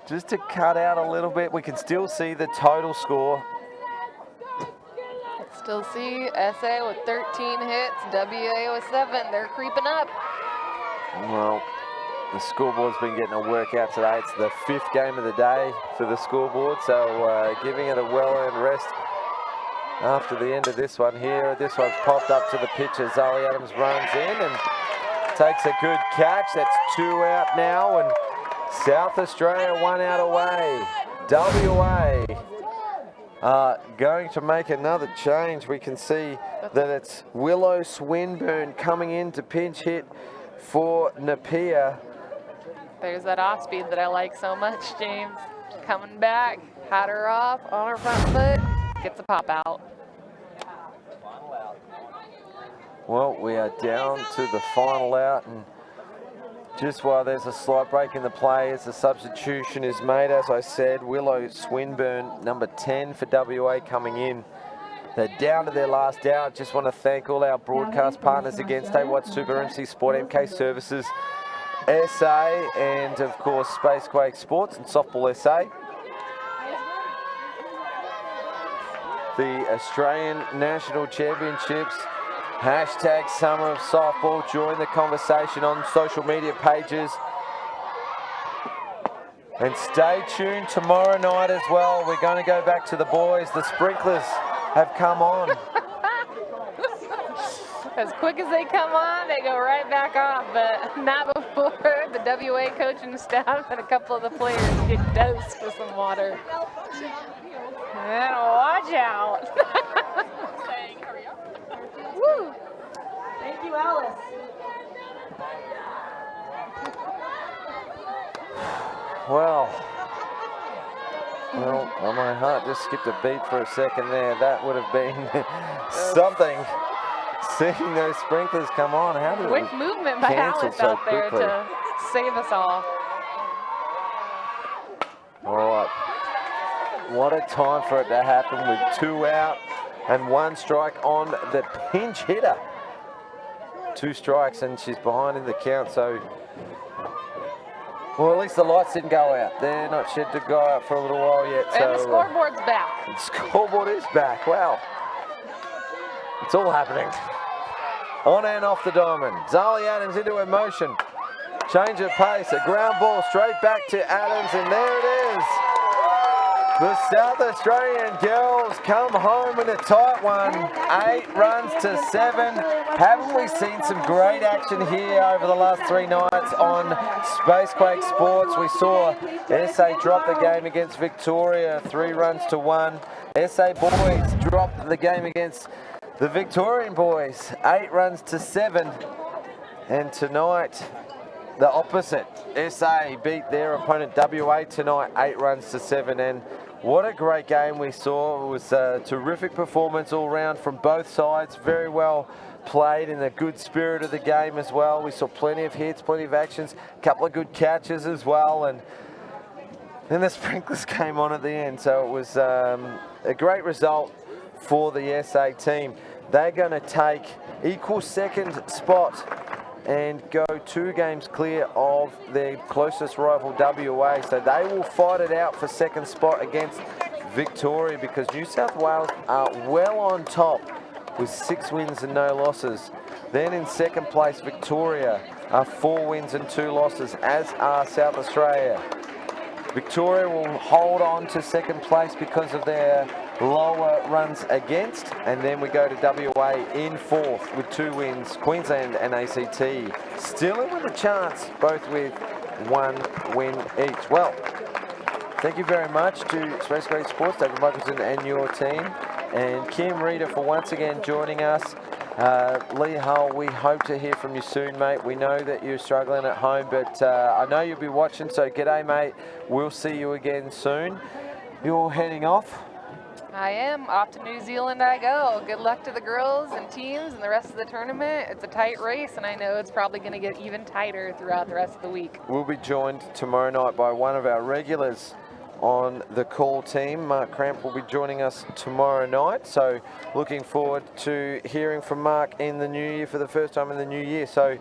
just to cut out a little bit. We can still see the total score. Still see SA with 13 hits, WA with 7. They're creeping up. Well, the scoreboard's been getting a workout today. It's the 5th game of the day for the scoreboard, so giving it a well-earned rest after the end of this one here. This one's popped up to the pitcher. Zoe Adams runs in and takes a good catch. That's 2 out now, and South Australia 1 out away. WA going to make another change. We can see that it's Willow Swinburne coming in to pinch hit for Napier. There's that off speed that I like so much, James. Coming back, had her off on her front foot, gets a pop out. Well, we are down to the final out, and just while there's a slight break in the play as the substitution is made, as I said, Willow Swinburne, number 10 for WA, coming in. They're down to their last out. Just want to thank all our broadcast partners again, Statewide Super, MC Sport, MK Services, SA, and of course Spacequake Sports and Softball SA. The Australian National Championships, hashtag Summer of Softball. Join the conversation on social media pages. And stay tuned tomorrow night as well. We're going to go back to the boys. The sprinklers have come on. As quick as they come on, they go right back off, but not before the WA coaching staff and a couple of the players get dosed with some water. And watch out. Woo. Thank you, Alice. Well, my heart just skipped a beat for a second there. That would have been something. Seeing those sprinklers come on, how did quick movement by Alice so out there quickly? to save us all. All right, what a time for it to happen with 2 out and 1 strike on the pinch hitter. 2 strikes and she's behind in the count, so well, at least the lights didn't go out. They're not scheduled to go out for a little while yet. And the scoreboard's back. The scoreboard is back. Wow. It's all happening. On and off the diamond. Zoe Adams into her motion. Change of pace. A ground ball straight back to Adams, and there it is. The South Australian girls come home in a tight one. 8 runs to 7. Haven't we seen some great action here over the last 3 nights on Spacequake Sports? We saw SA drop the game against Victoria, 3 runs to 1. SA boys dropped the game against the Victorian boys, 8 runs to 7. And tonight, the opposite. SA beat their opponent WA tonight, 8 runs to 7. And what a great game we saw. It was a terrific performance all round from both sides. Very well played in the good spirit of the game as well. We saw plenty of hits, plenty of actions, a couple of good catches as well. And then the sprinklers came on at the end. So it was a great result for the SA team. They're going to take equal second spot and go 2 games clear of their closest rival WA. So they will fight it out for second spot against Victoria, because New South Wales are well on top with 6 wins and no losses. Then in second place, Victoria are 4 wins and 2 losses, as are South Australia. Victoria will hold on to second place because of their lower runs against, and then we go to WA in 4th with 2 wins, Queensland and ACT still in with a chance, both with 1 win each. Well, thank you very much to Spacequake Sports, David Michelson and your team, and Kim Reeder for once again joining us. Lee Hull, we hope to hear from you soon, mate. We know that you're struggling at home, but I know you'll be watching, so g'day, mate. We'll see you again soon. You're heading off? I am. Off to New Zealand I go. Good luck to the girls and teams and the rest of the tournament. It's a tight race, and I know it's probably going to get even tighter throughout the rest of the week. We'll be joined tomorrow night by one of our regulars on the call team. Mark Cramp will be joining us tomorrow night. So looking forward to hearing from Mark in the new year for the first time in the new year. So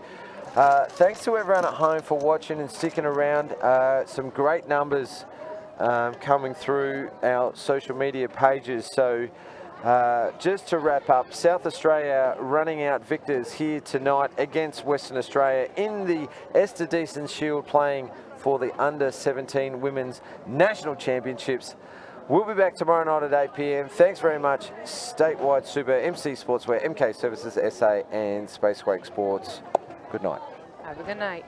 thanks to everyone at home for watching and sticking around. Some great numbers coming through our social media pages. So just to wrap up, South Australia running out victors here tonight against Western Australia in the Esther Deason Shield, playing for the Under-17 Women's National Championships. We'll be back tomorrow night at 8 p.m. Thanks very much. Statewide Super, MC Sportswear, MK Services SA and Spacewake Sports. Good night. Have a good night.